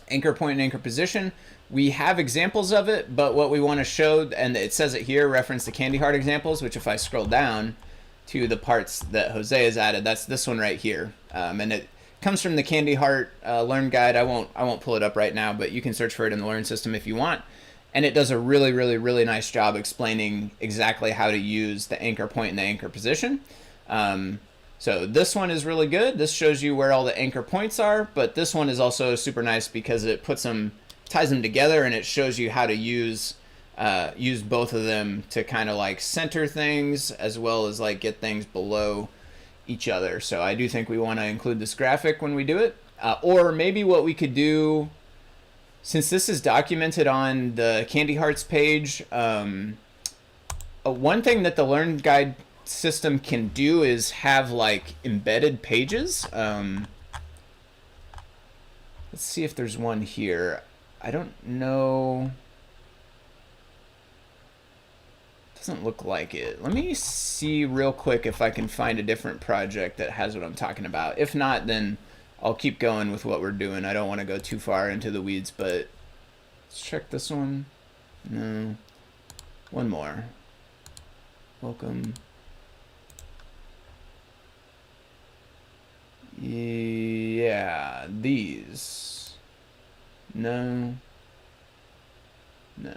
Anchor point and anchor position, we have examples of it, but what we want to show, and it says it here, reference the candy heart examples, which if I scroll down to the parts that Jose has added, that's this one right here. And it comes from the Candy Heart Learn Guide. I won't pull it up right now, but you can search for it in the Learn system if you want. And it does a really, really, really nice job explaining exactly how to use the anchor point and the anchor position. So this one is really good. This shows you where all the anchor points are, but this one is also super nice because it ties them together, and it shows you how to use both of them to kind of like center things as well as like get things below each other. So I do think we want to include this graphic when we do it. Or maybe what we could do, since this is documented on the Candy Hearts page, one thing that the Learn Guide system can do is have like embedded pages. Let's see if there's one here. I don't know. Doesn't look like it. Let me see real quick if I can find a different project that has what I'm talking about. If not, then I'll keep going with what we're doing. I don't want to go too far into the weeds, but let's check this one. No. One more. Welcome. Yeah, these. No. No.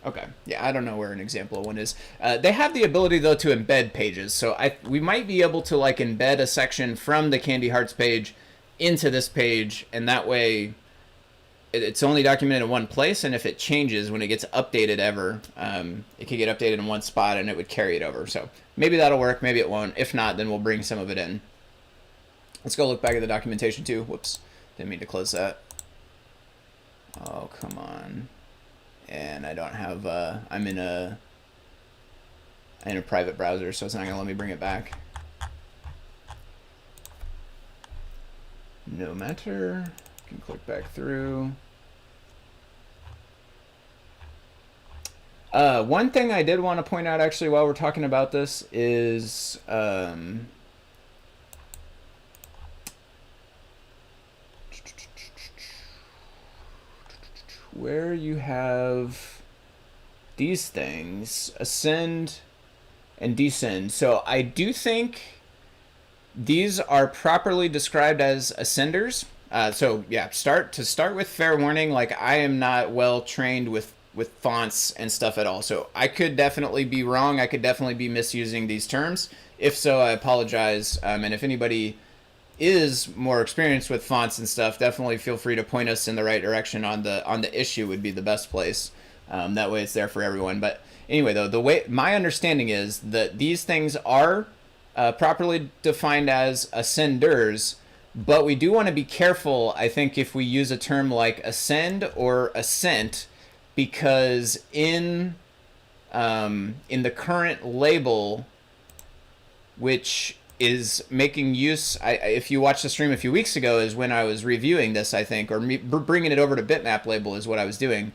Okay, yeah, I don't know where an example of one is. They have the ability, though, to embed pages. So we might be able to like embed a section from the Candy Hearts page into this page, and that way it's only documented in one place, and if it changes when it gets updated ever, it could get updated in one spot and it would carry it over. So maybe that'll work, maybe it won't. If not, then we'll bring some of it in. Let's go look back at the documentation too. Whoops, didn't mean to close that. Oh, come on. And I don't have, I'm in a private browser, so it's not gonna let me bring it back. No matter, you can click back through. One thing I did want to point out actually while we're talking about this is, where you have these things, ascend and descend. So I do think these are properly described as ascenders. So yeah, start with fair warning, like I am not well trained with fonts and stuff at all. So I could definitely be wrong. I could definitely be misusing these terms. If so, I apologize. And if anybody is more experienced with fonts and stuff, definitely feel free to point us in the right direction on the issue would be the best place. That way it's there for everyone. But anyway, though, the way my understanding is that these things are properly defined as ascenders, but we do want to be careful, I think, if we use a term like ascend or ascent, because in the current label, which is making use, if you watched the stream a few weeks ago, is when I was reviewing this, I think, or bringing it over to bitmap label is what I was doing.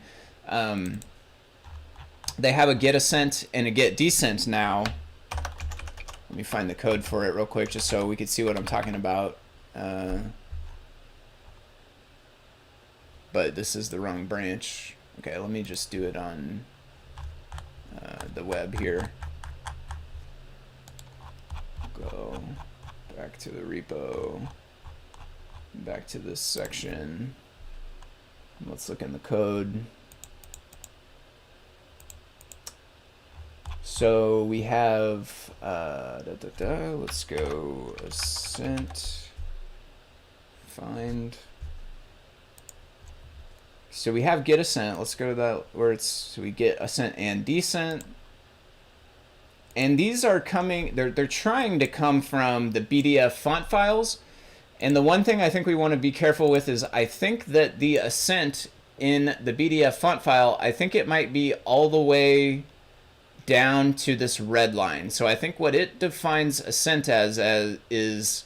They have a get ascent and a get descent now. Let me find the code for it real quick just so we could see what I'm talking about. But this is the wrong branch. Okay, let me just do it on the web here. Go back to the repo, back to this section. Let's look in the code. So we have, let's go ascent, find. So we have get ascent. Let's go to that where it's, so we get ascent and descent. And these are coming, they're trying to come from the BDF font files. And the one thing I think we want to be careful with is I think that the ascent in the BDF font file, I think it might be all the way down to this red line. So I think what it defines ascent as is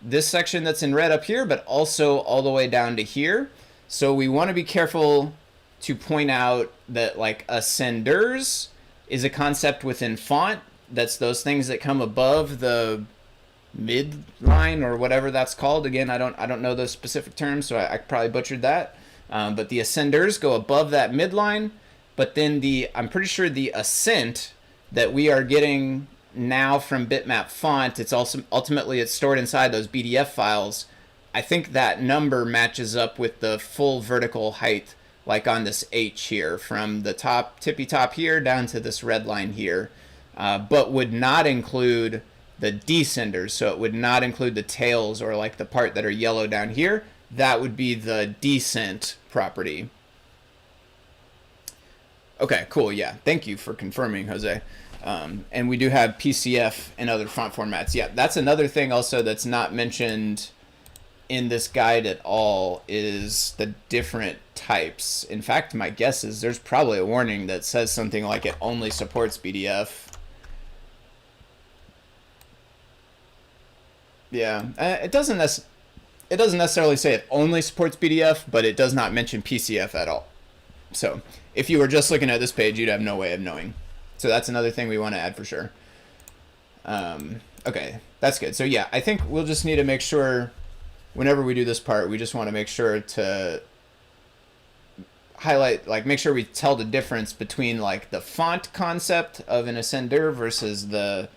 this section that's in red up here, but also all the way down to here. So we want to be careful to point out that like ascenders is a concept within font. That's those things that come above the midline or whatever that's called. Again, I don't know those specific terms, so I probably butchered that. But the ascenders go above that midline. But then I'm pretty sure the ascent that we are getting now from bitmap font, it's also ultimately it's stored inside those BDF files. I think that number matches up with the full vertical height, like on this H here, from the top, tippy top here down to this red line here, but would not include the descenders. So it would not include the tails or like the part that are yellow down here. That would be the descent property. Okay, cool, yeah. Thank you for confirming, Jose. And we do have PCF and other font formats. Yeah, that's another thing also that's not mentioned in this guide at all is the different types. In fact, my guess is there's probably a warning that says something like it only supports BDF. Yeah, it doesn't necessarily say it only supports BDF, but it does not mention PCF at all. So if you were just looking at this page, you'd have no way of knowing. So that's another thing we want to add for sure. Okay, that's good. So yeah, I think we'll just need to make sure whenever we do this part, we just want to make sure to highlight, like make sure we tell the difference between like the font concept of an ascender versus the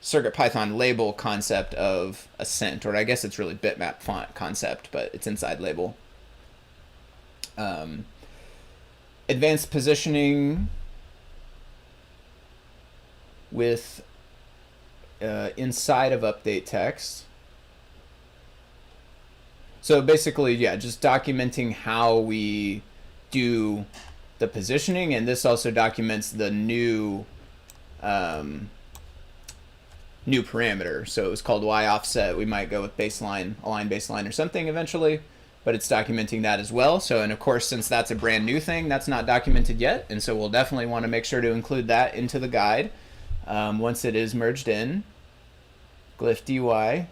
CircuitPython label concept of ascent, or I guess it's really bitmap font concept, but it's inside label. Advanced positioning with inside of update text. So basically, yeah, just documenting how we do the positioning, and this also documents the new new parameter. So it was called Y offset. We might go with baseline, align baseline or something eventually, but it's documenting that as well. So, and of course, since that's a brand new thing, that's not documented yet, and so we'll definitely want to make sure to include that into the guide once it is merged in. Glyph dy.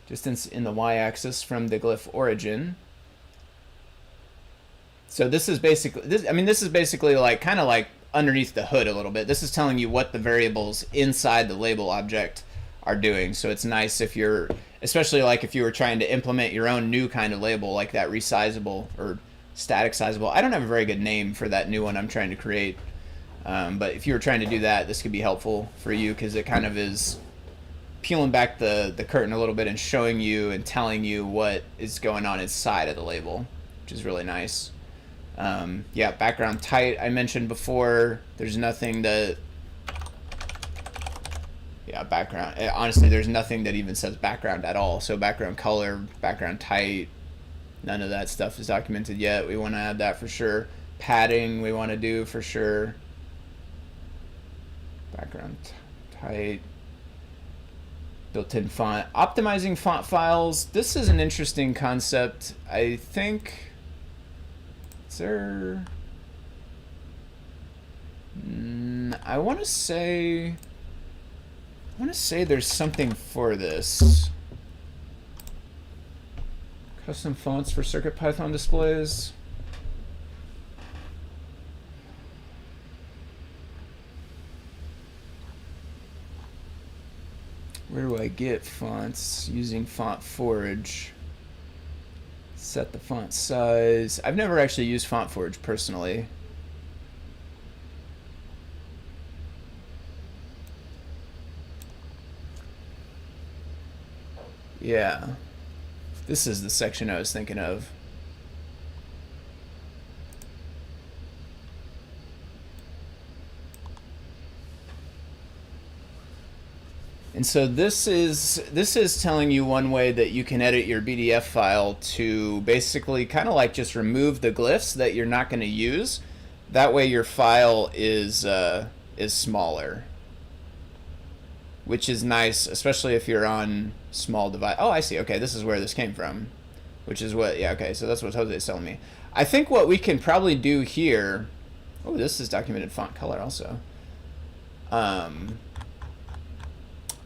Distance in the y-axis from the glyph origin. So this is basically, this is basically like kind of like underneath the hood a little bit. This is telling you what the variables inside the label object are doing. So it's nice if you're, especially like if you were trying to implement your own new kind of label, like that resizable or static sizable. I don't have a very good name for that new one I'm trying to create. But if you were trying to do that, this could be helpful for you because it kind of is peeling back the curtain a little bit and showing you and telling you what is going on inside of the label, which is really nice. Yeah, background tight, I mentioned before. There's nothing that... Yeah, background. Honestly, there's nothing that even says background at all. So background color, background tight, none of that stuff is documented yet. We want to add that for sure. Padding we want to do for sure. Background tight. Built-in font. Optimizing font files. This is an interesting concept. I think... Is there... I want to say there's something for this. Custom fonts for CircuitPython displays. Where do I get fonts? Using Font Forge. Set the font size. I've never actually used Font Forge personally. Yeah. This is the section I was thinking of. And so this is telling you one way that you can edit your BDF file to basically kind of like just remove the glyphs that you're not going to use. That way your file is smaller, which is nice, especially if you're on small device. Oh, I see. Okay, this is where this came from, which is what. Yeah. Okay, so that's what Jose is telling me. I think what we can probably do here. Oh, this is documented font color also.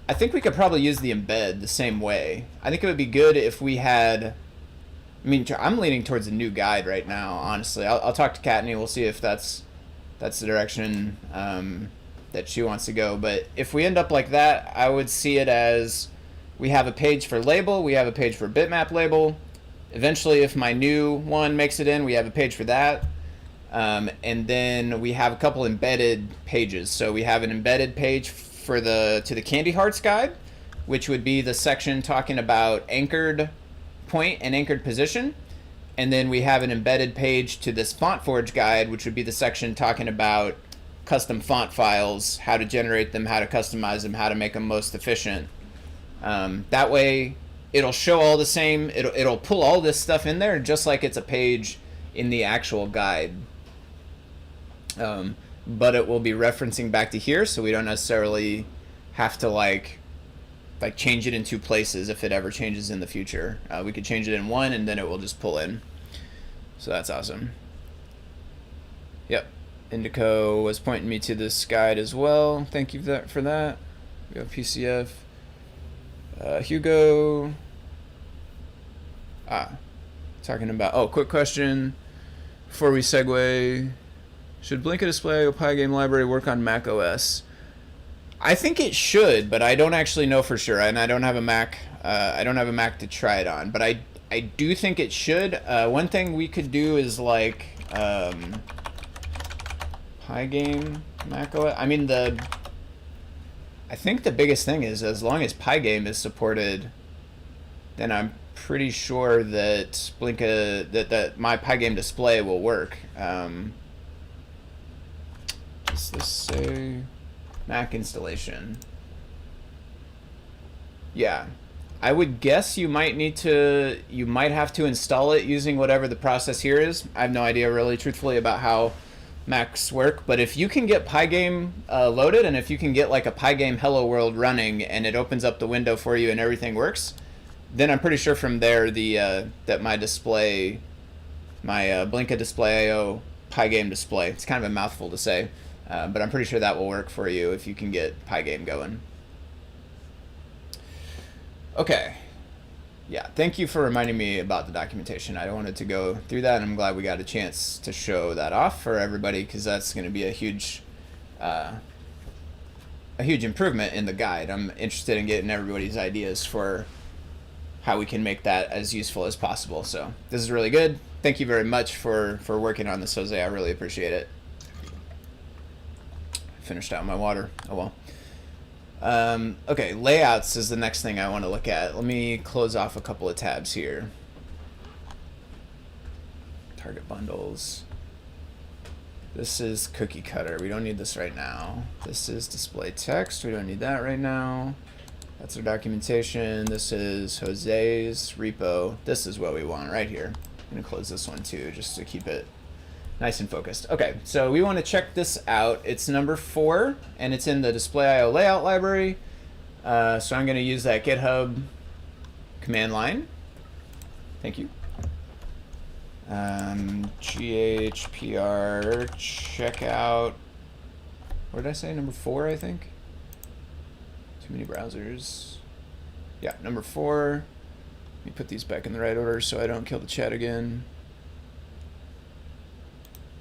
I think we could probably use the embed the same way. I think it would be good if we had... I mean, I'm leaning towards a new guide right now, honestly. I'll talk to Kattni. We'll see if that's the direction that she wants to go. But if we end up like that, I would see it as we have a page for label, we have a page for bitmap label. Eventually, if my new one makes it in, we have a page for that. And then we have a couple embedded pages. So we have an embedded page for to the Candy Hearts guide, which would be the section talking about anchored point and anchored position. And then we have an embedded page to this Font Forge guide, which would be the section talking about custom font files, how to generate them, how to customize them, how to make them most efficient. That way it'll show all the same, it'll pull all this stuff in there just like it's a page in the actual guide. But it will be referencing back to here, so we don't necessarily have to like change it in two places if it ever changes in the future. We could change it in one and then it will just pull in. So that's awesome. Yep, Indico was pointing me to this guide as well. Thank you for that. We have PCF. Hugo. Talking about, oh, quick question before we segue. Should Blinka Displayio Pygame Library work on Mac OS? I think it should, but I don't actually know for sure, and I don't have a Mac. I don't have a Mac to try it on, but I do think it should. One thing we could do is like Pygame Mac OS. I mean I think the biggest thing is as long as Pygame is supported, then I'm pretty sure that Blinka that my Pygame display will work. Does this say Mac installation? Yeah, I would guess you might have to install it using whatever the process here is. I have no idea really truthfully about how Macs work, but if you can get Pygame loaded, and if you can get like a Pygame Hello World running and it opens up the window for you and everything works, then I'm pretty sure from there that my display, my Blinka Displayio Pygame display, it's kind of a mouthful to say, but I'm pretty sure that will work for you if you can get Pygame going. Okay. Yeah, thank you for reminding me about the documentation. I wanted to go through that, and I'm glad we got a chance to show that off for everybody, because that's going to be a huge a huge improvement in the guide. I'm interested in getting everybody's ideas for how we can make that as useful as possible. So this is really good. Thank you very much for working on this, Jose. I really appreciate it. Finished out my water. Oh well. Okay, layouts is the next thing I want to look at. Let me close off a couple of tabs here. Target bundles. This is cookie cutter. We don't need this right now. This is display text. We don't need that right now. That's our documentation. This is Jose's repo. This is what we want right here. I'm gonna close this one too, just to keep it nice and focused. Okay, so we want to check this out. It's number 4, and it's in the Displayio layout library. So I'm gonna use that GitHub command line. Thank you. GHPR checkout. What did I say? Number 4, I think. Too many browsers. Yeah, number 4. Let me put these back in the right order so I don't kill the chat again.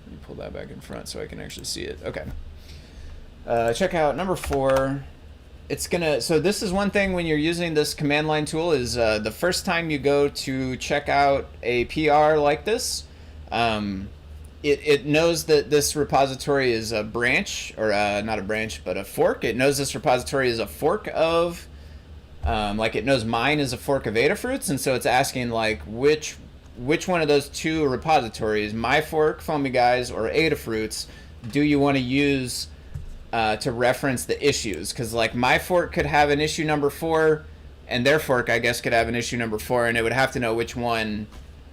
Let me pull that back in front so I can actually see it. Okay. Checkout number 4. It's gonna. So this is one thing when you're using this command line tool is the first time you go to check out a PR like this, it knows that this repository is a branch, or not a branch, but a fork. It knows this repository is a fork of, like it knows mine is a fork of Adafruit's, and so it's asking like which one of those 2 repositories, my fork, Foamy Guys, or Adafruit's, do you want to use to reference the issues? Because like my fork could have an issue number 4, and their fork I guess could have an issue number 4, and it would have to know which one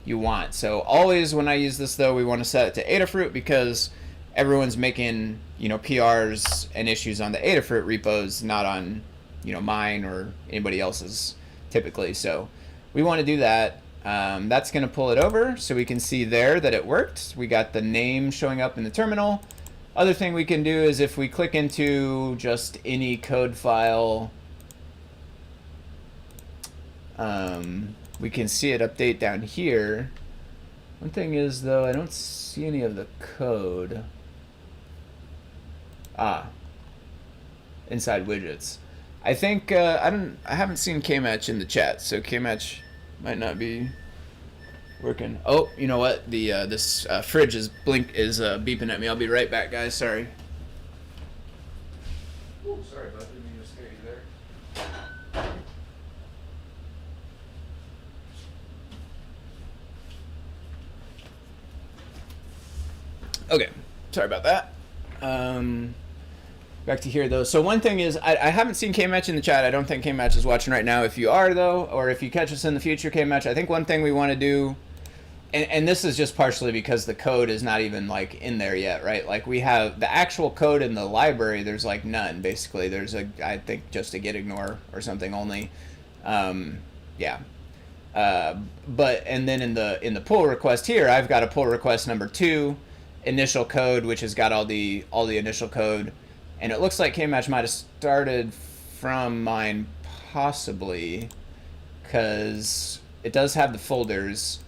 you want. So always when I use this though, we want to set it to Adafruit because everyone's making, you know, PRs and issues on the Adafruit repos, not on, you know, mine or anybody else's typically. So we want to do that. That's going to pull it over so we can see there that it worked. We got the name showing up in the terminal. Other thing we can do is if we click into just any code file, we can see it update down here. One thing is though, I don't see any of the code. Inside widgets. I think I haven't seen Kmatch in the chat, so Kmatch might not be working. Oh, you know what? The this fridge is beeping at me. I'll be right back, guys. Sorry. Ooh, sorry about that. Didn't mean to scare you there. Okay, sorry about that. Back to here though. So one thing is, I haven't seen Kmatch in the chat. I don't think Kmatch is watching right now. If you are though, or if you catch us in the future, Kmatch, I think one thing we want to do, and this is just partially because the code is not even like in there yet, right? Like we have the actual code in the library. There's like none basically. There's I think just a git ignore or something only. Yeah. But and then in the pull request here, I've got a pull request number 2, initial code, which has got all the initial code. And it looks like Kmatch might have started from mine, possibly, because it does have the folders.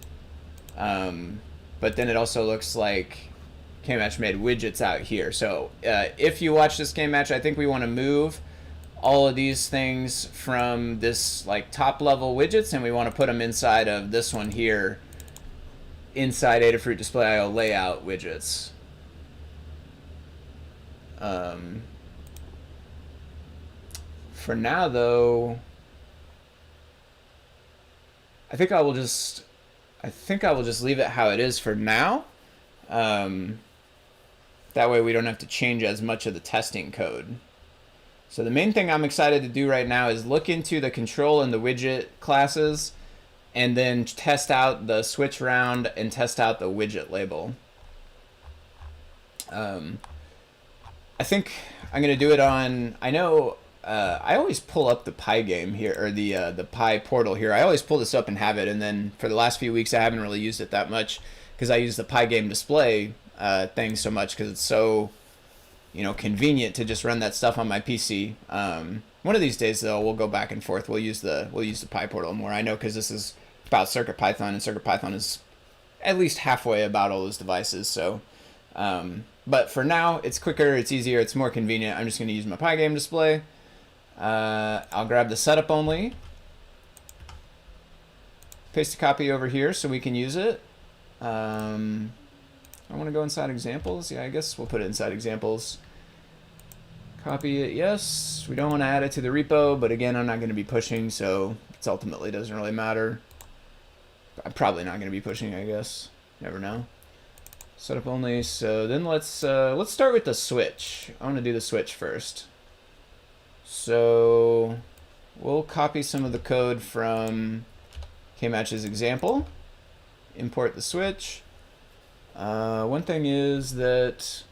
But then it also looks like Kmatch made widgets out here. So if you watch this Kmatch, I think we want to move all of these things from this like top level widgets, and we want to put them inside of this one here, inside Adafruit Displayio layout widgets. For now though, I think I will just leave it how it is for now. That way we don't have to change as much of the testing code. So the main thing I'm excited to do right now is look into the control and the widget classes, and then test out the switch round and test out the widget label. I think I'm gonna do it on, I know I always pull up the Pi game here, or the Pi Portal here. I always pull this up and have it, and then for the last few weeks I haven't really used it that much because I use the Pi game display thing so much because it's so, you know, convenient to just run that stuff on my PC. One of these days though, we'll go back and forth. We'll use the Pi Portal more. I know because this is about CircuitPython, and CircuitPython is at least halfway about all those devices. So But for now, it's quicker, it's easier, it's more convenient. I'm just going to use my Pygame display. I'll grab the setup only. Paste a copy over here so we can use it. I want to go inside examples. Yeah, I guess we'll put it inside examples. Copy it, yes. We don't want to add it to the repo, but again, I'm not going to be pushing, so it ultimately doesn't really matter. I'm probably not going to be pushing, I guess. Never know. Setup only. So then let's start with the switch. I want to do the switch first. So we'll copy some of the code from Kmatch's example. Import the switch. One thing is that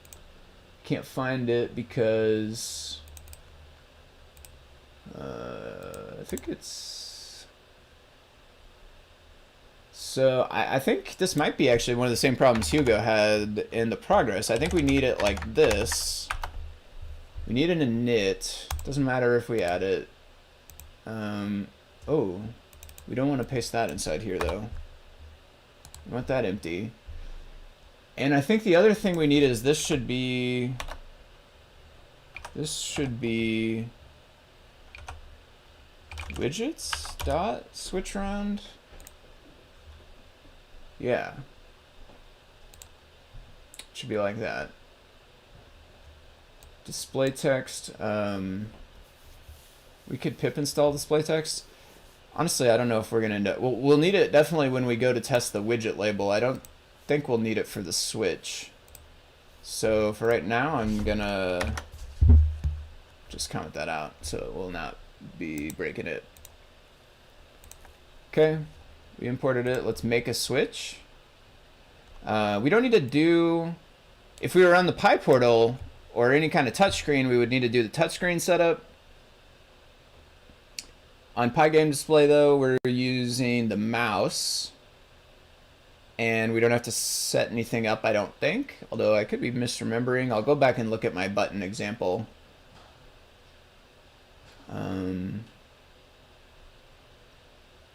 I can't find it because I think it's. So I think this might be actually one of the same problems Hugo had in the progress. I think we need it like this. We need an init. Doesn't matter if we add it. Oh, we don't want to paste that inside here though. We want that empty. And I think the other thing we need is this should be widgets dot switch round. Yeah. Should be like that. Display text. We could pip install display text. Honestly, I don't know if we're gonna end up. We'll need it definitely when we go to test the widget label. I don't think we'll need it for the switch. So for right now, I'm gonna just comment that out so it will not be breaking it. Okay, we imported it. Let's make a switch. We don't need to do. If we were on the Pi Portal or any kind of touchscreen, we would need to do the touchscreen setup. On Pygame display though, we're using the mouse. And we don't have to set anything up, I don't think. Although I could be misremembering. I'll go back and look at my button example.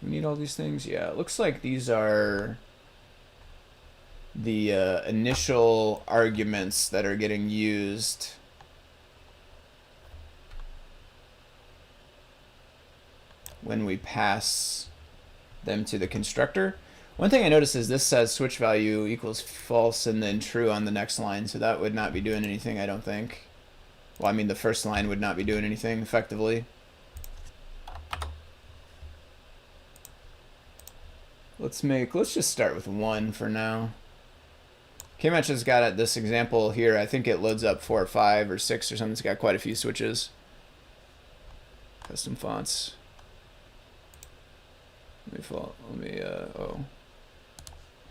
We need all these things? Yeah, it looks like these are the initial arguments that are getting used. When we pass them to the constructor. One thing I noticed is this says switch value equals false and then true on the next line, so that would not be doing anything, I don't think. Well, I mean, the first line would not be doing anything effectively. Let's just start with 1 for now. Kmatch has got this example here. I think it loads up 4 or 5 or 6 or something. It's got quite a few switches. Custom fonts. Oh.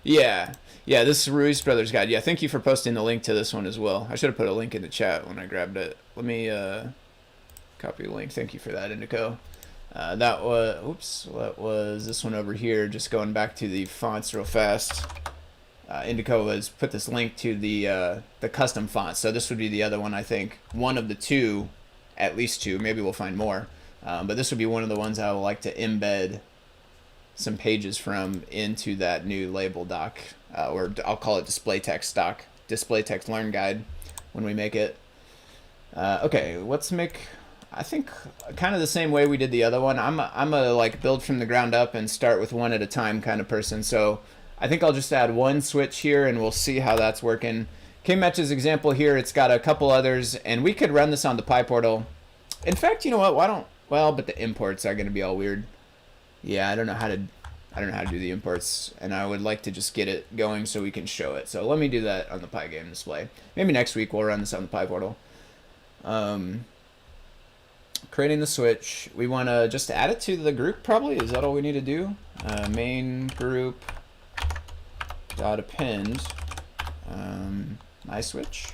Yeah, this Ruiz Brothers guide. Yeah, thank you for posting the link to this one as well. I should have put a link in the chat when I grabbed it. Let me copy the link. Thank you for that, Indico. That was this one over here. Just going back to the fonts real fast. Indico has put this link to the custom fonts. So this would be the other one, I think. One of the two, at least 2. Maybe we'll find more. But this would be one of the ones I would like to embed some pages from into that new label doc, or I'll call it display text doc, display text learn guide when we make it. Okay, let's make, I think, kind of the same way we did the other one. I'm a like build from the ground up and start with one at a time kind of person. So I think I'll just add one switch here and we'll see how that's working. Kmatch's example here, it's got a couple others, and we could run this on the Pi Portal. In fact, you know what? But the imports are going to be all weird. Yeah, I don't know how to do the imports, and I would like to just get it going so we can show it. So let me do that on the Pygame display. Maybe next week we'll run this on the Pi Portal. Creating the switch. We want to just add it to the group probably. Is that all we need to do? Main group dot append my switch.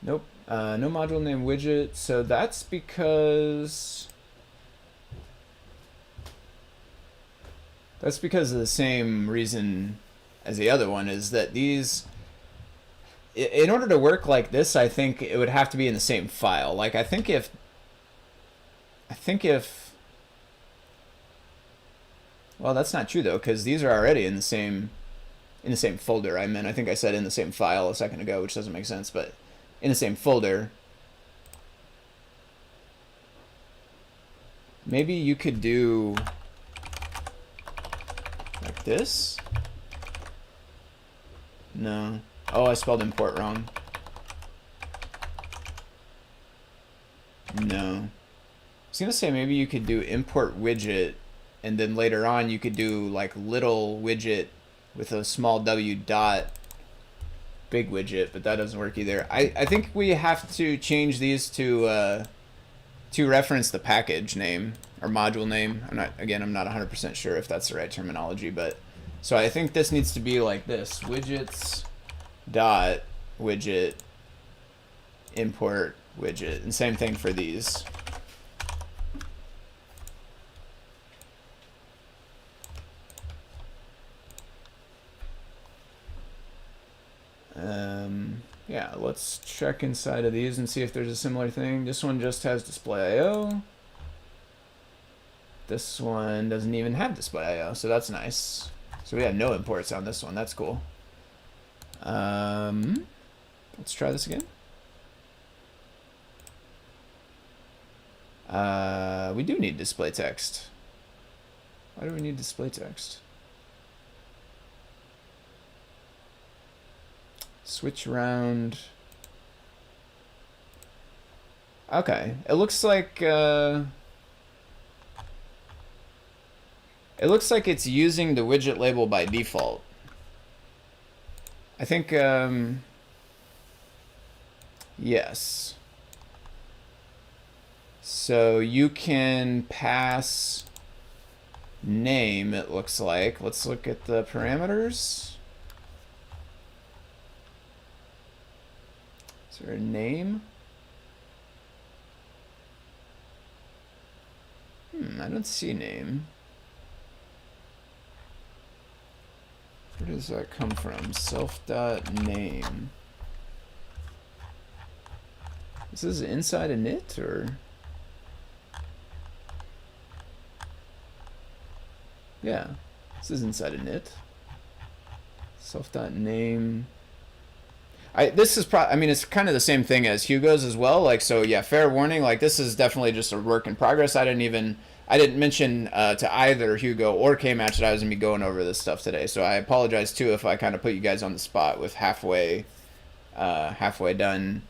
Nope. No module name widget. So that's because of the same reason as the other one, is that these, in order to work like this, I think it would have to be in the same file. Like I think if Well, that's not true though, because these are already in the same folder. I think I said in the same file a second ago, which doesn't make sense, but in the same folder. Maybe you could do like this. No. Oh, I spelled import wrong. No. I was gonna say maybe you could do import widget, and then later on you could do like little widget with a small w dot big widget, but that doesn't work either. I think we have to change these to reference the package name or module name. I'm not 100% sure if that's the right terminology, but so I think this needs to be like this: widgets dot widget import widget, and same thing for these. Yeah, let's check inside of these and see if there's a similar thing. This one just has Displayio. This one doesn't even have Displayio, so that's nice. So we have no imports on this one. That's cool. Let's try this again. We do need display text. Why do we need display text? Switch around. Okay, it looks like it's using the widget label by default. I think yes. So you can pass name, it looks like. Let's look at the parameters. Is there a name? I don't see name. Where does that come from? Self.name. Is this inside a init or? Yeah, this is inside a init. Self.name. This is I mean, it's kind of the same thing as Hugo's as well. Like, so yeah, fair warning. Like, this is definitely just a work in progress. I didn't mention to either Hugo or K-Match that I was gonna be going over this stuff today. So I apologize too if I kind of put you guys on the spot with halfway done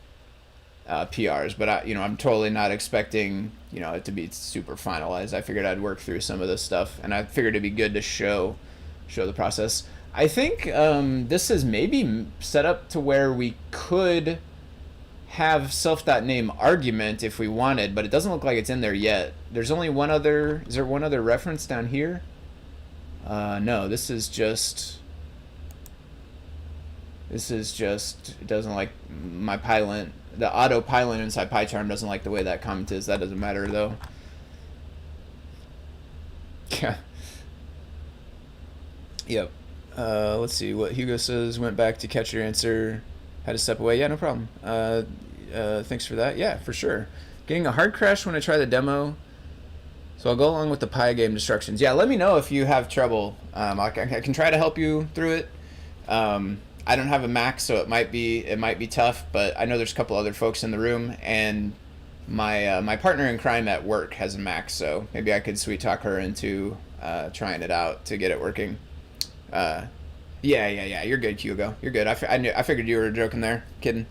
PRs. But I'm totally not expecting it to be super finalized. I figured I'd work through some of this stuff, and I figured it'd be good to show the process. I think this is maybe set up to where we could have self.name argument if we wanted, but it doesn't look like it's in there yet. There's only one other. Is there one other reference down here? No, this is just. It doesn't like my Pylint. The auto Pylint inside PyCharm doesn't like the way that comment is. That doesn't matter though. Yeah. Yep. Let's see what Hugo says. Went back to catch your answer. Had to step away. Yeah, no problem. Thanks for that. Yeah, for sure. Getting a hard crash when I try the demo. So I'll go along with the Pygame instructions. Yeah, let me know if you have trouble. I can try to help you through it. I don't have a Mac, so it might be tough. But I know there's a couple other folks in the room, and my partner in crime at work has a Mac, so maybe I could sweet talk her into trying it out to get it working. Yeah. You're good, Hugo. You're good. I figured you were joking there. Kidding.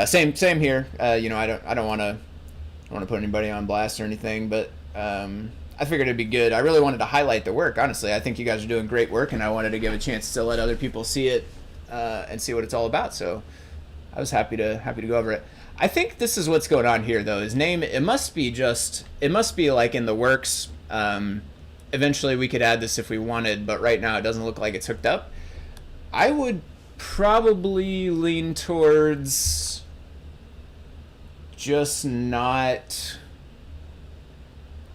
Same here. I don't want to put anybody on blast or anything, but I figured it'd be good. I really wanted to highlight the work. Honestly, I think you guys are doing great work, and I wanted to give a chance to let other people see it and see what it's all about. So I was happy to go over it. I think this is what's going on here, though. His name. It must be like in the works. Eventually we could add this if we wanted, but right now it doesn't look like it's hooked up. I would probably lean towards just not.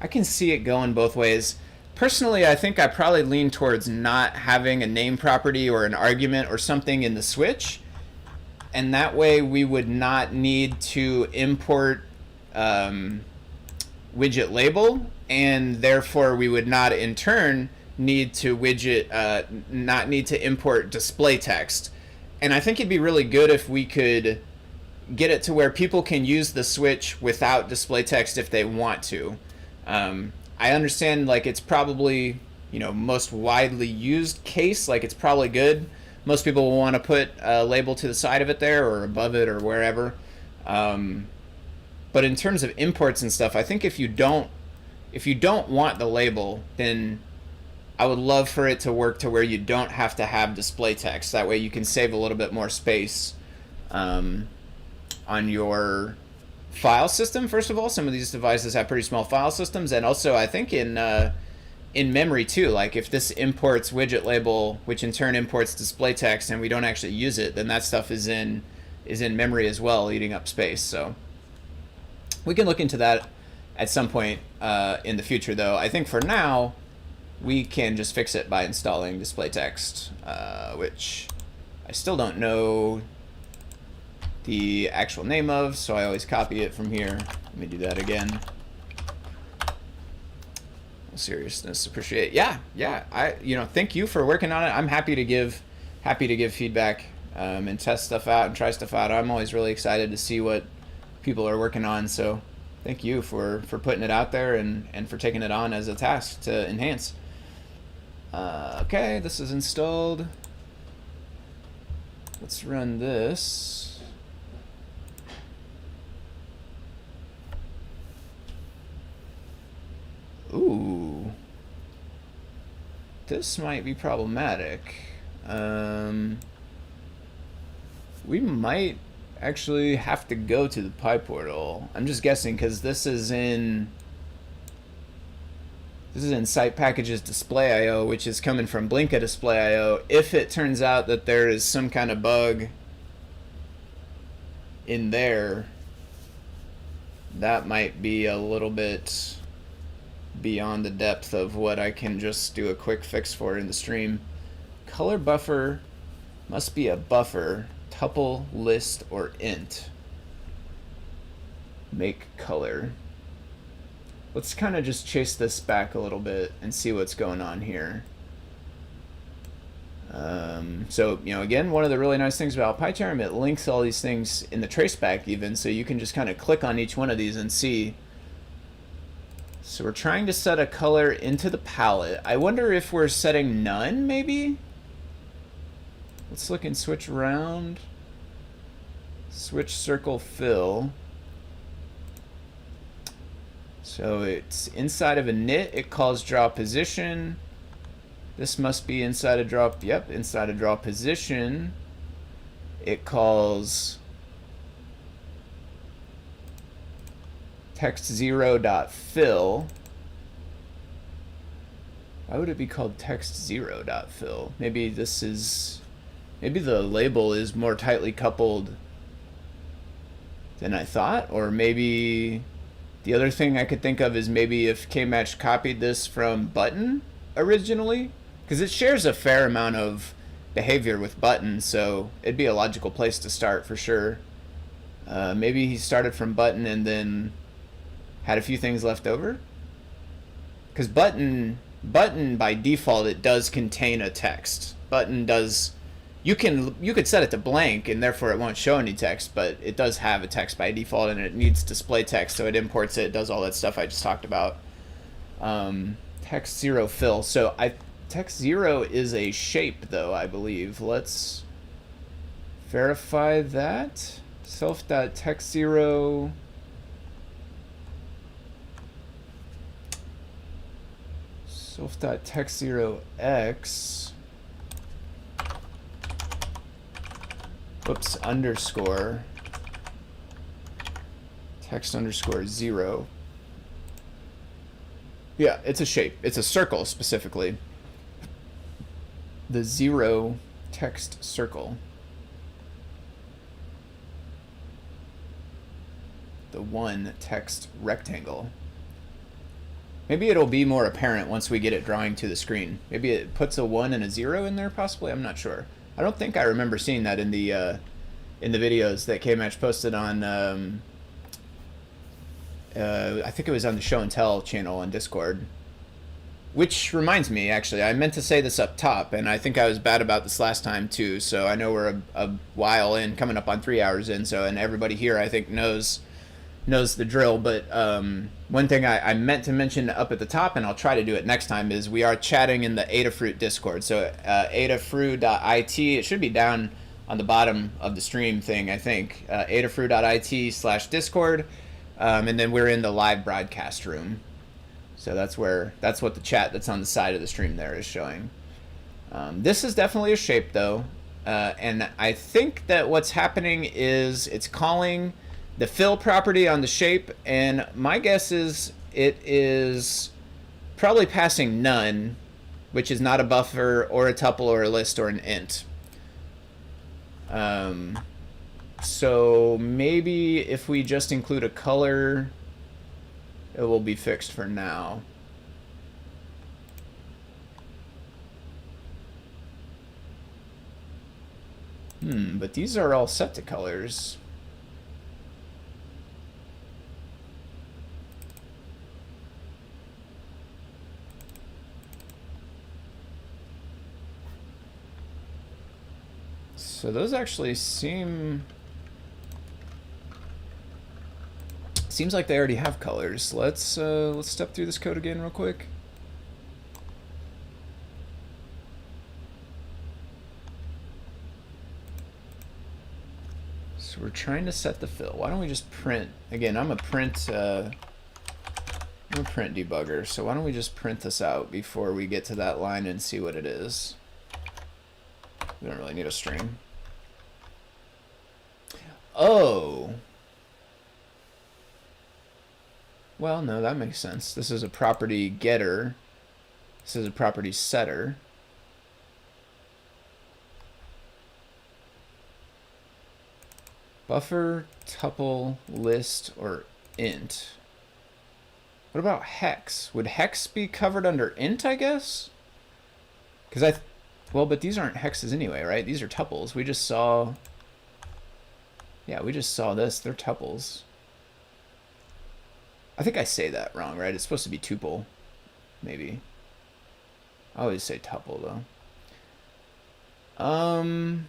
I can see it going both ways. Personally, I think I probably lean towards not having a name property or an argument or something in the switch, and that way we would not need to import widget label, and therefore we would not in turn need to not need to import display text. And I think it'd be really good if we could get it to where people can use the switch without display text if they want to. I understand like it's probably, most widely used case, like it's probably good. Most people will want to put a label to the side of it there or above it or wherever. But in terms of imports and stuff, I think if you don't want the label, then I would love for it to work to where you don't have to have display text. That way you can save a little bit more space on your file system. First of all, some of these devices have pretty small file systems, and also I think in memory too. Like if this imports widget label, which in turn imports display text, and we don't actually use it, then that stuff is in memory as well, eating up space. So we can look into that at some point in the future, though. I think for now, we can just fix it by installing display text, which I still don't know the actual name of, so I always copy it from here. Let me do that again. Seriousness, appreciate it. Yeah. Thank you for working on it. I'm happy to give feedback and test stuff out and try stuff out. I'm always really excited to see what people are working on. So thank you for putting it out there and for taking it on as a task to enhance. Okay, this is installed. Let's run this. Ooh, this might be problematic. We might actually have to go to the Pi Portal. I'm just guessing because this is in site packages Displayio, which is coming from Blinka Displayio. If it turns out that there is some kind of bug in there, that might be a little bit beyond the depth of what I can just do a quick fix for in the stream. Color buffer must be a buffer, tuple, list, or int. Make color. Let's kind of just chase this back a little bit and see what's going on here. So, again, one of the really nice things about PyCharm, it links all these things in the traceback even, so you can just kind of click on each one of these and see. So we're trying to set a color into the palette. I wonder if we're setting none, maybe? Let's look and switch around. Switch circle fill. So it's inside of a init, it calls draw position. This must be inside of draw, yep, inside of draw position. It calls text0.fill. Why would it be called text0.fill? Maybe the label is more tightly coupled than I thought, or maybe the other thing I could think of is maybe if Kmatch copied this from button originally, because it shares a fair amount of behavior with button, so it'd be a logical place to start for sure. Maybe he started from button and then had a few things left over, because button by default it does contain a text. Button does, you could set it to blank and therefore it won't show any text, but it does have a text by default and it needs display text, so it imports it, does all that stuff I just talked about. Text zero fill. So text zero is a shape though, I believe. Let's verify that. Self.text0 self.text0x whoops, underscore text underscore 0. Yeah, it's a shape. It's a circle specifically. The 0 text circle. The 1 text rectangle. Maybe it'll be more apparent once we get it drawing to the screen. Maybe it puts a 1 and a 0 in there possibly. I'm not sure. I don't think I remember seeing that in the videos that Kmatch posted on. I think it was on the Show and Tell channel on Discord. Which reminds me, actually, I meant to say this up top, and I think I was bad about this last time too. So I know we're a while in, coming up on 3 hours in. So, and everybody here, I think, knows the drill. But one thing I meant to mention up at the top, and I'll try to do it next time, is we are chatting in the Adafruit Discord. So adafruit.it, it should be down on the bottom of the stream thing, I think. Adafruit.it/Discord, and then we're in the live broadcast room. So that's what the chat that's on the side of the stream there is showing. This is definitely a shape though, and I think that what's happening is it's calling the fill property on the shape, and my guess is it is probably passing none, which is not a buffer or a tuple or a list or an int. So maybe if we just include a color, it will be fixed for now. But these are all set to colors. So those actually seems like they already have colors. Let's step through this code again real quick. So we're trying to set the fill. Why don't we just print again? I'm a print debugger. So why don't we just print this out before we get to that line and see what it is? We don't really need a string. Oh. Well, no, that makes sense. This is a property getter. This is a property setter. Buffer, tuple, list, or int. What about hex? Would hex be covered under int, I guess? Because well, but these aren't hexes anyway, right? These are tuples. We just saw... Yeah, we just saw this. They're tuples. I think I say that wrong, right? It's supposed to be tuple, maybe. I always say tuple, though.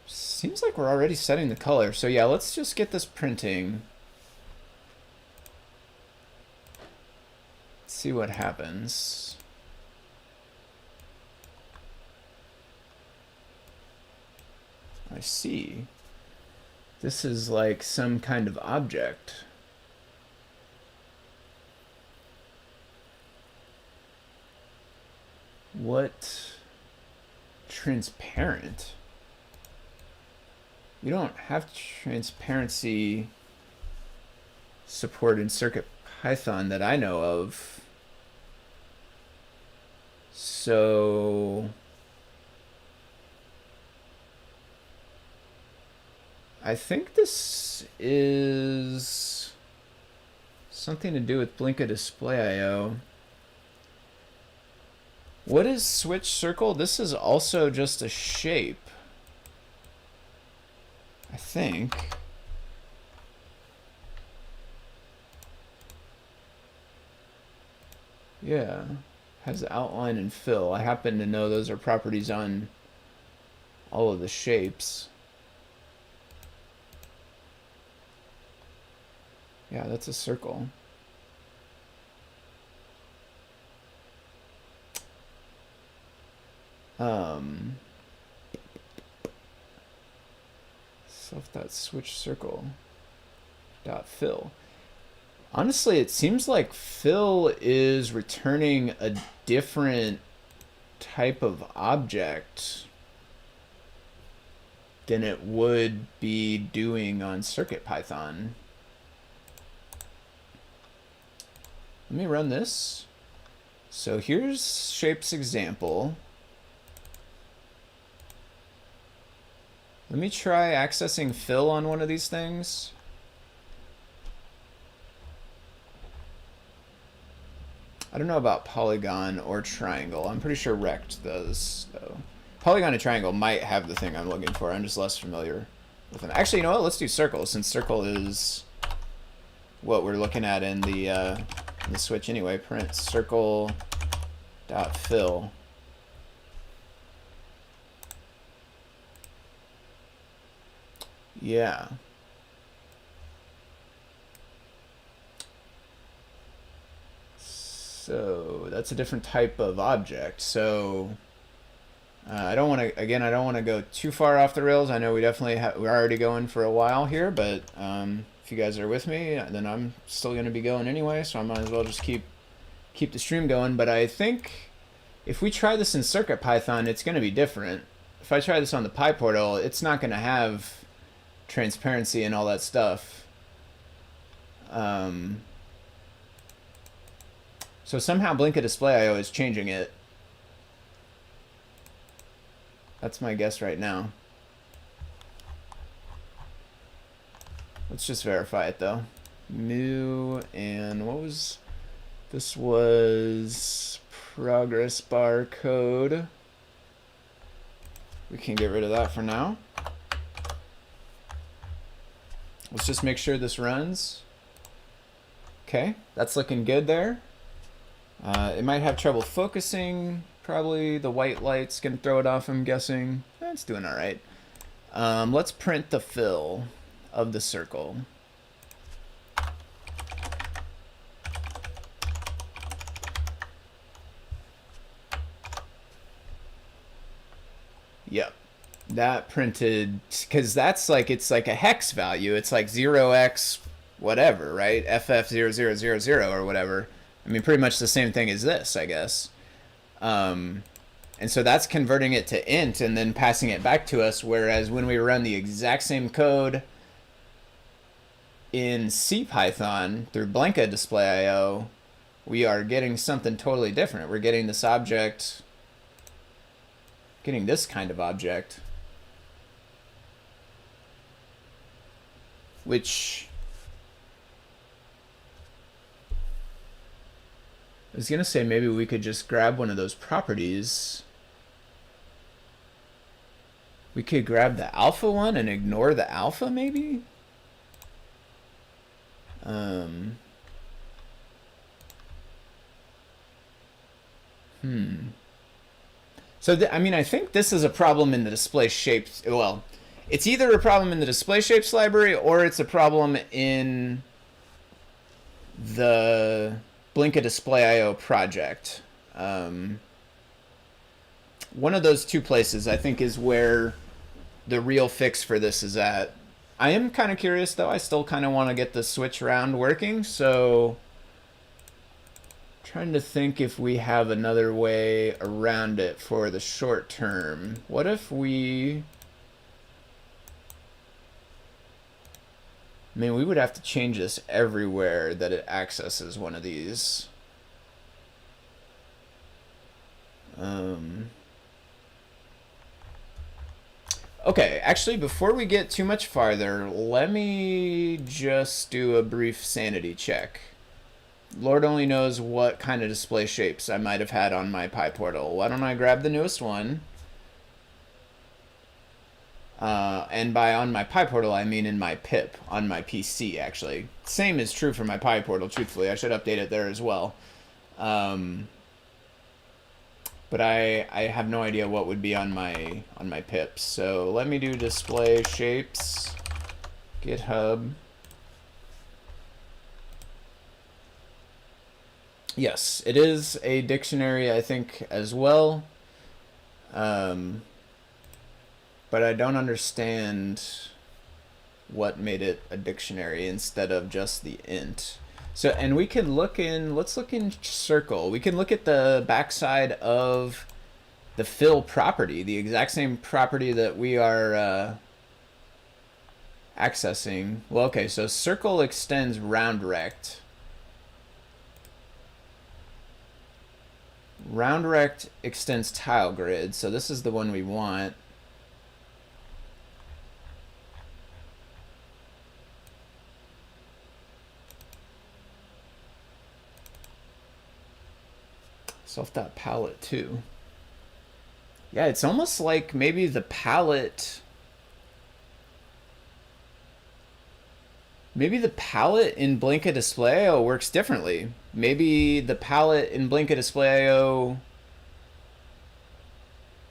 Seems like we're already setting the color. So yeah, let's just get this printing. Let's see what happens. I see. This is like some kind of object. What? Transparent? You don't have transparency support in CircuitPython that I know of. So I think this is something to do with Blinka Displayio. What is switch circle? This is also just a shape, I think. Yeah, has outline and fill. I happen to know those are properties on all of the shapes. Yeah, that's a circle. Self.switch circle dot fill. Honestly, it seems like fill is returning a different type of object than it would be doing on CircuitPython. Let me run this. So here's shapes example. Let me try accessing fill on one of these things. I don't know about polygon or triangle. I'm pretty sure rect does, though. Polygon and triangle might have the thing I'm looking for. I'm just less familiar with them. Actually, you know what? Let's do circle, since circle is what we're looking at in the switch anyway. Print circle dot fill. Yeah. So that's a different type of object. So I don't want to, again, I don't want to go too far off the rails. I know we definitely we're already going for a while here, but if you guys are with me, then I'm still going to be going anyway, so I might as well just keep the stream going. But I think if we try this in CircuitPython, it's going to be different. If I try this on the Pi Portal, it's not going to have transparency and all that stuff. So somehow Blinka Displayio is changing it. That's my guess right now. Let's just verify it though. Mu and what was this? Was progress bar code. We can get rid of that for now. Let's just make sure this runs. Okay, that's looking good there. It might have trouble focusing. Probably the white light's gonna throw it off, I'm guessing. It's doing all right. Let's print the fill of the circle. Yep, that printed, because that's like, it's like a hex value. It's like 0x whatever, right? FF0000 or whatever. I mean, pretty much the same thing as this, I guess. And so that's converting it to int and then passing it back to us, whereas when we run the exact same code in CPython through Blinka Displayio, we are getting something totally different. We're getting this object, getting this kind of object, which I was gonna say maybe we could just grab one of those properties. We could grab the alpha one and ignore the alpha, maybe? So, I mean, I think this is a problem in the display shapes. Well, it's either a problem in the display shapes library or it's a problem in the Blinka Displayio project. One of those two places, I think, is where the real fix for this is at. I am kind of curious, though. I still kind of want to get the switch round working, so trying to think if we have another way around it for the short term. What if we... I mean, we would have to change this everywhere that it accesses one of these. Okay, actually, before we get too much farther, let me just do a brief sanity check. Lord only knows what kind of display shapes I might have had on my Pi Portal. Why don't I grab the newest one? And by on my Pi Portal, I mean in my pip, on my PC, actually. Same is true for my Pi Portal, truthfully. I should update it there as well. But I have no idea what would be on my pips. So let me do display shapes, GitHub. Yes, it is a dictionary, I think, as well. But I don't understand what made it a dictionary instead of just the int. So, and we can look in, let's look in Circle. We can look at the backside of the fill property, the exact same property that we are accessing. Well, okay, so Circle extends round rect. Round rect extends tile grid, so this is the one we want. Self.palette too. Yeah, it's almost like maybe the palette. Maybe the palette in Blinka Displayio works differently. Maybe the palette in Blinka Displayio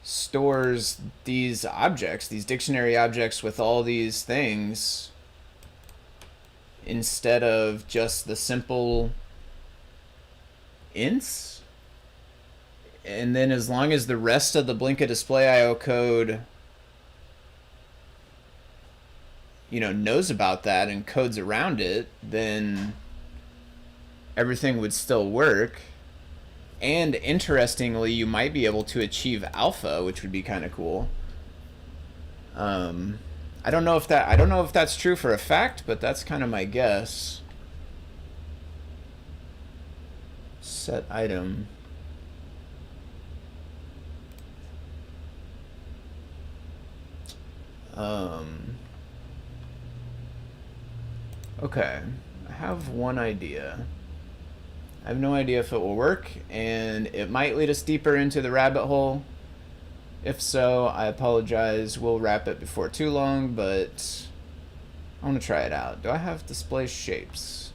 stores these objects, these dictionary objects with all these things, instead of just the simple ints. And then as long as the rest of the Blinka Displayio code, you know, knows about that and codes around it, then everything would still work. And interestingly, you might be able to achieve alpha, which would be kind of cool. I don't know if that's true for a fact, but that's kind of my guess. Set item. Okay, I have one idea. I have no idea if it will work, and it might lead us deeper into the rabbit hole. If so, I apologize. We'll wrap it before too long, but I want to try it out. Do I have display shapes?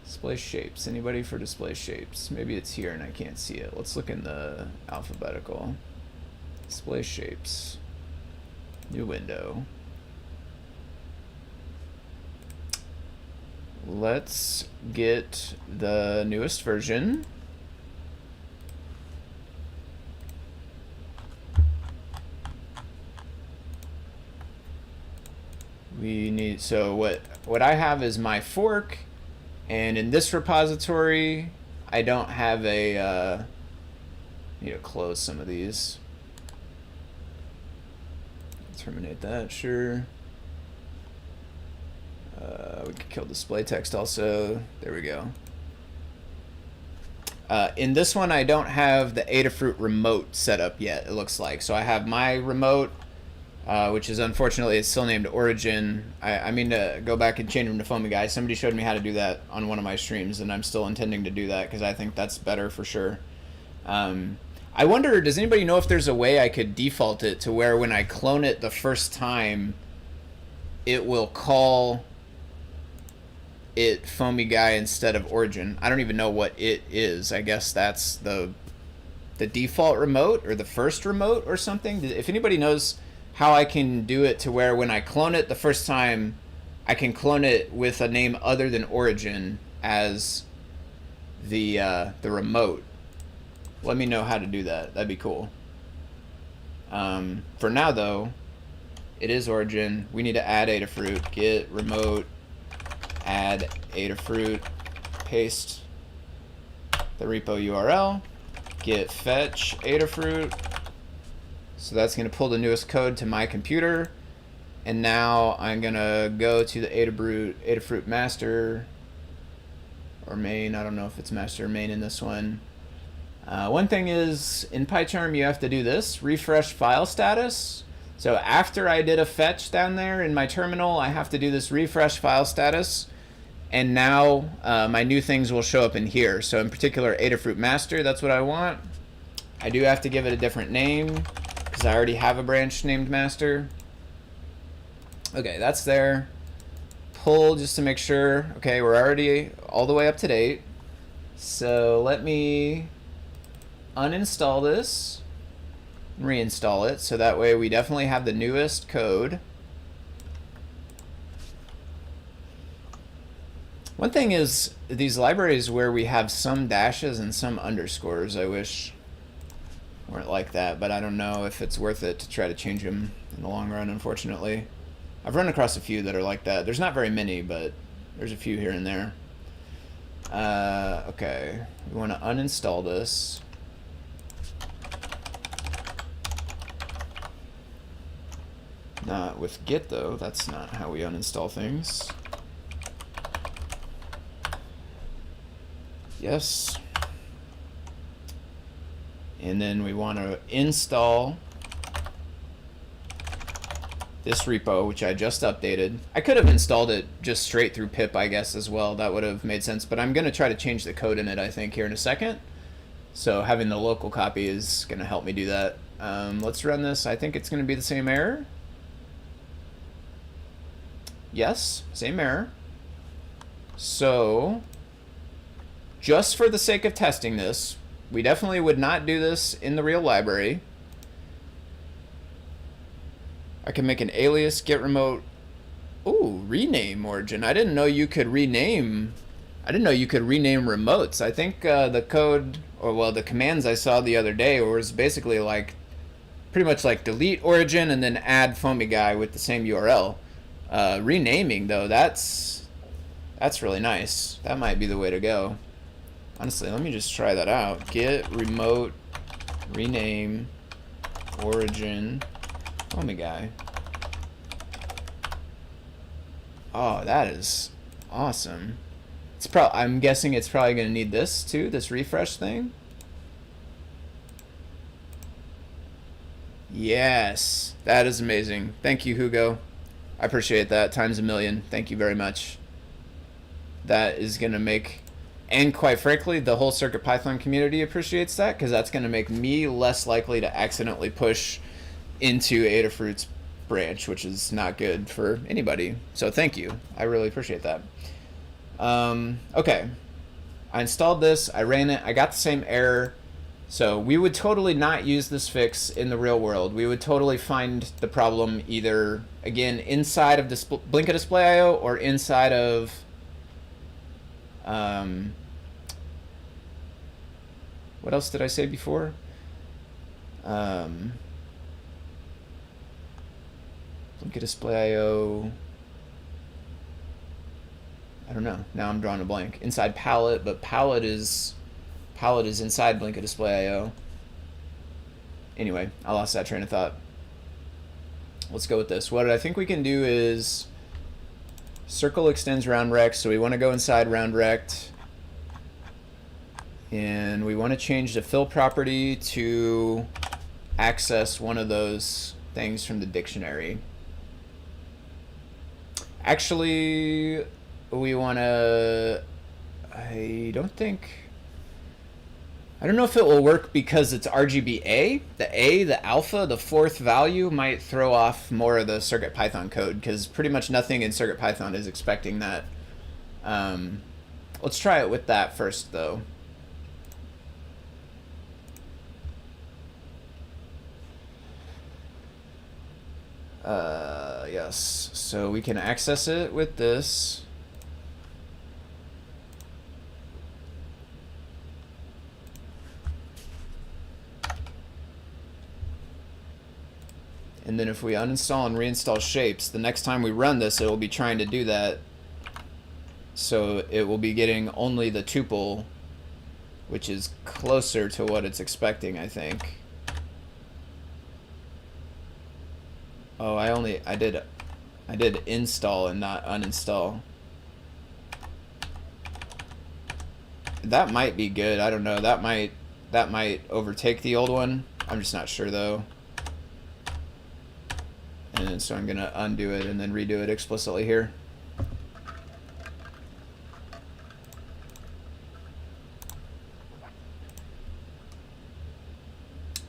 Display shapes. Anybody for display shapes? Maybe it's here and I can't see it. Let's look in the alphabetical. Display shapes. New window. Let's get the newest version. We need, so what I have is my fork, and in this repository I don't have a need to close some of these. Terminate that, sure. We could kill display text also. There we go. In this one, I don't have the Adafruit remote set up yet, it looks like. So I have my remote, which is unfortunately it's still named Origin. I mean to go back and change them to Foamy Guy. Somebody showed me how to do that on one of my streams, and I'm still intending to do that because I think that's better for sure. I wonder, does anybody know if there's a way I could default it to where when I clone it the first time, it will call it Foamy Guy instead of Origin? I don't even know what it is. I guess that's the default remote or the first remote or something. If anybody knows how I can do it to where when I clone it the first time, I can clone it with a name other than Origin as the remote, let me know how to do that. That'd be cool. For now though, it is Origin. We need to add Adafruit. Git remote add Adafruit, paste the repo URL, git fetch Adafruit. So that's going to pull the newest code to my computer. And now I'm going to go to the Adafruit master or main. I don't know if it's master or main in this one. One thing is, in PyCharm you have to do this, refresh file status. So after I did a fetch down there in my terminal, I have to do this refresh file status. And now my new things will show up in here. So in particular, Adafruit master, that's what I want. I do have to give it a different name because I already have a branch named master. Okay, that's there. Pull just to make sure. Okay, we're already all the way up to date. So let me uninstall this, reinstall it, so that way we definitely have the newest code. One thing is, these libraries where we have some dashes and some underscores, I wish weren't like that, but I don't know if it's worth it to try to change them in the long run, unfortunately. I've run across a few that are like that. There's not very many, but there's a few here and there. Okay, we want to uninstall this. Not with Git though, that's not how we uninstall things. Yes. And then we want to install this repo, which I just updated. I could have installed it just straight through pip, I guess, as well. That would have made sense, but I'm going to try to change the code in it, I think, here in a second. So having the local copy is going to help me do that. Let's run this. I think it's going to be the same error. Yes, same error. So just for the sake of testing this, we definitely would not do this in the real library. I can make an alias, get remote. Ooh, rename origin. I didn't know you could rename. I didn't know you could rename remotes. I think the code, or well, the commands I saw the other day was basically like, pretty much like delete origin and then add foamy guy with the same URL. Renaming though, that's really nice. That might be the way to go. Honestly, let me just try that out. Get remote rename origin foamy guy. Oh, that is awesome. It's I'm guessing it's probably going to need this too, this refresh thing. Yes, that is amazing. Thank you, Hugo. I appreciate that times a million. Thank you very much. That is going to make, and quite frankly, the whole CircuitPython community appreciates that, because that's going to make me less likely to accidentally push into Adafruit's branch, which is not good for anybody. So thank you. I really appreciate that. Okay. I installed this. I ran it. I got the same error. So we would totally not use this fix in the real world. We would totally find the problem either, again, inside of Blinka Displayio or inside of what else did I say before? Blinka Displayio. I don't know. Now I'm drawing a blank. Inside palette, but palette is inside Blinka Displayio. Anyway, I lost that train of thought. Let's go with this. What I think we can do is circle extends round rect, so we want to go inside round rect, and we want to change the fill property to access one of those things from the dictionary. Actually, we want to, I don't know if it will work because it's RGBA. The alpha, the fourth value might throw off more of the CircuitPython code, because pretty much nothing in CircuitPython is expecting that. Let's try it with that first though. Yes, so we can access it with this. And then if we uninstall and reinstall shapes, the next time we run this, it will be trying to do that. So it will be getting only the tuple, which is closer to what it's expecting, I think. Oh, I did install and not uninstall. That might be good. I don't know. That might overtake the old one. I'm just not sure though. And so I'm going to undo it and then redo it explicitly here.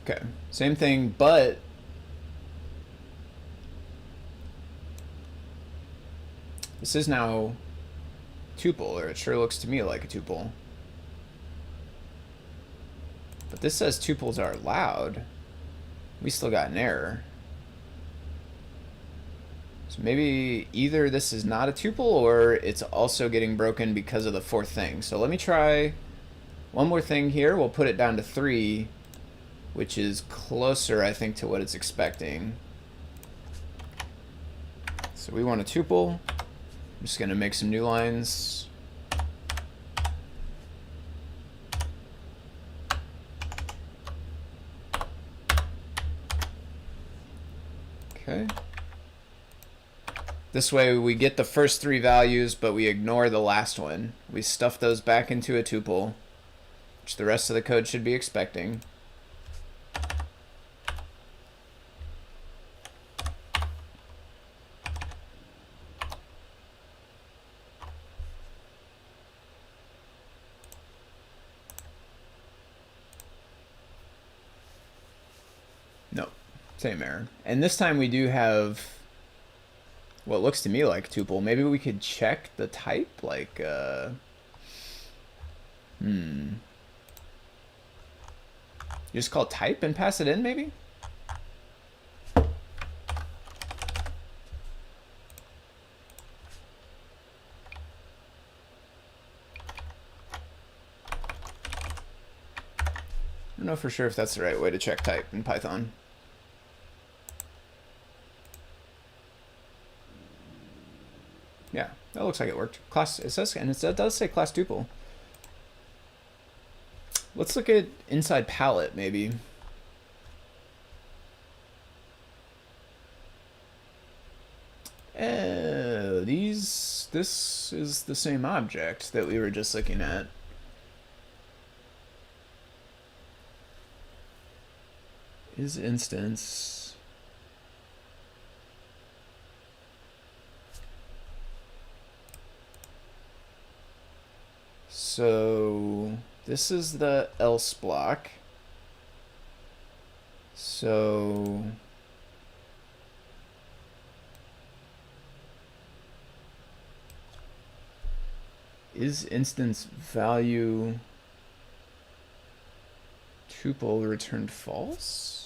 Okay, same thing, but this is now tuple, or it sure looks to me like a tuple. But this says tuples are allowed. We still got an error. So maybe either this is not a tuple or it's also getting broken because of the fourth thing. So let me try one more thing here. We'll put it down to 3, which is closer, I think, to what it's expecting. So we want a tuple. I'm just going to make some new lines. Okay. This way we get the first 3 values, but we ignore the last one. We stuff those back into a tuple, which the rest of the code should be expecting. No, same error. And this time we do have what looks to me like a tuple. Maybe we could check the type, like, just call type and pass it in, maybe? know for sure if that's the right way to check type in Python. Yeah, that looks like it worked. Class, it says, and it does say class tuple. Let's look at inside palette, maybe. Oh, this is the same object that we were just looking at. Is instance. So this is the else block. So is instance value tuple returned false?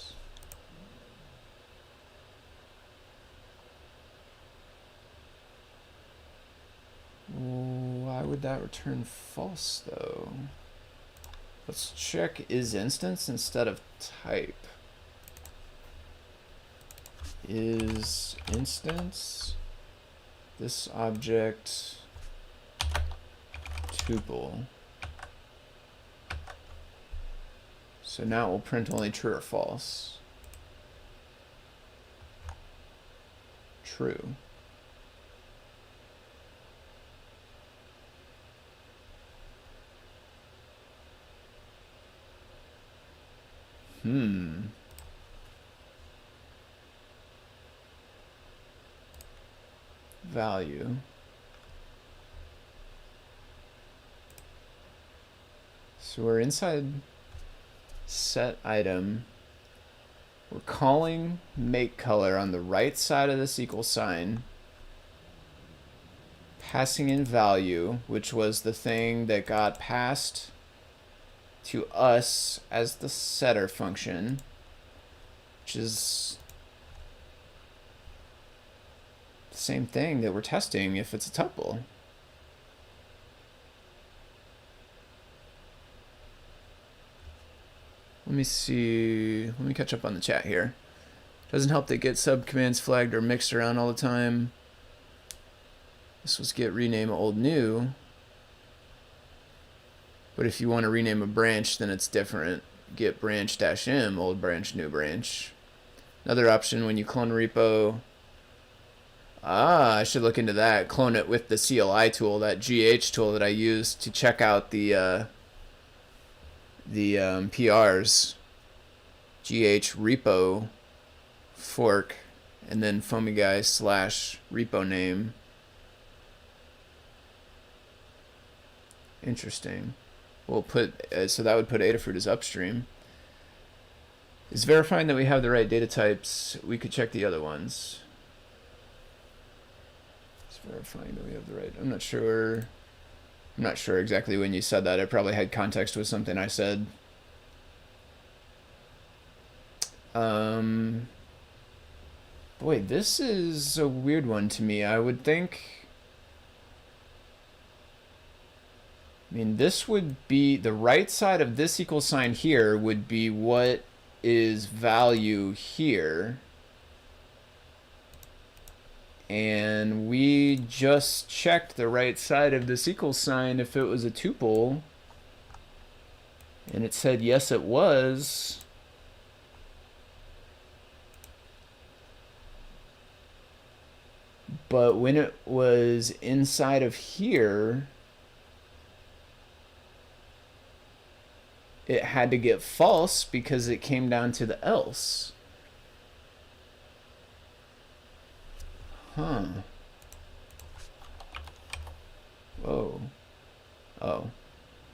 Why would that return false though? Let's check is instance instead of type. Is instance this object tuple? So now it will print only true or false. True. Value. So we're inside set item. We're calling make color on the right side of this equal sign, passing in value, which was the thing that got passed to us as the setter function, which is the same thing that we're testing if it's a tuple. Let me see. Let me catch up on the chat here. Doesn't help that get subcommands flagged or mixed around all the time. This was get rename old new. But if you want to rename a branch, then it's different. Get branch -m, old branch, new branch. Another option when you clone a repo. I should look into that. Clone it with the CLI tool, that GH tool that I use to check out the PRs. GH repo fork and then foamy_guy / repo name. Interesting. We'll put so that would put Adafruit as upstream. Is verifying that we have the right data types. We could check the other ones. It's verifying that we have the right. I'm not sure. I'm not sure exactly when you said that. I probably had context with something I said. Boy, this is a weird one to me. I would think. I mean, this would be the right side of this equal sign here would be what is value here. And we just checked the right side of this equal sign if it was a tuple. And it said yes, it was. But when it was inside of here, it had to get false because it came down to the else. Huh. Whoa. Oh.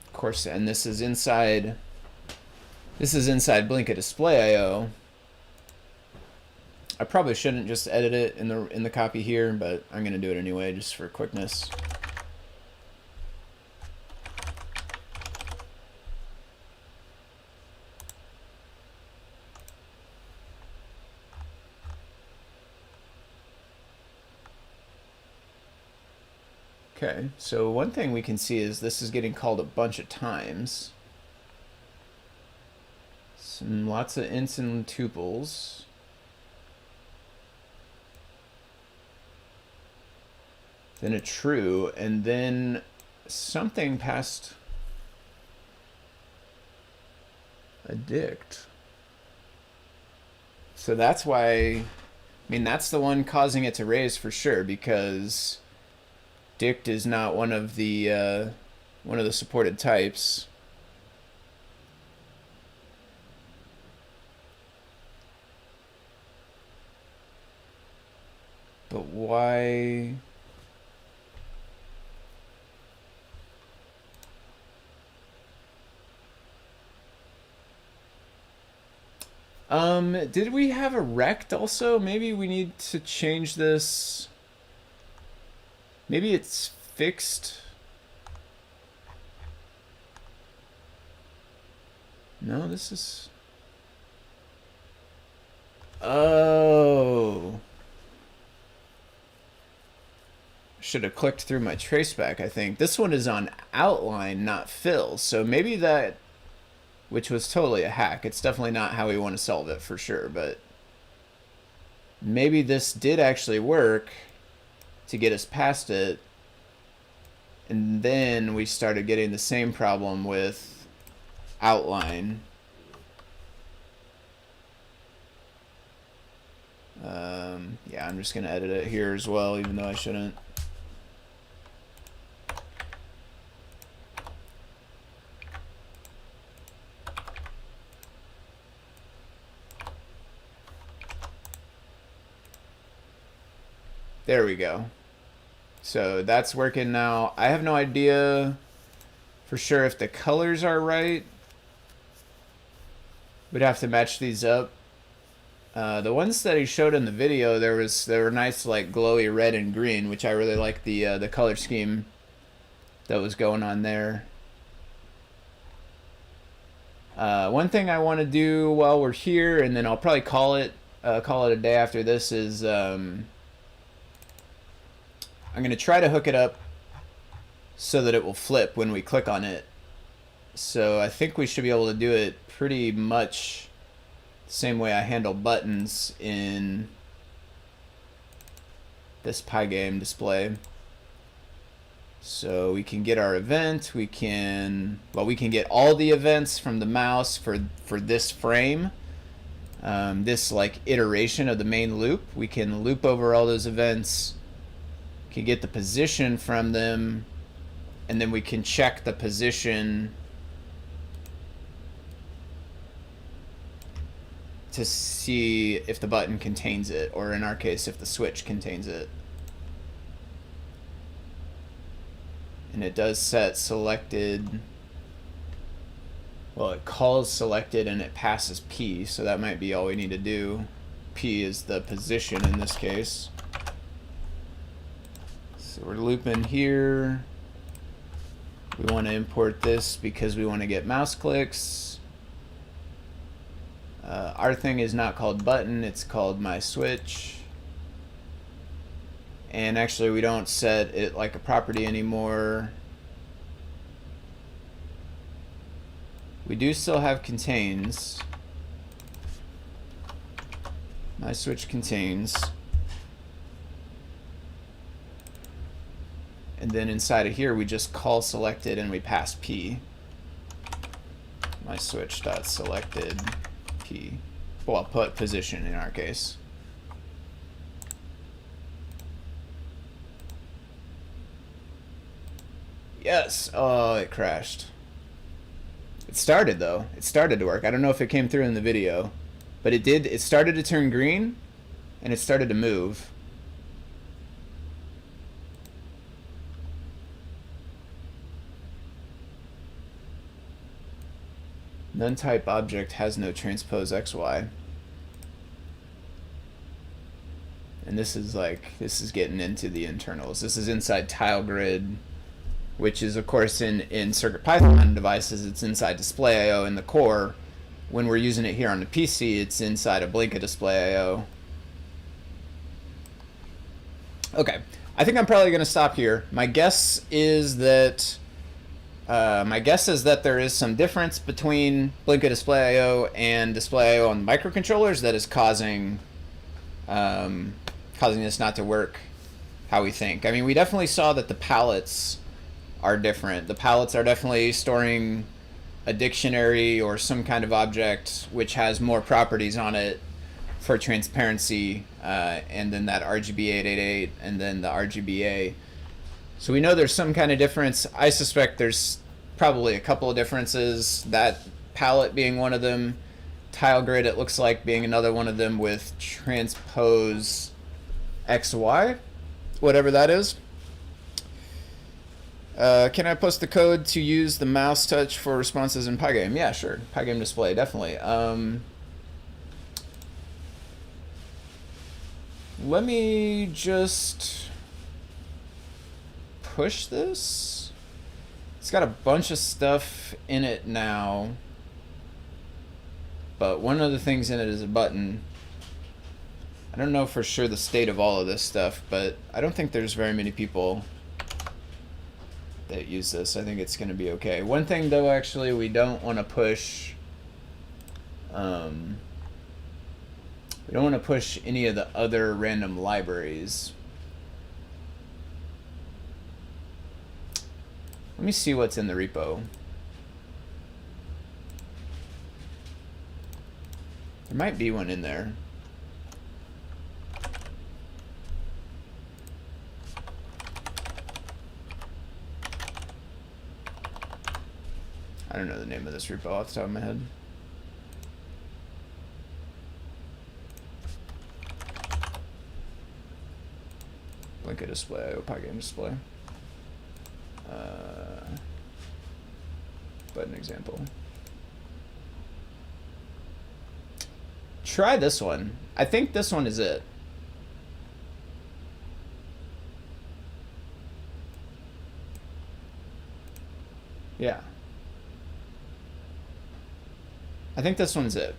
Of course, and this is inside Blinka Displayio. I probably shouldn't just edit it in the copy here, but I'm gonna do it anyway just for quickness. Okay, so one thing we can see is this is getting called a bunch of times. Some lots of ints and tuples. Then a true, and then something past a dict. So that's why, I mean, that's the one causing it to raise for sure, because dict is not one of the supported types. But why? Did we have a rect also? Maybe we need to change this. Maybe it's fixed. No, this is... Oh. Should have clicked through my traceback, I think. This one is on outline, not fill. So maybe that... Which was totally a hack. It's definitely not how we want to solve it for sure, but maybe this did actually work to get us past it, and then we started getting the same problem with outline. Yeah, I'm just gonna edit it here as well, even though I shouldn't. There we go. So that's working now. I have no idea for sure if the colors are right. We'd have to match these up. The ones that he showed in the video, they were nice, like glowy red and green, which I really like the color scheme that was going on there. One thing I want to do while we're here, and then I'll probably call it a day after this, is I'm going to try to hook it up so that it will flip when we click on it. So I think we should be able to do it pretty much the same way I handle buttons in this Pygame display. So we can get our event, we can get all the events from the mouse for this frame. This like iteration of the main loop. We can loop over all those events, can get the position from them, and then we can check the position to see if the button contains it, or in our case, if the switch contains it. And it does set selected, well, it calls selected and it passes P, so that might be all we need to do. P is the position in this case. So we're looping here. We want to import this because we want to get mouse clicks. Our thing is not called button, it's called my switch. And actually we don't set it like a property anymore. We do still have contains. My switch contains. And then inside of here we just call selected and we pass P. My switch dot selected P. Well, I'll put position in our case. Yes. Oh, it crashed. It started though. It started to work. I don't know if it came through in the video, but it did. It started to turn green and it started to move. None type object has no transpose XY. And this is getting into the internals. This is inside tile grid, which is of course in CircuitPython devices, it's inside Displayio in the core. When we're using it here on the PC, it's inside a Blinka Displayio. Okay, I think I'm probably gonna stop here. My guess is that My guess is that there is some difference between Blinka Displayio and Displayio on microcontrollers that is causing this not to work how we think. I mean, we definitely saw that the palettes are different. The palettes are definitely storing a dictionary or some kind of object which has more properties on it for transparency, and then that RGB 888 and then the RGBA. So we know there's some kind of difference. I suspect there's probably a couple of differences, that palette being one of them, tile grid it looks like being another one of them, with transpose XY, whatever that is. Can I post the code to use the mouse touch for responses in Pygame? Yeah, sure. Pygame display, definitely. Let me just push this. It's got a bunch of stuff in it now, but one of the things in it is a button. I don't know for sure the state of all of this stuff, but I don't think there's very many people that use this. I think it's going to be okay. One thing though, actually, we don't want to push we don't want to push any of the other random libraries. Let me see what's in the repo. There might be one in there. I don't know the name of this repo off the top of my head. Blinka display, Pygame display. Button example. Try this one. I think this one is it. Yeah. I think this one's it.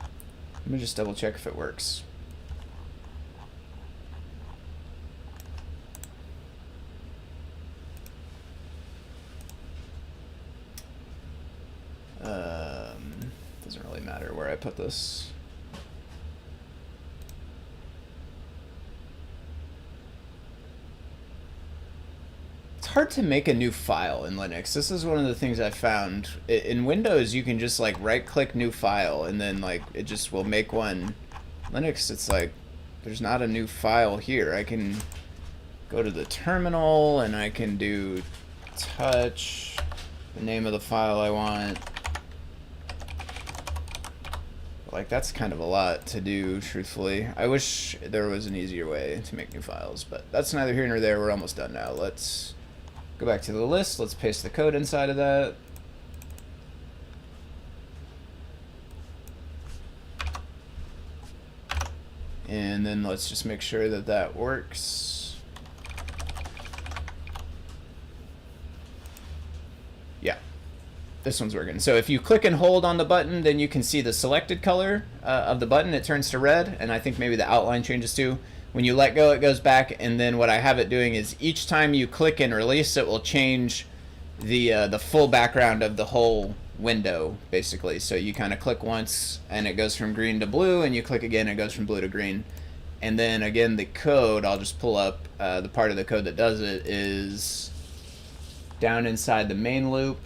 Let me just double check if it works. Doesn't really matter where I put this. It's hard to make a new file in Linux. This is one of the things I found. In Windows, you can just like right-click new file, and then like it just will make one. Linux, it's like there's not a new file here. I can go to the terminal and I can do touch, the name of the file I want. Like, that's kind of a lot to do, truthfully. I wish there was an easier way to make new files, but that's neither here nor there. We're almost done now. Let's go back to the list. Let's paste the code inside of that. And then let's just make sure that that works. Yeah. This one's working. So if you click and hold on the button, then you can see the selected color of the button. It turns to red, and I think maybe the outline changes too. When you let go, it goes back, and then what I have it doing is each time you click and release, it will change the full background of the whole window, basically. So you kind of click once, and it goes from green to blue, and you click again, it goes from blue to green. And then again, the code, I'll just pull up the part of the code that does it, is down inside the main loop.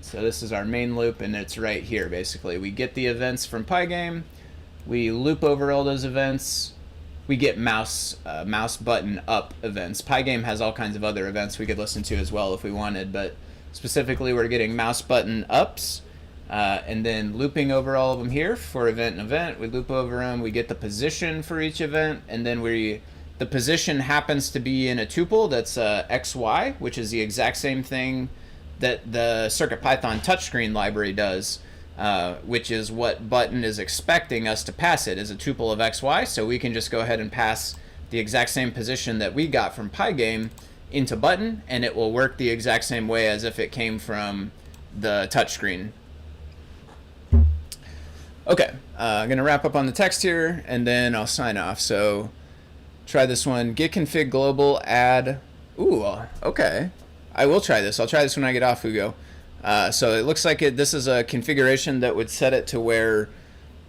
So this is our main loop, and it's right here, basically. We get the events from Pygame, we loop over all those events, we get mouse button up events. Pygame has all kinds of other events we could listen to as well if we wanted, but specifically we're getting mouse button ups, and then looping over all of them here for event and event. We loop over them, we get the position for each event, and then the position happens to be in a tuple that's XY, which is the exact same thing that the CircuitPython touchscreen library does, which is what button is expecting us to pass it, is a tuple of XY. So we can just go ahead and pass the exact same position that we got from Pygame into button, and it will work the exact same way as if it came from the touchscreen. Okay, I'm gonna wrap up on the text here, and then I'll sign off. So try this one: git config global add Ooh, okay. I will try this. I'll try this when I get off Hugo. So it looks like this is a configuration that would set it to where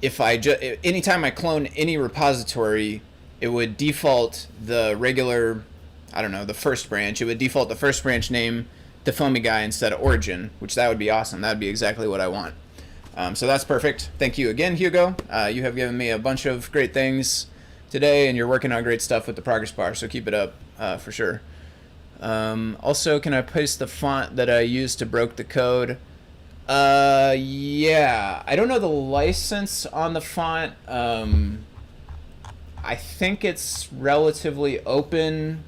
if anytime I clone any repository, it would default the regular, I don't know, the first branch. It would default the first branch name to Foamy Guy instead of Origin, which that would be awesome. That would be exactly what I want. So that's perfect. Thank you again, Hugo. You have given me a bunch of great things today, and you're working on great stuff with the progress bar, so keep it up for sure. Also, can I paste the font that I used to broke the code? Yeah. I don't know the license on the font. I think it's relatively open.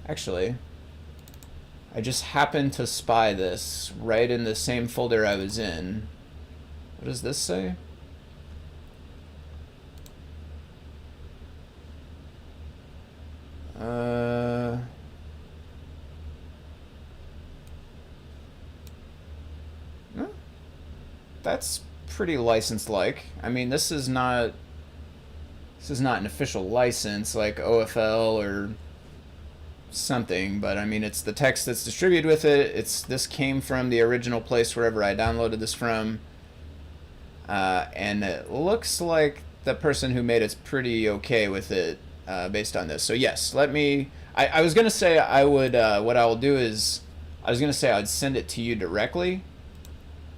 Actually, I just happened to spy this right in the same folder I was in. What does this say? That's pretty license-like. I mean, this is not an official license like OFL or something, but I mean, it's the text that's distributed with it. This came from the original place wherever I downloaded this from, and it looks like the person who made it's pretty okay with it based on this. So yes, I was gonna say I would. What I will do is I was gonna say I'd send it to you directly,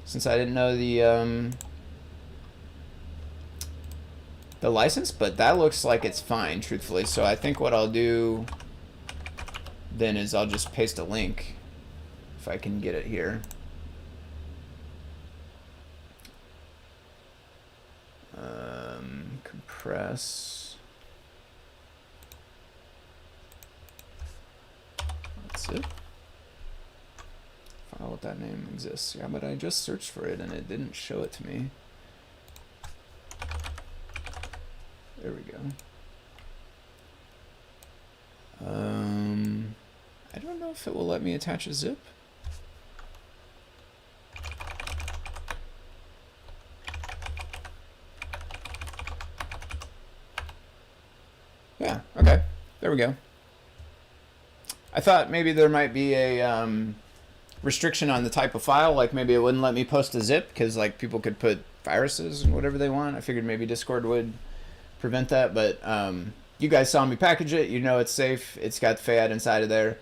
since I didn't know the license, but that looks like it's fine, truthfully. So I think what I'll do then is I'll just paste a link if I can get it here. Compress. That's it. File with that name exists. Yeah, but I just searched for it and it didn't show it to me. There we go. I don't know if it will let me attach a zip. Yeah, okay. There we go. I thought maybe there might be a restriction on the type of file, like maybe it wouldn't let me post a zip because like people could put viruses and whatever they want. I figured maybe Discord would prevent that, but you guys saw me package it. You know it's safe. It's got the FAT inside of there,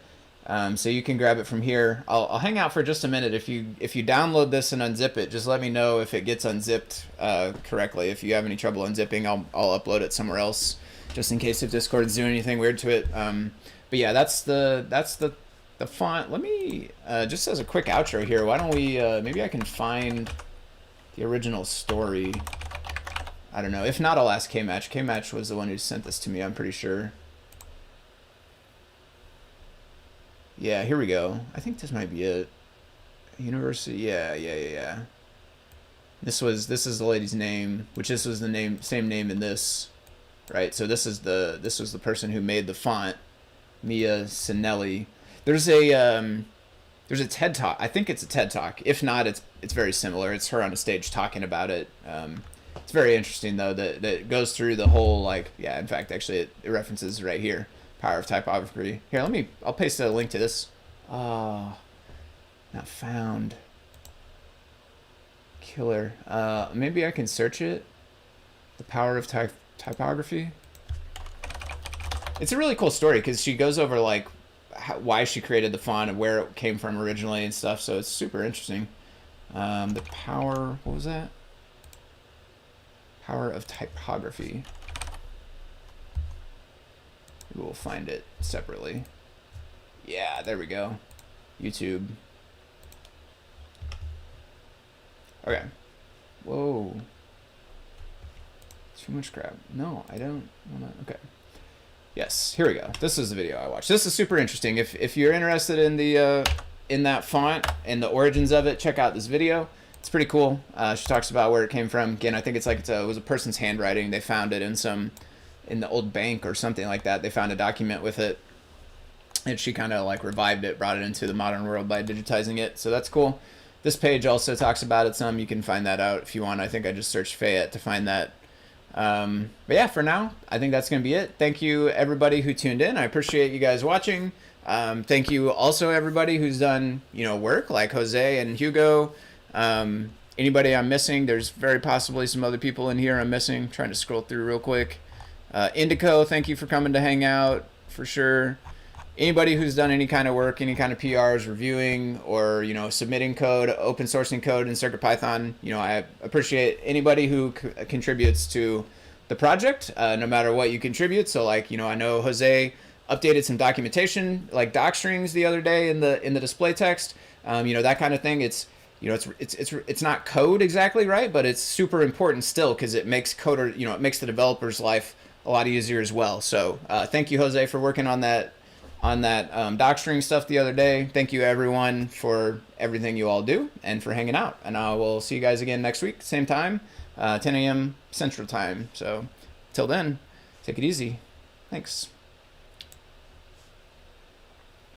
so you can grab it from here. I'll hang out for just a minute. If you download this and unzip it, just let me know if it gets unzipped correctly. If you have any trouble unzipping, I'll upload it somewhere else, just in case if Discord's doing anything weird to it. But yeah, that's the font. Let me just as a quick outro here. Why don't we maybe I can find the original story. I don't know. If not, I'll ask Kmatch. Kmatch was the one who sent this to me, I'm pretty sure. Yeah, here we go. I think this might be it. University. Yeah. This is the lady's name, which this was the same name in this, right? So this was the person who made the font, Mia Sinelli. There's a TED Talk. I think it's a TED Talk. If not, it's very similar. It's her on a stage talking about it. It's very interesting though that it goes through the whole like, yeah, in fact actually it references right here, power of typography. Here, I'll paste a link to this. Not found. Killer. Maybe I can search it. The power of typography. It's a really cool story because she goes over like why she created the font and where it came from originally and stuff, so it's super interesting. The power, what was that? Power of typography. Maybe we'll find it separately. Yeah, there we go. YouTube. Okay. Whoa. Too much crap. No, I don't wanna. Okay. Yes, here we go. This is the video I watched. This is super interesting. If you're interested in the in that font and the origins of it, check out this video. It's pretty cool. She talks about where it came from. Again, I think it's like it was a person's handwriting. They found it in the old bank or something like that. They found a document with it, and she kind of like revived it, brought it into the modern world by digitizing it. So that's cool. This page also talks about it some. You can find that out if you want. I think I just searched FAT to find that. But yeah, for now, I think that's going to be it. Thank you, everybody who tuned in. I appreciate you guys watching. Thank you also everybody who's done, work like Jose and Hugo. Anybody I'm missing, there's very possibly some other people in here I'm missing. Trying to scroll through real quick. Indico, thank you for coming to hang out for sure. Anybody who's done any kind of work, any kind of PRs, reviewing, or submitting code, open sourcing code in CircuitPython, I appreciate anybody who contributes to the project, no matter what you contribute. So I know Jose updated some documentation, like doc strings the other day in the display text, that kind of thing. It's not code exactly, right, but it's super important still because it makes it makes the developer's life a lot easier as well. So thank you, Jose, for working on that doc string stuff the other day. Thank you everyone for everything you all do and for hanging out. And I will see you guys again next week, same time, 10 a.m. Central Time. So till then, take it easy. Thanks.